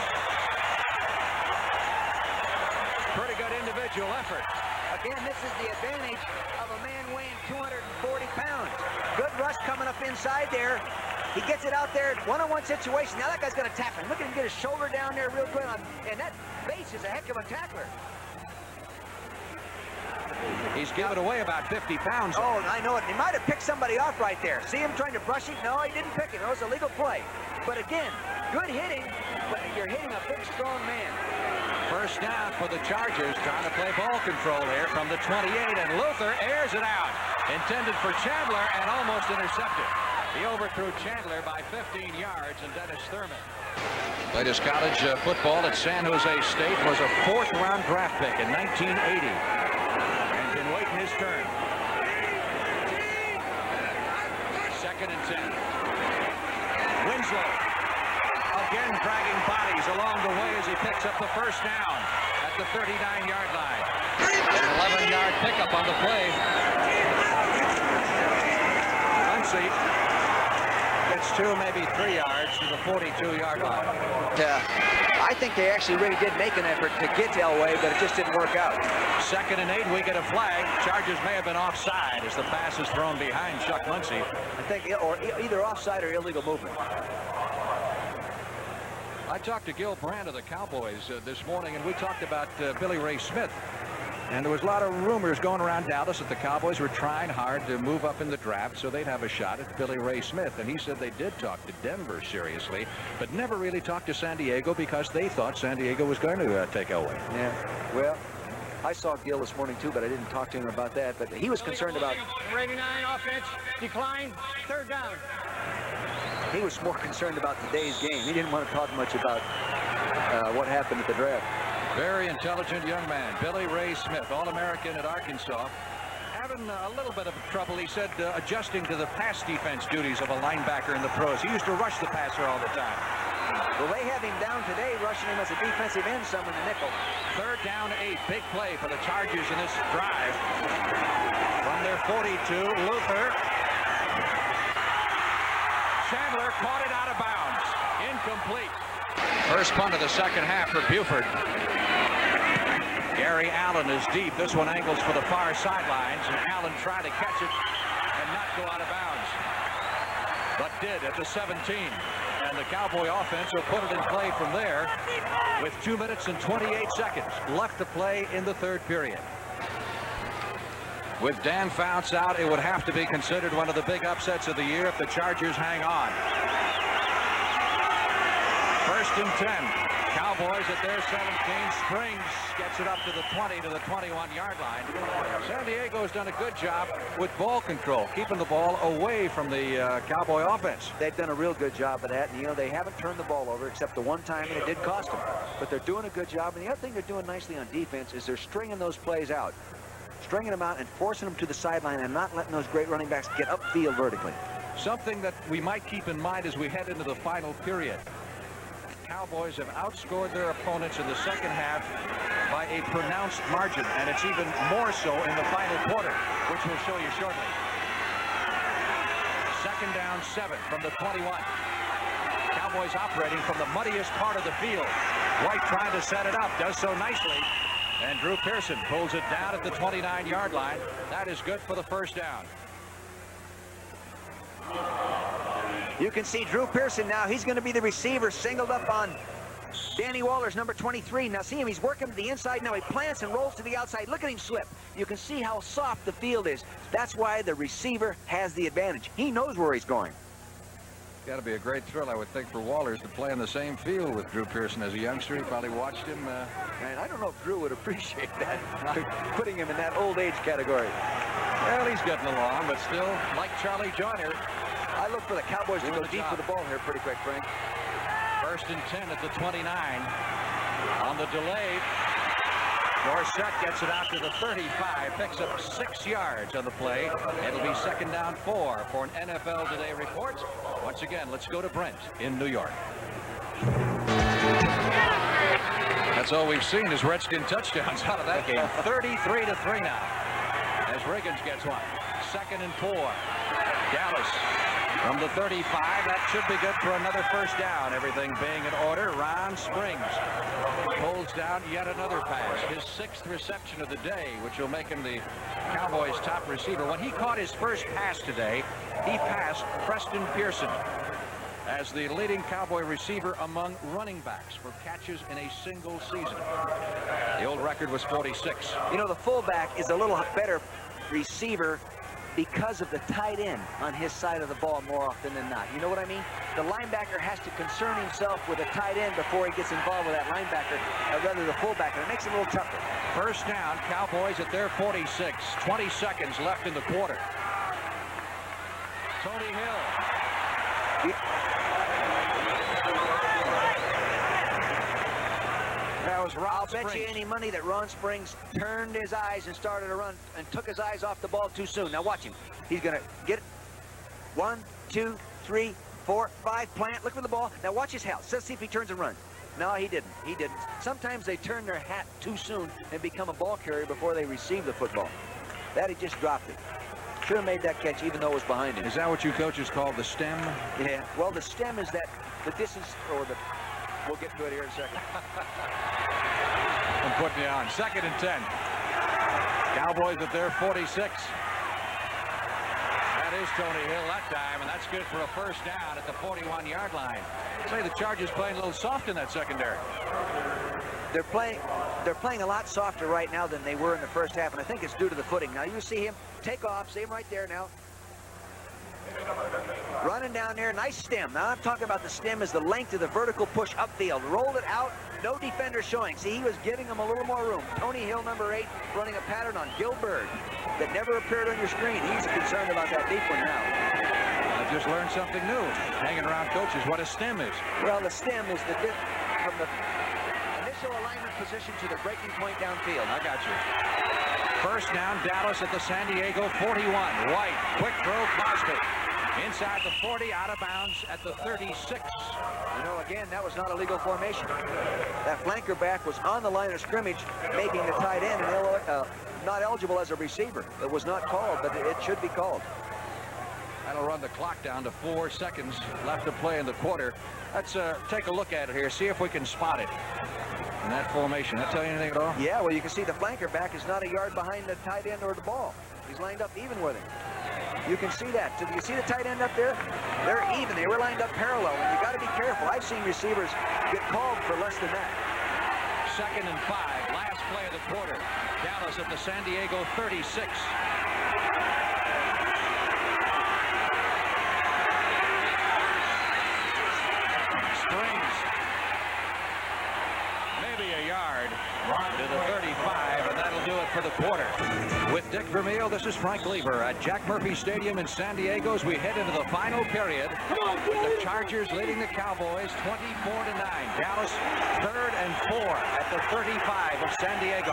Pretty good individual effort. Again, this is the advantage of a man weighing 240 pounds. Good rush coming up inside there. He gets it out there, one-on-one situation. Now that guy's going to tap him. Look at him get his shoulder down there real good. And that base is a heck of a tackler. He's given away about 50 pounds. Oh, I know it. He might have picked somebody off right there. See him trying to brush it? No, he didn't pick him. It was a legal play. But again, good hitting, but you're hitting a big, strong man. First down for the Chargers, trying to play ball control here from the 28, and Luther airs it out. Intended for Chandler and almost intercepted. He overthrew Chandler by 15 yards, and Dennis Thurman. Played his college football at San Jose State, was a 4th-round draft pick in 1980. And been waiting his turn. 2nd and 10. Winslow again dragging bodies along the way as he picks up the first down at the 39-yard line. An 11-yard pickup on the play. Muncie gets 2, maybe 3 yards to the 42-yard line. I think they actually really did make an effort to get to Elway, but it just didn't work out. 2nd and 8, we get a flag. Chargers may have been offside as the pass is thrown behind Chuck Muncie. I think, or either offside or illegal movement. I talked to Gil Brandt of the Cowboys this morning, and we talked about Billy Ray Smith. And there was a lot of rumors going around Dallas that the Cowboys were trying hard to move up in the draft so they'd have a shot at Billy Ray Smith. And he said they did talk to Denver seriously, but never really talked to San Diego because they thought San Diego was going to take Elway. Yeah, well, I saw Gil this morning too, but I didn't talk to him about that. But he was concerned about... 89 offense, decline, 3rd down. He was more concerned about today's game. He didn't want to talk much about what happened at the draft. Very intelligent young man, Billy Ray Smith, All-American at Arkansas. Having a little bit of trouble, he said, adjusting to the pass defense duties of a linebacker in the pros. He used to rush the passer all the time. Well, they have him down today, rushing him as a defensive end, some in the nickel. 3rd down 8, big play for the Chargers in this drive. From their 42, Luther. Chandler caught it out of bounds. Incomplete. First punt of the second half for Buford. Gary Allen is deep. This one angles for the far sidelines, and Allen tried to catch it and not go out of bounds, but did at the 17. And the Cowboy offense will put it in play from there with 2 minutes and 28 seconds left to play in the 3rd period. With Dan Fouts out, it would have to be considered one of the big upsets of the year if the Chargers hang on. 1st and 10. Cowboys at their 17. Springs gets it up to the 20 to the 21-yard line. San Diego's done a good job with ball control, keeping the ball away from the Cowboy offense. They've done a real good job of that, and you know, they haven't turned the ball over except the one time, and it did cost them. But they're doing a good job, and the other thing they're doing nicely on defense is they're stringing those plays out. Stringing them out and forcing them to the sideline and not letting those great running backs get upfield vertically. Something that we might keep in mind as we head into the final period. Cowboys have outscored their opponents in the second half by a pronounced margin, and it's even more so in the final quarter, which we'll show you shortly. 2nd down 7 from the 21. Cowboys operating from the muddiest part of the field. White trying to set it up, does so nicely, and Drew Pearson pulls it down at the 29-yard line. That is good for the 1st down. You can see Drew Pearson now. He's going to be the receiver singled up on Danny Waller's number 23. Now see him, he's working to the inside. Now he plants and rolls to the outside. Look at him slip. You can see how soft the field is. That's why the receiver has the advantage. He knows where he's going. Got to be a great thrill, I would think, for Wallers to play in the same field with Drew Pearson as a youngster. He probably watched him. And I don't know if Drew would appreciate that, putting him in that old age category. Well, he's getting along, but still, like Charlie Joyner. I look for the Cowboys to go deep with the ball here pretty quick, Frank. 1st and 10 at the 29. On the delay, Dorsett gets it out to the 35, picks up 6 yards on the play. It'll be 2nd down 4 for an NFL Today report. Once again, let's go to Brent in New York. That's all we've seen is Redskin touchdowns out of that game. 33-3 now as Riggins gets one. 2nd and 4. Dallas from the 35. That should be good for another 1st down. Everything being in order. Ron Springs pulls down yet another pass. His 6th reception of the day, which will make him the Cowboys' top receiver. When he caught his first pass today, he passed Preston Pearson as the leading Cowboy receiver among running backs for catches in a single season. The old record was 46. You know, the fullback is a little better receiver because of the tight end on his side of the ball more often than not. You know what I mean? The linebacker has to concern himself with a tight end before he gets involved with that linebacker, rather the fullback, and it makes it a little tougher. 1st down, Cowboys at their 46. 20 seconds left in the quarter. Tony Hill. That was Ron I'll Springs. bet you any money that Ron Springs turned his eyes and started to run and took his eyes off the ball too soon. Now watch him. He's going to get it. 1, 2, 3, 4, 5, plant. Look for the ball. Now watch his house. Let's see if he turns and runs. No, he didn't. He didn't. Sometimes they turn their hat too soon and become a ball carrier before they receive the football. That he just dropped it. Should have made that catch even though it was behind him. Is that what you coaches call the stem? Yeah. Well, the stem is that the distance or the... We'll get to it here in a second. I'm putting you on. 2nd and 10. Cowboys at their 46. That is Tony Hill that time, and that's good for a first down at the 41-yard line. Say the Chargers playing a little soft in that secondary. They're playing a lot softer right now than they were in the first half, and I think it's due to the footing. Now you see him take off, see him right there now. Running down there, nice stem. Now I'm talking about the stem is the length of the vertical push upfield. Rolled it out, no defender showing. See, he was giving them a little more room. Tony Hill, number 8, running a pattern on Gilbert that never appeared on your screen. He's concerned about that deep one now. I just learned something new, hanging around coaches, what a stem is. Well, the stem is from the initial alignment position to the breaking point downfield. I got you. First down, Dallas at the San Diego 41. White, quick throw, Cosby. Inside the 40, out of bounds at the 36. You know, again, that was not a legal formation. That flanker back was on the line of scrimmage, making the tight end and not eligible as a receiver. It was not called, but it should be called. That'll run the clock down to 4 seconds left to play in the quarter. Let's take a look at it here, see if we can spot it in that formation. That tell you anything at all? Yeah, well, you can see the flanker back is not a yard behind the tight end or the ball. He's lined up even with him. You can see that. So you see the tight end up there? They're even. They were lined up parallel, and you got to be careful. I've seen receivers get called for less than that. 2nd and 5, last play of the quarter. Dallas at the San Diego 36. Springs. Maybe a yard to the 35, and that'll do it for the quarter. With Dick Vermeil, this is Frank Lieber at Jack Murphy Stadium in San Diego as we head into the final period with the Chargers leading the Cowboys 24-9. Dallas 3rd and 4 at the 35 of San Diego.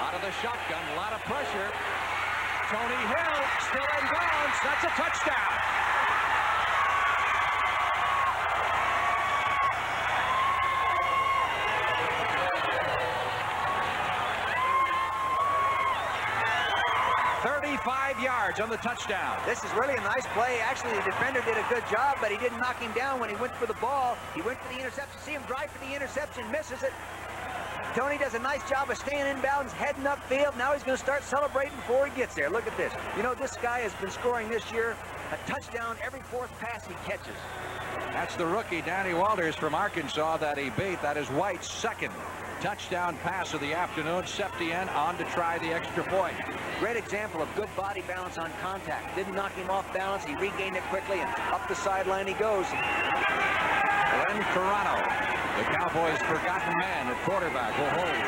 Out of the shotgun, a lot of pressure. Tony Hill still in bounds. That's a touchdown. Yards on the touchdown. This is really a nice play. Actually, the defender did a good job, but he didn't knock him down when he went for the ball. He went for the interception. See him drive for the interception, misses it. Tony does a nice job of staying in bounds, heading upfield. Now he's going to start celebrating before he gets there. Look at this. You know, this guy has been scoring this year a touchdown every 4th pass he catches. That's the rookie, Danny Walters from Arkansas, that he beat. That is White's 2nd touchdown pass of the afternoon. Septien on to try the extra point. Great example of good body balance on contact. Didn't knock him off balance. He regained it quickly, and up the sideline he goes. Glenn Carano, the Cowboys' forgotten man at quarterback, will hold.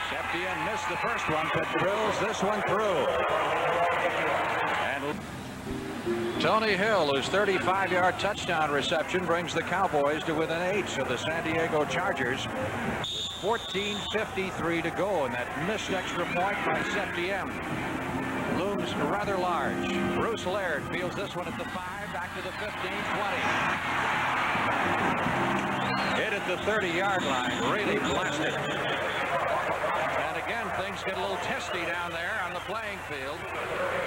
Septien missed the first one, but drills this one through. And Tony Hill, whose 35-yard touchdown reception brings the Cowboys to within 8 of the San Diego Chargers. 14:53 to go, and that missed extra point by Septien looms rather large. Bruce Laird fields this one at the 5, back to the 15, 20. Hit at the 30-yard line, really blasted. And again, things get a little testy down there on the playing field.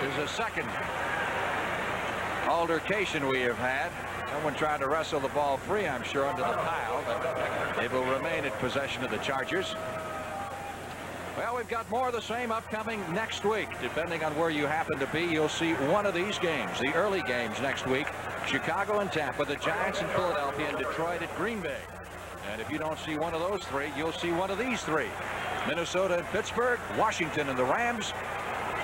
There's a second altercation we have had. Someone trying to wrestle the ball free, I'm sure, under the pile, but it will remain in possession of the Chargers. Well, we've got more of the same upcoming next week. Depending on where you happen to be, you'll see one of these games, the early games next week. Chicago and Tampa, the Giants in Philadelphia, and Detroit at Green Bay. And if you don't see one of those 3, you'll see one of these 3. Minnesota and Pittsburgh, Washington and the Rams,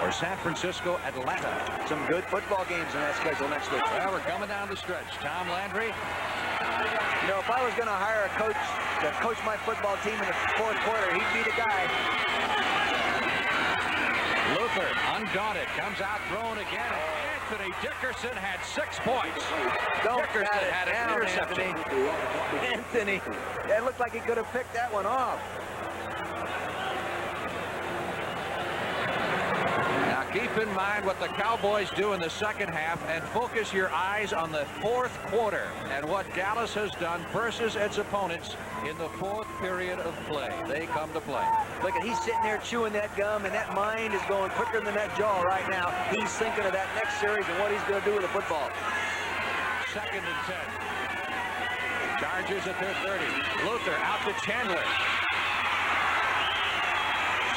or San Francisco, Atlanta. Some good football games in that schedule next week. Well, we're coming down the stretch. Tom Landry. You know, if I was going to hire a coach to coach my football team in the 4th quarter, he'd be the guy. Luther, undaunted, comes out throwing again. Anthony Dickerson had 6 points. Dickerson had an interception. Anthony, it looked like he could have picked that one off. Keep in mind what the Cowboys do in the second half and focus your eyes on the 4th quarter and what Dallas has done versus its opponents in the 4th period of play. They come to play. Look at, he's sitting there chewing that gum, and that mind is going quicker than that jaw right now. He's thinking of that next series and what he's going to do with the football. 2nd and 10. Chargers at their 30. Luther out to Chandler.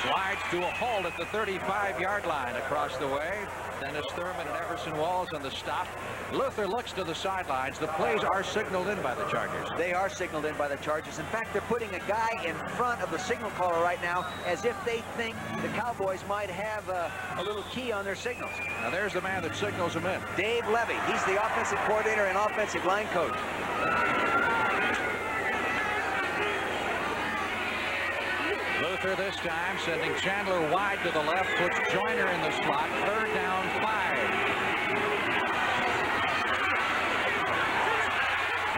Slides to a halt at the 35-yard line across the way. Dennis Thurman and Everson Walls on the stop. Luther looks to the sidelines. The plays are signaled in by the Chargers. They are signaled in by the Chargers. In fact, they're putting a guy in front of the signal caller right now as if they think the Cowboys might have a little key on their signals. Now there's the man that signals them in. Dave Levy. He's the offensive coordinator and offensive line coach. Luther this time sending Chandler wide to the left, puts Joyner in the slot. 3rd down, 5.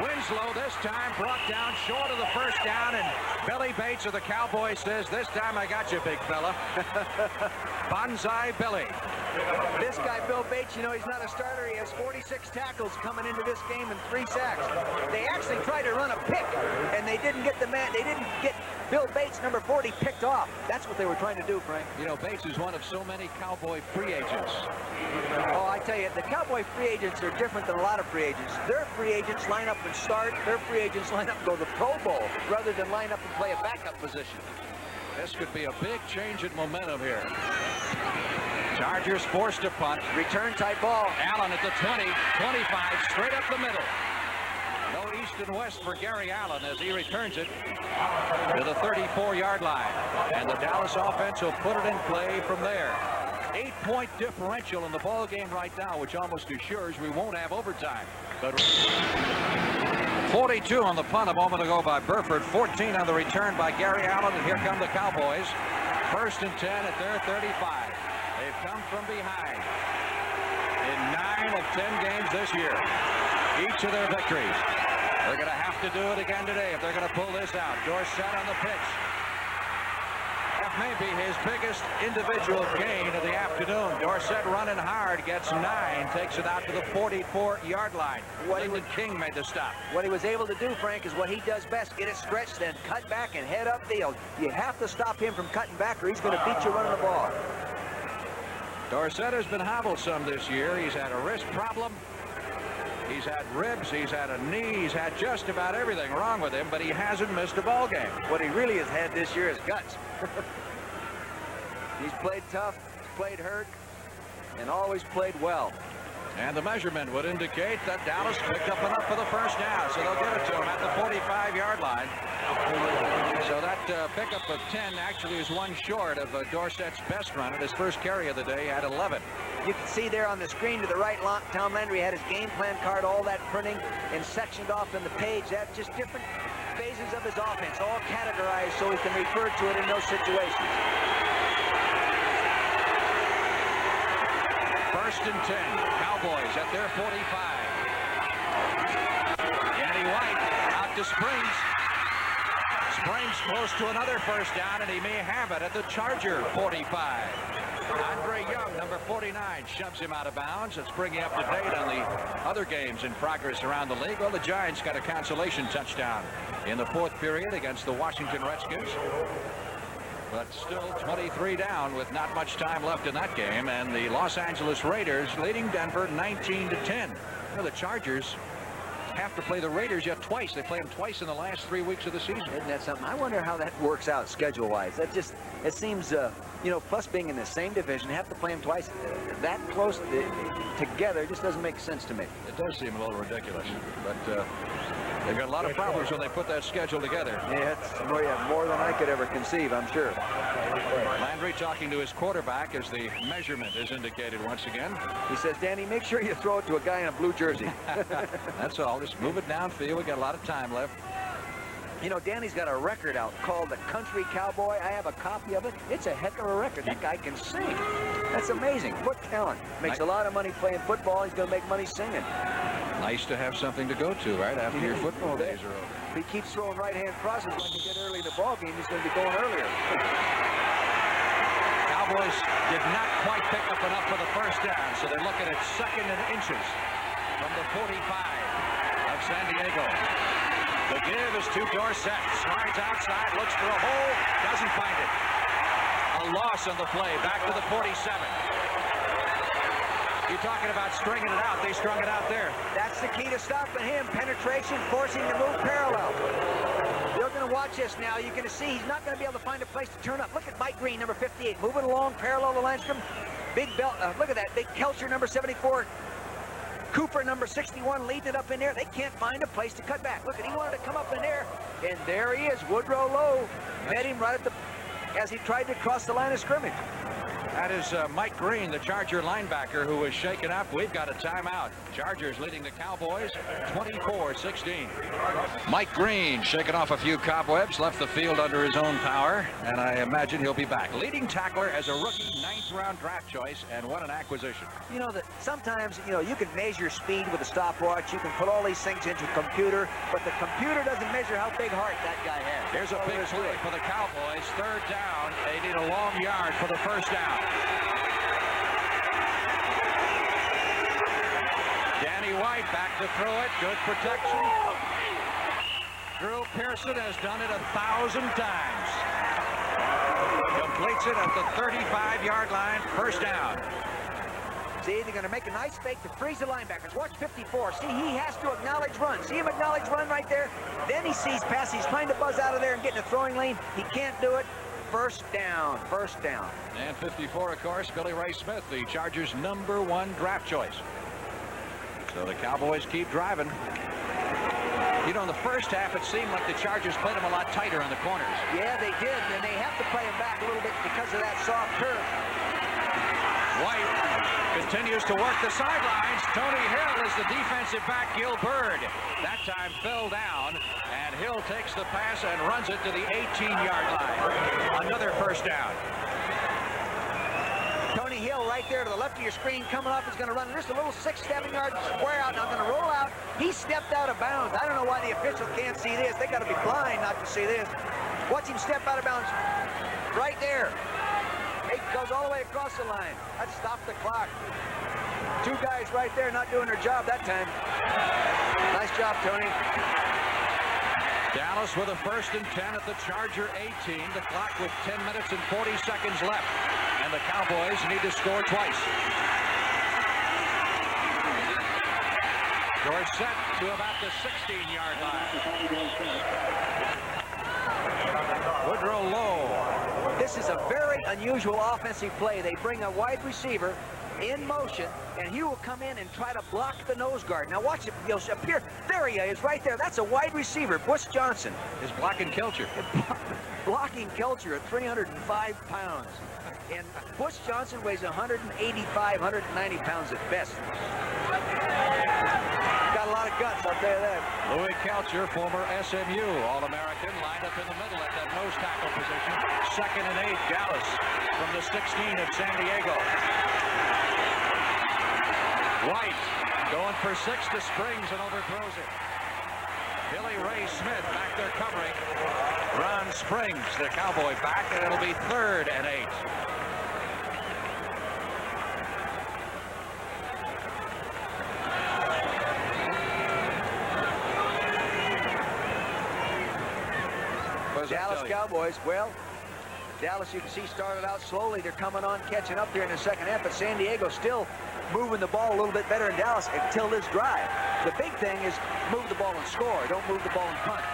Winslow this time brought down short of the 1st down, and Billy Bates of the Cowboys says, "This time I got you, big fella." Bonsai Billy. This guy, Bill Bates, you know, he's not a starter. He has 46 tackles coming into this game and 3 sacks. They actually tried to run a pick, and they didn't get the man. They didn't get Bill Bates, number 40, picked off. That's what they were trying to do, Frank. You know, Bates is one of so many Cowboy free agents. Oh, I tell you, the Cowboy free agents are different than a lot of free agents. Their free agents line up and start. Their free agents line up and go to the Pro Bowl rather than line up and play a backup position. This could be a big change in momentum here. Chargers forced to punt. Return type ball. Allen at the 20, 25, straight up the middle. No east and west for Gary Allen as he returns it to the 34-yard line. And the Dallas offense will put it in play from there. 8-point differential in the ball game right now, which almost assures we won't have overtime. But 42 on the punt a moment ago by Burford, 14 on the return by Gary Allen, and here come the Cowboys. 1st and 10 at their 35. They've come from behind in 9 of 10 games this year. Each of their victories. They're going to have to do it again today if they're going to pull this out. Dorsett on the pitch. That may be his biggest individual gain of the afternoon. Dorsett running hard, gets 9, takes it out to the 44-yard line. Lyndon King made the stop. What he was able to do, Frank, is what he does best. Get it stretched, then cut back and head upfield. You have to stop him from cutting back or he's going to beat you running the ball. Dorsett has been hobbled some this year. He's had a wrist problem. He's had ribs, he's had a knee, he's had just about everything wrong with him, but he hasn't missed a ball game. What he really has had this year is guts. He's played tough, played hurt, and always played well. And the measurement would indicate that Dallas picked up enough for the 1st down, so they'll give it to him at the 45-yard line. So that pickup of 10 actually is 1 short of Dorsett's best run at his first carry of the day at 11. You can see there on the screen to the right, Tom Landry had his game plan card, all that printing and sectioned off in the page. That's just different phases of his offense, all categorized so he can refer to it in those situations. 1st and 10, Cowboys at their 45. Danny White out to Springs. Springs close to another 1st down, and he may have it at the Charger 45. Andre Young, number 49, shoves him out of bounds. Let's bring you up to date on the other games in progress around the league. Well, the Giants got a consolation touchdown in the 4th period against the Washington Redskins. But still 23 down with not much time left in that game. And the Los Angeles Raiders leading Denver 19-10. You know, the Chargers have to play the Raiders yet twice. They play them twice in the last 3 weeks of the season. Isn't that something? I wonder how that works out schedule-wise. That just, it seems, you know, plus being in the same division, have to play them twice that close together just doesn't make sense to me. It does seem a little ridiculous, but they've got a lot of problems when they put that schedule together. Yeah, it's more than I could ever conceive, I'm sure. Landry talking to his quarterback as the measurement is indicated once again. He says, Danny, make sure you throw it to a guy in a blue jersey. That's all. Just move it downfield. We got a lot of time left. You know, Danny's got a record out called The Country Cowboy. I have a copy of it. It's a heck of a record. That guy can sing. That's amazing. What talent. Makes a lot of money playing football. He's going to make money singing. Nice to have something to go to, right, after your football days are over. If he keeps throwing right-hand crosses like he did early in the ball game, he's going to be going earlier. Cowboys did not quite pick up enough for the 1st down, so they're looking at 2nd and inches from the 45 of San Diego. The give is to Dorsett. Slides outside, looks for a hole, doesn't find it. A loss on the play, back to the 47. You're talking about stringing it out. They strung it out there. That's the key to stopping him. Penetration, forcing the move parallel. They're going to watch watch this now. You're going to see he's not going to be able to find a place to turn up. Look at Mike Green, number 58, moving along parallel to line scrum. Big belt. Look at that. Big Kelcher, number 74. Cooper, number 61, leading it up in there. They can't find a place to cut back. Look, he wanted to come up in there, and there he is. Woodrow Lowe met him right as he tried to cross the line of scrimmage. That is Mike Green, the Charger linebacker, who was shaken up. We've got a timeout. Chargers leading the Cowboys 24-16. Mike Green shaking off a few cobwebs, left the field under his own power, and I imagine he'll be back. Leading tackler as a rookie, 9th-round draft choice, and what an acquisition. You know that sometimes, you can measure speed with a stopwatch. You can put all these things into a computer, but the computer doesn't measure how big heart that guy has. Here's a big play for the Cowboys. 3rd down. They need a long yard for the 1st down. Danny White back to throw it. Good protection. Drew Pearson has done it 1,000 times. Completes it at the 35-yard line. 1st down. See, they're going to make a nice fake to freeze the linebackers. Watch 54. See, he has to acknowledge run. See him acknowledge run right there? Then he sees pass. He's trying to buzz out of there and get in a throwing lane. He can't do it. 1st down. 1st down. And 54, of course, Billy Ray Smith, the Chargers' #1 draft choice. So the Cowboys keep driving. In the first half, it seemed like the Chargers played them a lot tighter on the corners. Yeah, they did, and they have to play them back a little bit because of that soft turf. White continues to work the sidelines. Tony Hill is the defensive back. Gil Bird that time fell down, and Hill takes the pass and runs it to the 18-yard line. Another 1st down. Tony Hill right there to the left of your screen coming up is going to run just a little 6-7 yard square out. Now going to roll out. He stepped out of bounds. I don't know why the officials can't see this. They got to be blind not to see this. Watch him step out of bounds right there. It goes all the way across the line. That stopped the clock. 2 guys right there not doing their job that time. Nice job, Tony. Dallas with a 1st and 10 at the Charger 18. The clock with 10 minutes and 40 seconds left. And the Cowboys need to score twice. Dorsett to about the 16-yard line. Woodrow Lowe. This is a very unusual offensive play. They bring a wide receiver in motion, and he will come in and try to block the nose guard. Now watch it. He'll appear. There he is right there. That's a wide receiver, Bush Johnson. Is blocking Kelcher. Blocking Kelcher at 305 pounds. And Bush Johnson weighs 185, 190 pounds at best. Got a lot of guts, I'll tell you that. Louis Kelcher, former SMU All-American, lined up in the middle at that nose tackle position. 2nd and 8, Dallas from the 16 of San Diego. White going for 6 to Springs and overthrows it. Billy Ray Smith back there covering. Ron Springs, the Cowboy back, and it'll be 3rd and 8. Dallas Cowboys, well, Dallas, you can see, started out slowly. They're coming on, catching up here in the 2nd half, but San Diego still moving the ball a little bit better than Dallas until this drive. The big thing is move the ball and score. Don't move the ball and punt.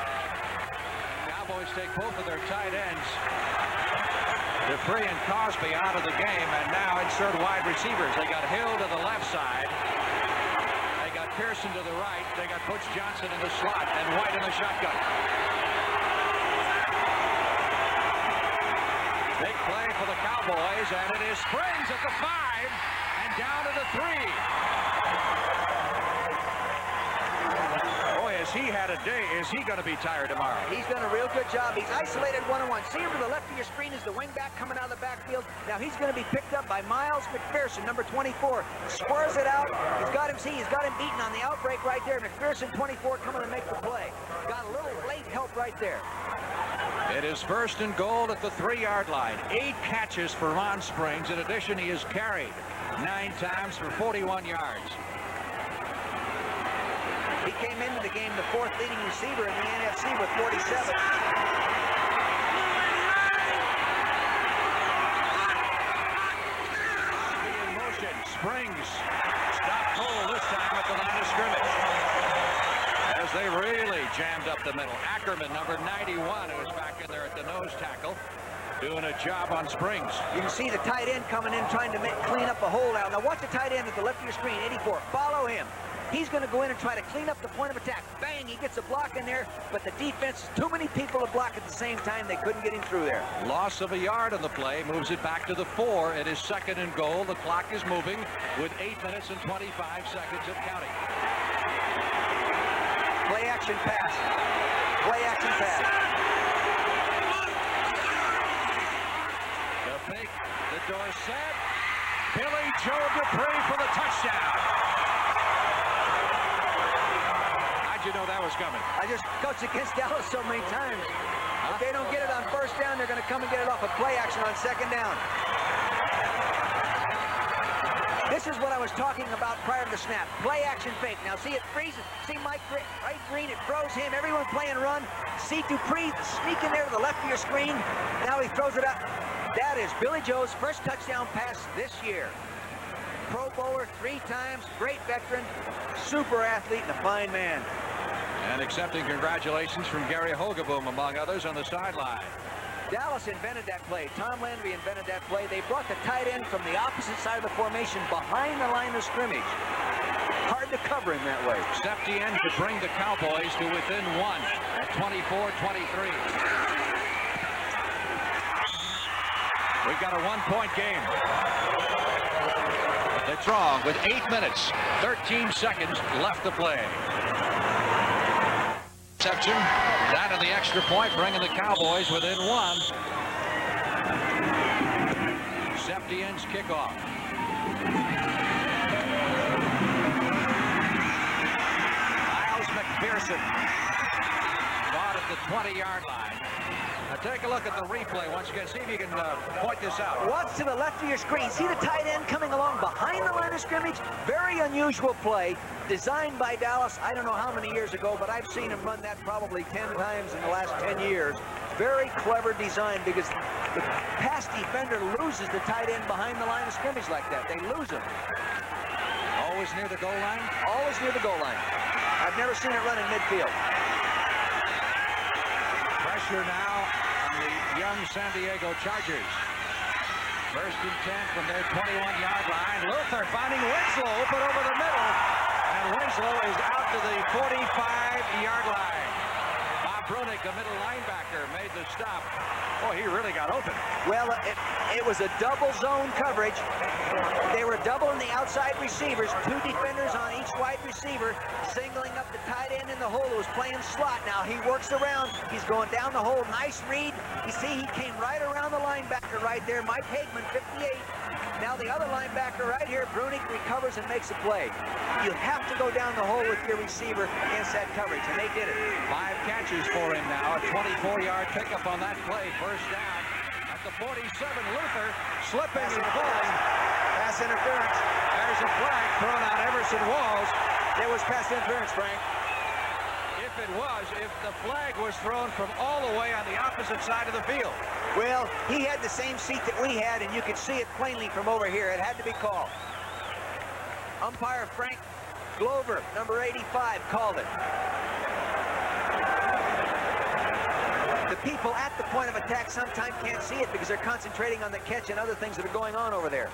Cowboys take both of their tight ends, Dupree and Cosby, out of the game, and now insert wide receivers. They got Hill to the left side. They got Pearson to the right. They got Butch Johnson in the slot and White in the shotgun. Big play for the Cowboys, and it is Springs at the 5 and down to the 3. Boy, has he had a day. Is he going to be tired tomorrow? He's done a real good job. He's isolated one-on-one. See him to the left of your screen is the wingback coming out of the backfield. Now he's going to be picked up by Miles McPherson, number 24. Squares it out. He's got him beaten on the outbreak right there. McPherson, 24, coming to make the play. Got a little late help right there. It is 1st and goal at the 3-yard line. 8 catches for Ron Springs. In addition, he has carried 9 times for 41 yards. He came into the game the 4th leading receiver in the NFC with 47. In motion, Springs stopped cold this time at the line of scrimmage. because they really jammed up the middle. Ackerman, number 91, who is back in there at the nose tackle, doing a job on Springs. You can see the tight end coming in trying to clean up a hole out. Now watch the tight end at the left of your screen, 84. Follow him. He's going to go in and try to clean up the point of attack. Bang, he gets a block in there, but the defense, too many people to block at the same time. They couldn't get him through there. Loss of a yard on the play, moves it back to the 4. It is 2nd and goal. The clock is moving with 8 minutes and 25 seconds of counting. Play action pass. Play action pass. The fake, the door set. Billy Joe Dupree for the touchdown. How'd you know that was coming? I just coached against Dallas so many times. If they don't get it on first down, they're going to come and get it off of play action on 2nd down. This is what I was talking about prior to the snap. Play action fake. Now see it freezes. See Mike right green. It froze him. Everyone's playing run. See Dupree sneaking there to the left of your screen. Now he throws it up. That is Billy Joe's first touchdown pass this year. Pro Bowler 3 times. Great veteran. Super athlete and a fine man. And accepting congratulations from Gary Hogeboom, among others, on the sideline. Dallas invented that play. Tom Landry invented that play. They brought the tight end from the opposite side of the formation behind the line of scrimmage. Hard to cover him that way. Stepped in to bring the Cowboys to within 1 at 24-23. We've got a 1-point game. It's wrong with 8 minutes, 13 seconds left to play. Exception, that and the extra point, bringing the Cowboys within 1. Septien's kickoff. Miles McPherson caught at the 20-yard line. Now take a look at the replay once again. See if you can point this out. Watch to the left of your screen. See the tight end coming along behind the line of scrimmage? Very unusual play. Designed by Dallas, I don't know how many years ago, but I've seen him run that probably 10 times in the last 10 years. Very clever design because the pass defender loses the tight end behind the line of scrimmage like that. They lose him. Always near the goal line? Always near the goal line. I've never seen it run in midfield. Pressure now on the young San Diego Chargers. 1st and 10 from their 21-yard line. Luther finding Winslow, open over the middle. And Winslow is out to the 45-yard line. Bob Brunick, the middle linebacker, made the stop. Boy, he really got open. Well, it was a double zone coverage. They were doubling the outside receivers, 2 defenders on each wide receiver, singling up the tight end in the hole who was playing slot. Now he works around. He's going down the hole. Nice read. You see, he came right around the linebacker right there. Mike Hageman, 58. Now the other linebacker right here, Brunick, recovers and makes a play. You have to go down the hole with your receiver against that coverage, and they did it. 5 catches for him now. A 24-yard pickup on that play. First down at the 47. Luther slipping and falling. Pass interference. There's a flag thrown on Everson Walls. There was pass interference, Frank. If the flag was thrown from all the way on the opposite side of the field. Well, he had the same seat that we had, and you could see it plainly from over here. It had to be called. Umpire Frank Glover, number 85, called it. The people at the point of attack sometimes can't see it because they're concentrating on the catch and other things that are going on over there.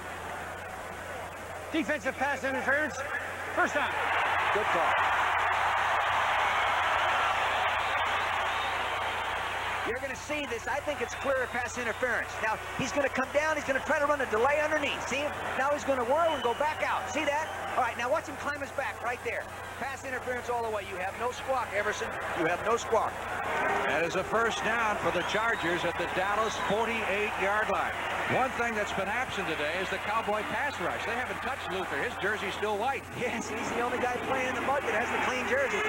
Defensive pass interference. First down. Good call. You're going to see this. I think it's clear pass interference. Now, he's going to come down. He's going to try to run a delay underneath. See him? Now he's going to whirl and go back out. See that? All right, now watch him climb his back right there. Pass interference all the way. You have no squawk, Everson. You have no squawk. That is a first down for the Chargers at the Dallas 48-yard line. One thing that's been absent today is the Cowboy pass rush. They haven't touched Luther. His jersey's still white. Yes, he's the only guy playing in the mud that has the clean jersey.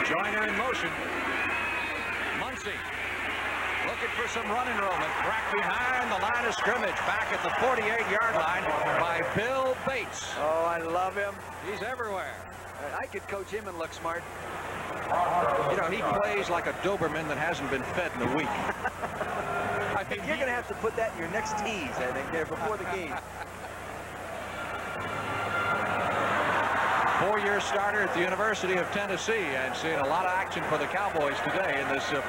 Joyner in motion. Muncie looking for some run enrollment. Crack behind the line of scrimmage. Back at the 48-yard line by Bill Bates. Oh, I love him. He's everywhere. I could coach him and look smart. You know, he plays like a Doberman that hasn't been fed in a week. I think you're going to have to put that in your next tease, I think, there before the game. four-year starter at the University of Tennessee, and seeing a lot of action for the Cowboys today in this 4-0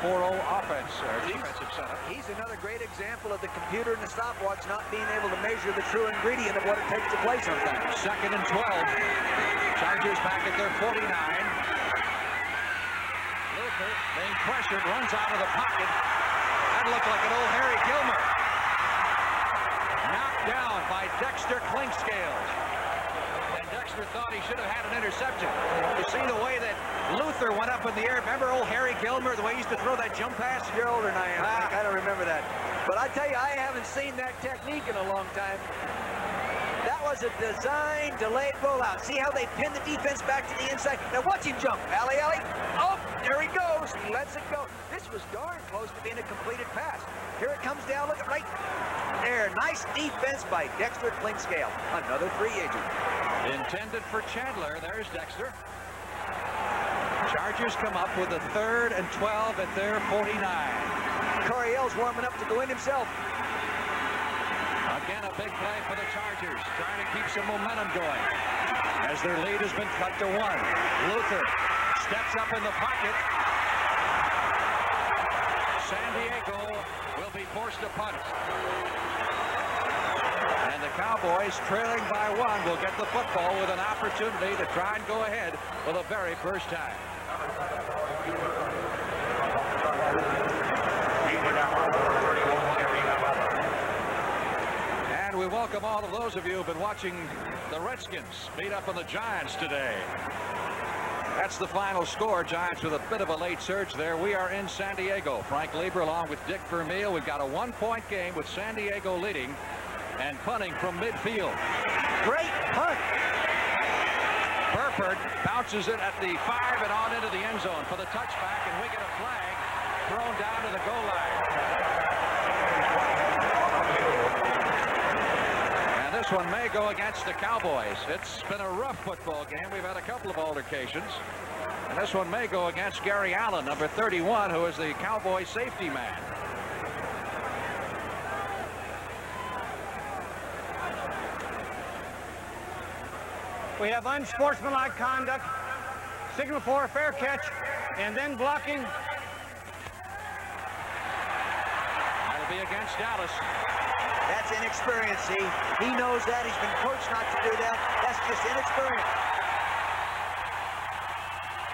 offense defensive setup. He's another great example of the computer and the stopwatch not being able to measure the true ingredient of what it takes to play sometimes. 2nd and 12. Chargers back at their 49. Luther being pressured, runs out of the pocket. That looked like an old Harry Gilmer. Knocked down by Dexter Clinkscales. And Dexter thought he should have had an interception. You see the way that Luther went up in the air. Remember old Harry Gilmer, the way he used to throw that jump pass? You're older than I am. I don't remember that. But I tell you, I haven't seen that technique in a long time. That was a design delayed rollout. See how they pin the defense back to the inside? Now watch him jump. Alley. Oh, there he goes. He lets it go. This was darn close to being a completed pass. Here it comes down. Look at right there. Nice defense by Dexter Clinkscale. Another free agent. Intended for Chandler. There's Dexter. Chargers come up with a 3rd and 12 at their 49. Coryell's warming up to go in himself. Again, a big play for the Chargers, trying to keep some momentum going as their lead has been cut to 1. Luther steps up in the pocket. San Diego will be forced to punt. And the Cowboys, trailing by 1, will get the football with an opportunity to try and go ahead for the very first time. And we welcome all of those of you who've been watching the Redskins beat up on the Giants today. That's the final score. Giants with a bit of a late surge there. We are in San Diego. Frank Lieber along with Dick Vermeil. We've got a 1-point game with San Diego leading and punting from midfield. Great punt. Burford bounces it at the 5 and on into the end zone for the touchback, and we get a flag thrown down to the goal line. And this one may go against the Cowboys. It's been a rough football game. We've had a couple of altercations. And this one may go against Gary Allen, number 31, who is the Cowboy safety man. We have unsportsmanlike conduct, signal for a fair catch, and then blocking. That'll be against Dallas. That's inexperience, see? He knows that. He's been coached not to do that. That's just inexperience.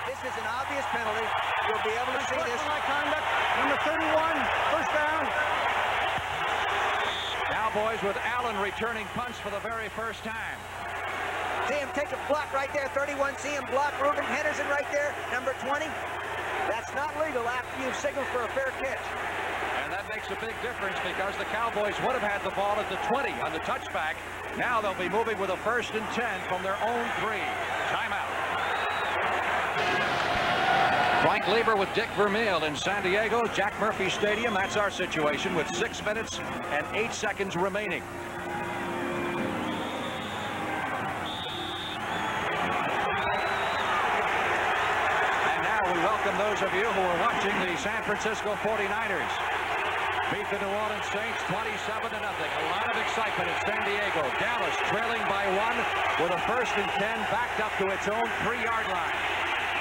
This is an obvious penalty. You'll be able to see this. Unsportsmanlike conduct, number 31, first down. Cowboys with Allen returning punts for the very first time. See him take a block right there, 31. See him block Reuben Henderson right there, number 20. That's not legal after you've signaled for a fair catch. And that makes a big difference because the Cowboys would have had the ball at the 20 on the touchback. Now they'll be moving with a 1st and 10 from their own 3. Timeout. Frank Lieber with Dick Vermeil in San Diego, Jack Murphy Stadium. That's our situation with 6 minutes and 8 seconds remaining. Welcome those of you who are watching the San Francisco 49ers beat the New Orleans Saints 27-0. A lot of excitement at San Diego. Dallas trailing by 1 with a 1st and 10 backed up to its own 3-yard line.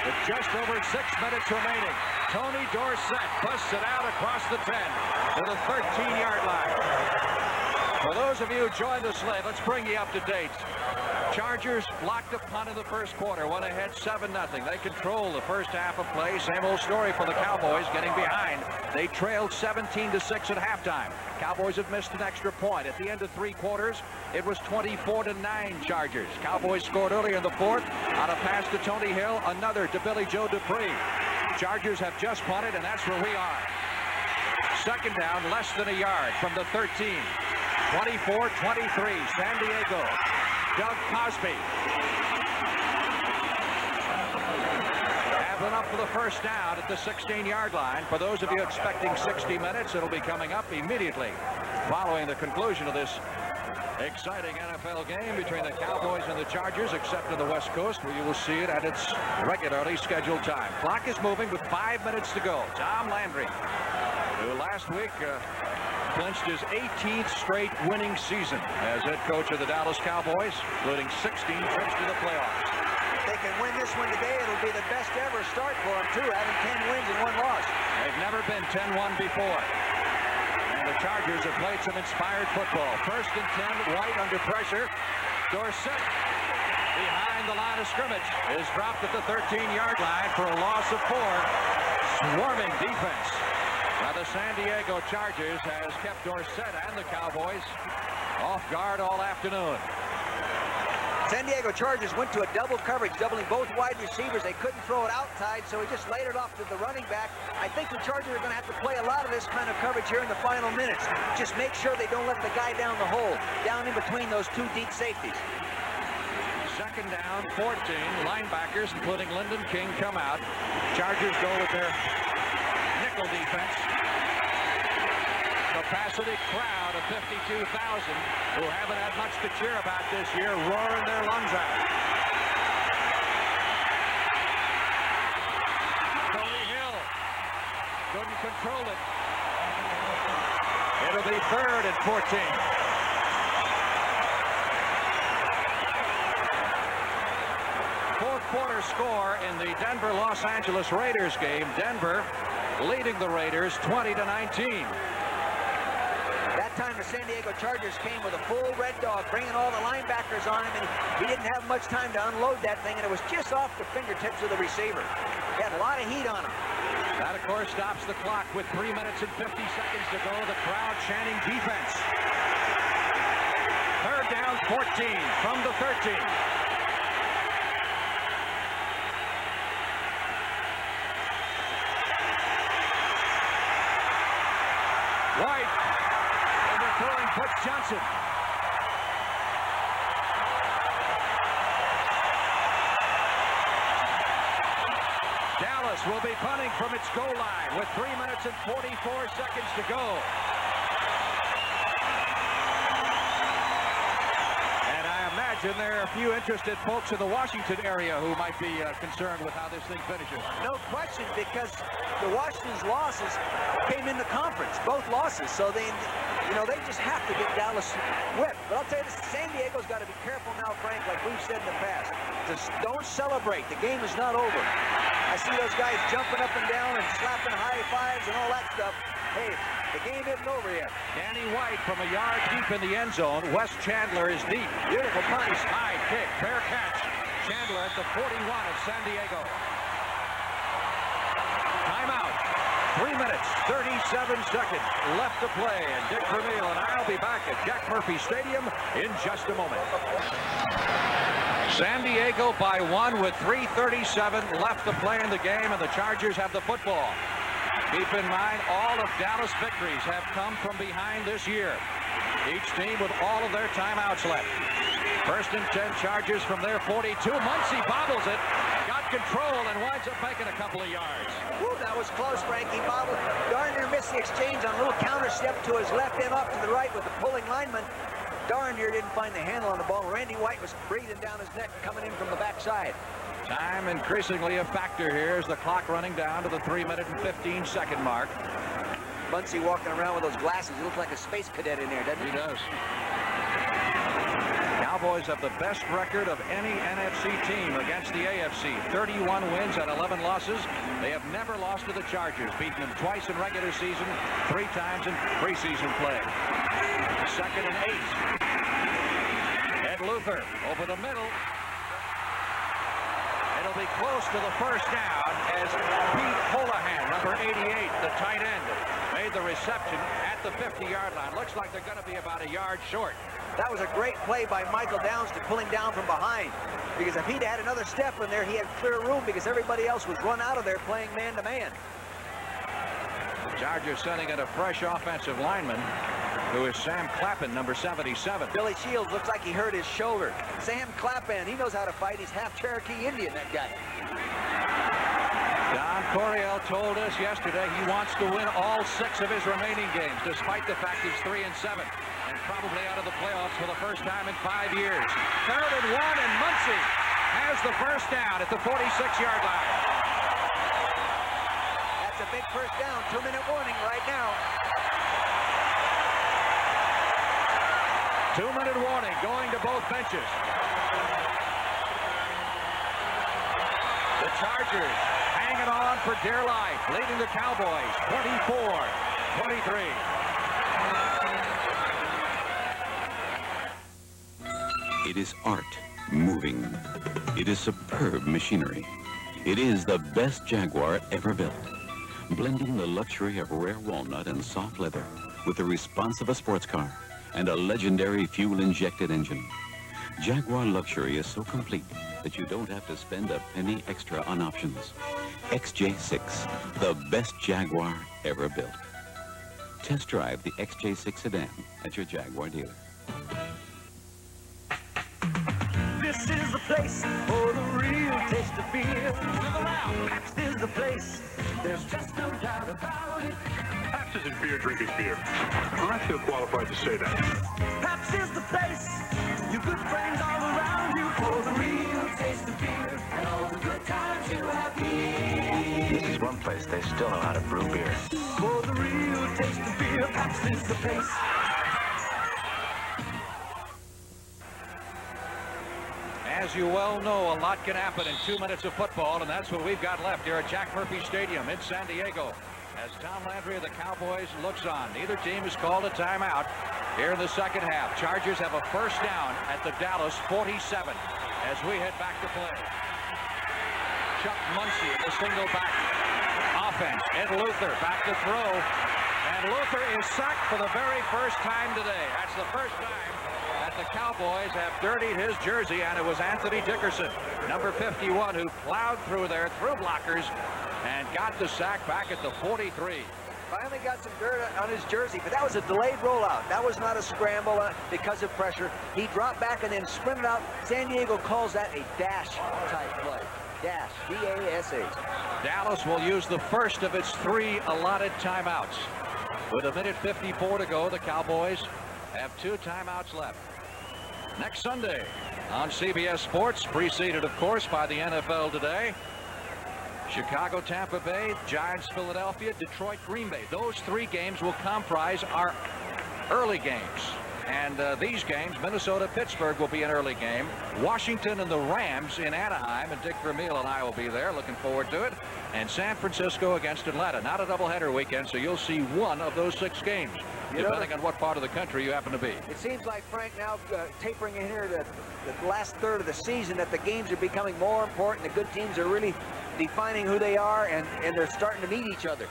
With just over 6 minutes remaining, Tony Dorsett busts it out across the 10 to the 13-yard line. For those of you who joined us late, let's bring you up to date. Chargers blocked a punt in the first quarter, went ahead 7-0. They control the first half of play. Same old story for the Cowboys getting behind. They trailed 17-6 at halftime. Cowboys have missed an extra point. At the end of 3 quarters, it was 24-9 Chargers. Cowboys scored early in the 4th on a pass to Tony Hill, another to Billy Joe Dupree. Chargers have just punted, and that's where we are. 2nd down, less than a yard from the 13. 24-23, San Diego. Doug Cosby having up for the first down at the 16-yard line. For those of you expecting 60 minutes, it'll be coming up immediately following the conclusion of this exciting NFL game between the Cowboys and the Chargers, except in the West Coast, where you will see it at its regularly scheduled time. Clock is moving with 5 minutes to go. Tom Landry, who last week clinched his 18th straight winning season as head coach of the Dallas Cowboys, including 16 trips to the playoffs. They can win this one today, it'll be the best ever start for them, too, having 10 wins and 1 loss. They've never been 10-1 before. And the Chargers have played some inspired football. 1st and 10, White under pressure. Dorsett behind the line of scrimmage is dropped at the 13-yard line for a loss of 4. Swarming defense. Now the San Diego Chargers has kept Dorsett and the Cowboys off guard all afternoon. San Diego Chargers went to a double coverage, doubling both wide receivers. They couldn't throw it outside, so he just laid it off to the running back. I think the Chargers are going to have to play a lot of this kind of coverage here in the final minutes. Just make sure they don't let the guy down the hole, down in between those 2 deep safeties. 2nd down, 14. Linebackers, including Lyndon King, come out. Chargers go with their nickel defense. Capacity crowd of 52,000 who haven't had much to cheer about this year, roaring their lungs out. Tony Hill couldn't control it. It'll be 3rd and 14. Fourth quarter score in the Denver-Los Angeles Raiders game. Denver leading the Raiders 20-19. That time the San Diego Chargers came with a full red dog, bringing all the linebackers on him, and he didn't have much time to unload that thing, and it was just off the fingertips of the receiver. He had a lot of heat on him. That, of course, stops the clock with 3 minutes and 50 seconds to go. The crowd chanting defense. 3rd down, 14 from the 13. White overthrowing Butch Johnson. Dallas will be punting from its goal line with 3 minutes and 44 seconds to go. And I imagine there are a few interested folks in the Washington area who might be concerned with how this thing finishes. No question, because the Washington's losses came in the conference, both losses, so they just have to get Dallas whipped. But I'll tell you this, San Diego's got to be careful now, Frank, like we've said in the past. Just don't celebrate. The game is not over. I see those guys jumping up and down and slapping high fives and all that stuff. Hey, the game isn't over yet. Danny White from a yard deep in the end zone. Wes Chandler is deep. Beautiful punch. High kick. Fair catch. Chandler at the 41 of San Diego. Timeout. 3 minutes, 37 seconds left to play. And Dick Vermeil and I'll be back at Jack Murphy Stadium in just a moment. San Diego by 1 with 3:37 left to play in the game, and the Chargers have the football. Keep in mind, all of Dallas' victories have come from behind this year. Each team with all of their timeouts left. 1st and 10 Chargers from their 42. Muncy bobbles it, got control, and winds up making a couple of yards. Woo, that was close, Frankie. Bobble. Darn near missed the exchange on a little counter step to his left and off to the right with the pulling lineman. Darn near didn't find the handle on the ball. Randy White was breathing down his neck coming in from the backside. Time increasingly a factor here as the clock running down to the 3 minute and 15 second mark. Muncy walking around with those glasses. He looks like a space cadet in there, doesn't he? He does. Cowboys have the best record of any NFC team against the AFC. 31 wins and 11 losses. They have never lost to the Chargers, beating them twice in regular season, 3 times in preseason play. 2nd and 8. Ed Luther over the middle. It'll be close to the 1st down as Pete Holohan, number 88, the tight end, made the reception at the 50-yard line. Looks like they're going to be about a yard short. That was a great play by Michael Downs to pull him down from behind, because if he'd had another step in there, he had clear room because everybody else was run out of there playing man-to-man. The Chargers sending in a fresh offensive lineman, who is Sam Clappin, number 77. Billy Shields looks like he hurt his shoulder. Sam Clappin, he knows how to fight. He's half Cherokee Indian, that guy. Don Coryell told us yesterday he wants to win all 6 of his remaining games, despite the fact he's 3-7 and probably out of the playoffs for the first time in 5 years. 3rd and 1, and Muncy has the 1st down at the 46-yard line. That's a big 1st down. 2-minute warning right now. 2-minute warning going to both benches. Chargers hanging on for dear life, leading the Cowboys 24-23. It is art, moving. It is superb machinery. It is the best Jaguar ever built, blending the luxury of rare walnut and soft leather with the response of a sports car and a legendary fuel-injected engine. Jaguar luxury is so complete that you don't have to spend a penny extra on options. XJ6, the best Jaguar ever built. Test drive the XJ6 sedan at your Jaguar dealer. This is the place for the real taste of beer. Pabst is the place. There's just no doubt about it. Pabst isn't beer drinking beer. I feel qualified to say that. Pabst is the place. Your good friends all around you for the real taste of beer and all the good times you have here. This is one place they still know how to brew beer. For the real taste of beer, Pabst is the place. As you well know, a lot can happen in 2 minutes of football, and that's what we've got left here at Jack Murphy Stadium in San Diego. As Tom Landry of the Cowboys looks on, neither team has called a timeout here in the second half. Chargers have a first down at the Dallas 47 as we head back to play. Chuck Muncie in the single back offense. Ed Luther back to throw, and Luther is sacked for the very first time today. That's the first time that the Cowboys have dirtied his jersey, and it was Anthony Dickerson, number 51, who plowed through there, through blockers, and got the sack back at the 43. Finally got some dirt on his jersey, but that was a delayed rollout. That was not a scramble because of pressure. He dropped back and then sprinted out. San Diego calls that a dash type play. Dash, D-A-S-H. Dallas will use the first of its 3 allotted timeouts. With a minute 54 to go, the Cowboys have 2 timeouts left. Next Sunday on CBS Sports, preceded, of course, by the NFL Today. Chicago, Tampa Bay, Giants, Philadelphia, Detroit, Green Bay. Those 3 games will comprise our early games. And these games, Minnesota, Pittsburgh will be an early game. Washington and the Rams in Anaheim, and Dick Vermeil and I will be there. Looking forward to it. And San Francisco against Atlanta. Not a doubleheader weekend, so you'll see one of those 6 games, depending on what part of the country you happen to be. It seems like, Frank, now tapering in here the last third of the season, that the games are becoming more important. The good teams are really defining who they are, and they're starting to meet each other.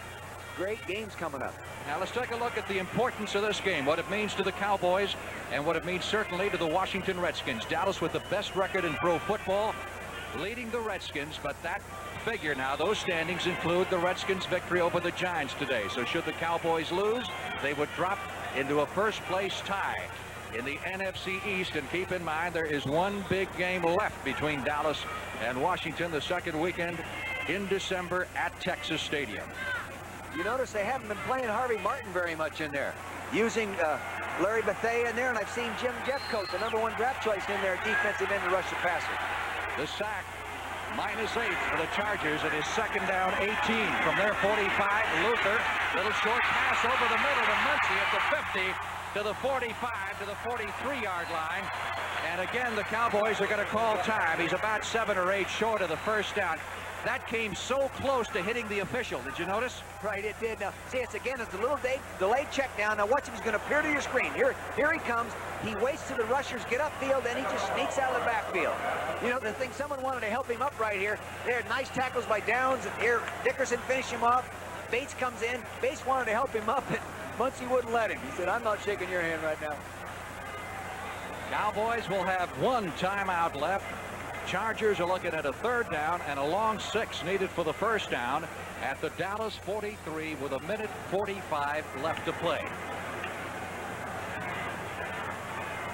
Great games coming up. Now let's take a look at the importance of this game, what it means to the Cowboys, and what it means certainly to the Washington Redskins. Dallas with the best record in pro football, leading the Redskins, but that figure now, those standings include the Redskins' victory over the Giants today. So should the Cowboys lose, they would drop into a first-place tie in the NFC East. And keep in mind, there is one big game left between Dallas and Washington, the second weekend in December at Texas Stadium. You notice they haven't been playing Harvey Martin very much in there. Using Larry Bethea in there, and I've seen Jim Jeffcoat, the #1 draft choice, in there, defensive end to rush the passer. The sack, -8 for the Chargers. It is second down 18 from their 45. Luther, little short pass over the middle to Muncie at the 50, to the 45, to the 43-yard line. And again, the Cowboys are going to call time. He's about 7 or 8 short of the first down. That came so close to hitting the official. Did you notice? Right, it did. Now, see, it's a little delayed check down. Now watch him. He's going to appear to your screen. Here he comes. He waits till the rushers get upfield, and he just sneaks out of the backfield. You know, the thing, someone wanted to help him up right here. They had nice tackles by Downs, and here Dickerson finished him off. Bates comes in. Bates wanted to help him up, and Muncie wouldn't let him. He said, "I'm not shaking your hand right now." Cowboys will have 1 timeout left. Chargers are looking at a 3rd down and a long 6 needed for the first down at the Dallas 43 with a minute 45 left to play.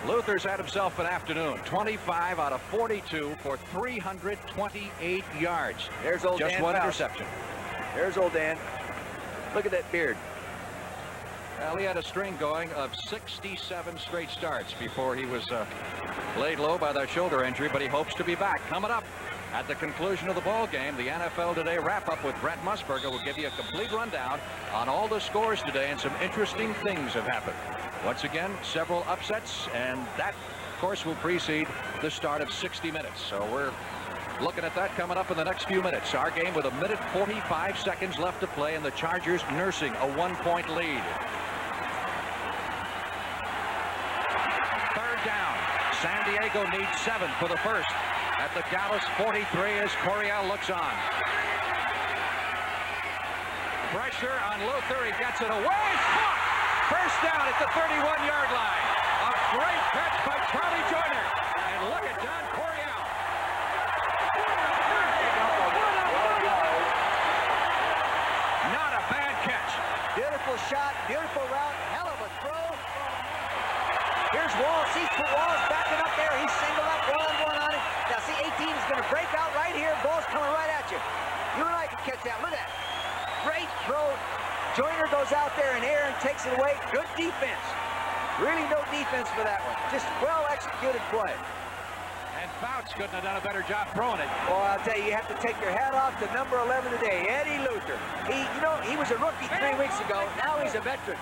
Luther's had himself an afternoon. 25 out of 42 for 328 yards. There's old Just Dan 1 Faust. interception. There's old Dan. Look at that beard. Well, he had a string going of 67 straight starts before he was laid low by that shoulder injury, but he hopes to be back. Coming up at the conclusion of the ball game, the NFL Today wrap-up with Brent Musburger will give you a complete rundown on all the scores today, and some interesting things have happened. Once again, several upsets, and that, of course, will precede the start of 60 minutes. So we're Looking at that coming up in the next few minutes. Our game with 1:45 seconds left to play, and the Chargers nursing a 1-point lead. Third down. San Diego needs 7 for the first. At the Dallas 43 as Coryell looks on. Pressure on Luther. He gets it away. Caught. First down at the 31-yard line. A great catch by Charlie Joyner. And look at Don Coryell. Not a bad catch. Beautiful shot, beautiful route, hell of a throw. Here's Walls. He's put Walls backing up there. He's singled up, one-on-one on it. Now see, 18 is going to break out right here. Ball's coming right at you. You and I can catch that. Look at that. Great throw. Joyner goes out there in air and takes it away. Good defense. Really no defense for that one. Just well-executed play. And Fouts couldn't have done a better job throwing it. Boy, I'll tell you, you have to take your hat off to number 11 today, Eddie Luther. He was a rookie 3 weeks ago. Now he's a veteran.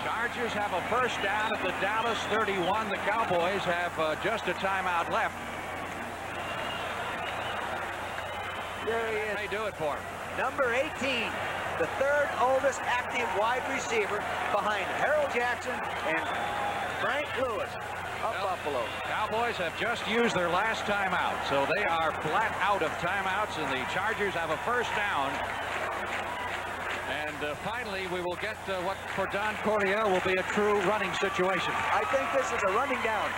Chargers have a first down at the Dallas 31. The Cowboys have just a timeout left. There he is. They do it for him. Number 18, the third oldest active wide receiver behind Harold Jackson and Frank Lewis of Buffalo. Cowboys have just used their last timeout, so they are flat out of timeouts, and the Chargers have a first down. And finally, we will get what for Don Coryell will be a true running situation. I think this is a running down.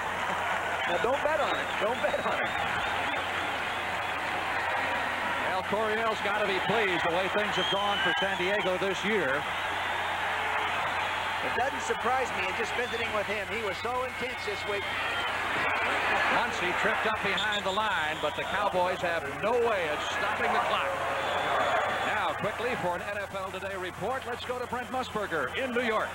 Now, don't bet on it. Don't bet on it. Well, Coryell's got to be pleased the way things have gone for San Diego this year. It doesn't surprise me. Just visiting with him, he was so intense this week. Muncie tripped up behind the line, but the Cowboys have no way of stopping the clock. Now, quickly for an NFL Today report, let's go to Brent Musburger in New York.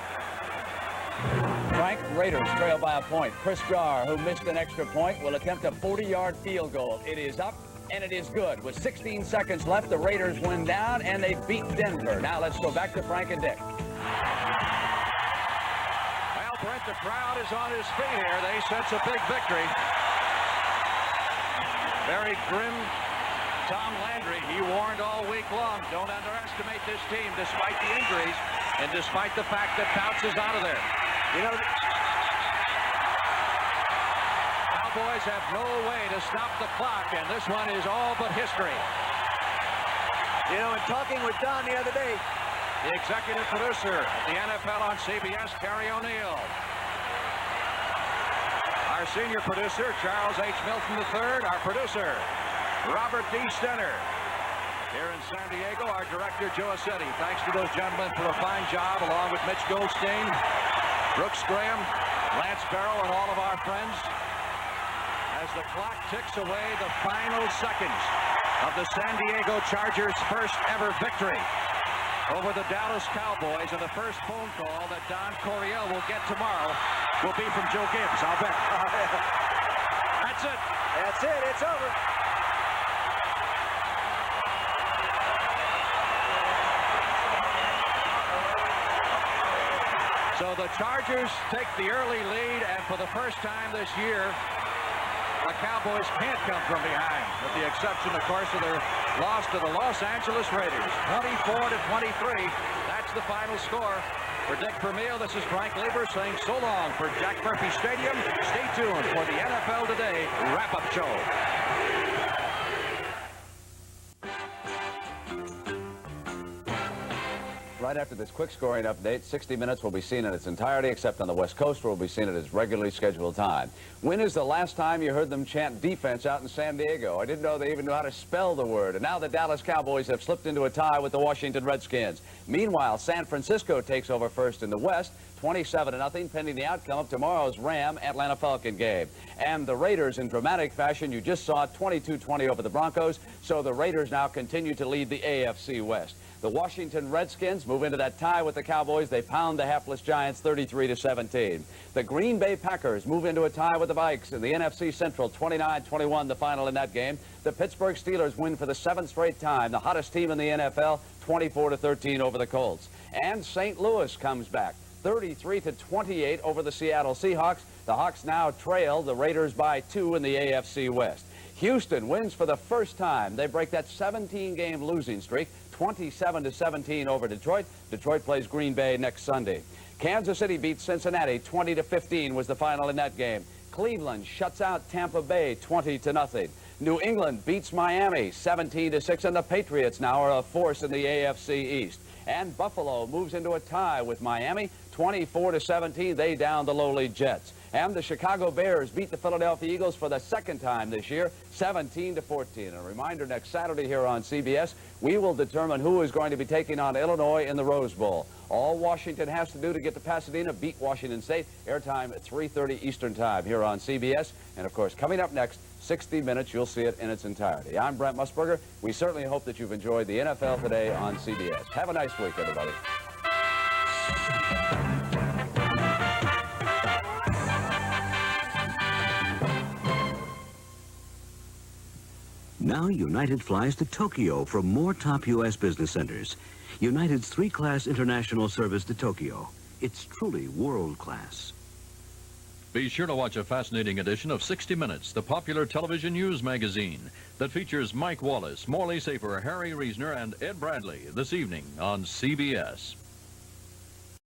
Frank, Raiders trail by a point. Chris Jarr, who missed an extra point, will attempt a 40-yard field goal. It is up, and it is good. With 16 seconds left, the Raiders win down, and they beat Denver. Now let's go back to Frank and Dick. Well, Brent, the crowd is on his feet here. They sense a big victory. Very grim Tom Landry, he warned all week long, don't underestimate this team despite the injuries and despite the fact that Fouts is out of there. You know, Cowboys have no way to stop the clock, and this one is all but history. You know, in talking with Don the other day, the executive producer of the NFL on CBS, Terry O'Neill. Our senior producer, Charles H. Milton III. Our producer, Robert D. Stenner. Here in San Diego, our director, Joe Assetti. Thanks to those gentlemen for a fine job, along with Mitch Goldstein, Brooks Graham, Lance Barrow, and all of our friends. As the clock ticks away the final seconds of the San Diego Chargers' first ever victory over the Dallas Cowboys, and the first phone call that Don Coryell will get tomorrow will be from Joe Gibbs, I'll bet. That's it. That's it. It's over. So the Chargers take the early lead, and for the first time this year, the Cowboys can't come from behind, with the exception, of course, of their loss to the Los Angeles Raiders. 24-23. That's the final score. For Dick Vermeil, this is Frank Lieber saying so long for Jack Murphy Stadium. Stay tuned for the NFL Today wrap-up show. Right after this quick scoring update, 60 Minutes will be seen in its entirety, except on the West Coast, where we'll be seen at its regularly scheduled time. When is the last time you heard them chant defense out in San Diego? I didn't know they even knew how to spell the word. And now the Dallas Cowboys have slipped into a tie with the Washington Redskins. Meanwhile, San Francisco takes over first in the West, 27-0, pending the outcome of tomorrow's Ram-Atlanta Falcon game. And the Raiders, in dramatic fashion, you just saw 22-20 over the Broncos, so the Raiders now continue to lead the AFC West. The Washington Redskins move into that tie with the Cowboys. They pound the hapless Giants 33-17. The Green Bay Packers move into a tie with the Vikes in the NFC Central, 29-21, the final in that game. The Pittsburgh Steelers win for the 7th straight time, the hottest team in the NFL, 24-13 over the Colts. And St. Louis comes back, 33-28 over the Seattle Seahawks. The Hawks now trail the Raiders by 2 in the AFC West. Houston wins for the first time. They break that 17-game losing streak, 27-17 over Detroit. Detroit plays Green Bay next Sunday. Kansas City beats Cincinnati 20-15 was the final in that game. Cleveland shuts out Tampa Bay 20-0. New England beats Miami 17-6, and the Patriots now are a force in the AFC East. And Buffalo moves into a tie with Miami 24-17. They down the lowly Jets. And the Chicago Bears beat the Philadelphia Eagles for the second time this year, 17-14. And a reminder, next Saturday here on CBS, we will determine who is going to be taking on Illinois in the Rose Bowl. All Washington has to do to get to Pasadena, beat Washington State. Airtime at 3:30 Eastern Time here on CBS. And, of course, coming up next, 60 Minutes, you'll see it in its entirety. I'm Brent Musburger. We certainly hope that you've enjoyed the NFL Today on CBS. Have a nice week, everybody. Now United flies to Tokyo from more top U.S. business centers. United's three-class international service to Tokyo. It's truly world-class. Be sure to watch a fascinating edition of 60 Minutes, the popular television news magazine that features Mike Wallace, Morley Safer, Harry Reasoner, and Ed Bradley this evening on CBS.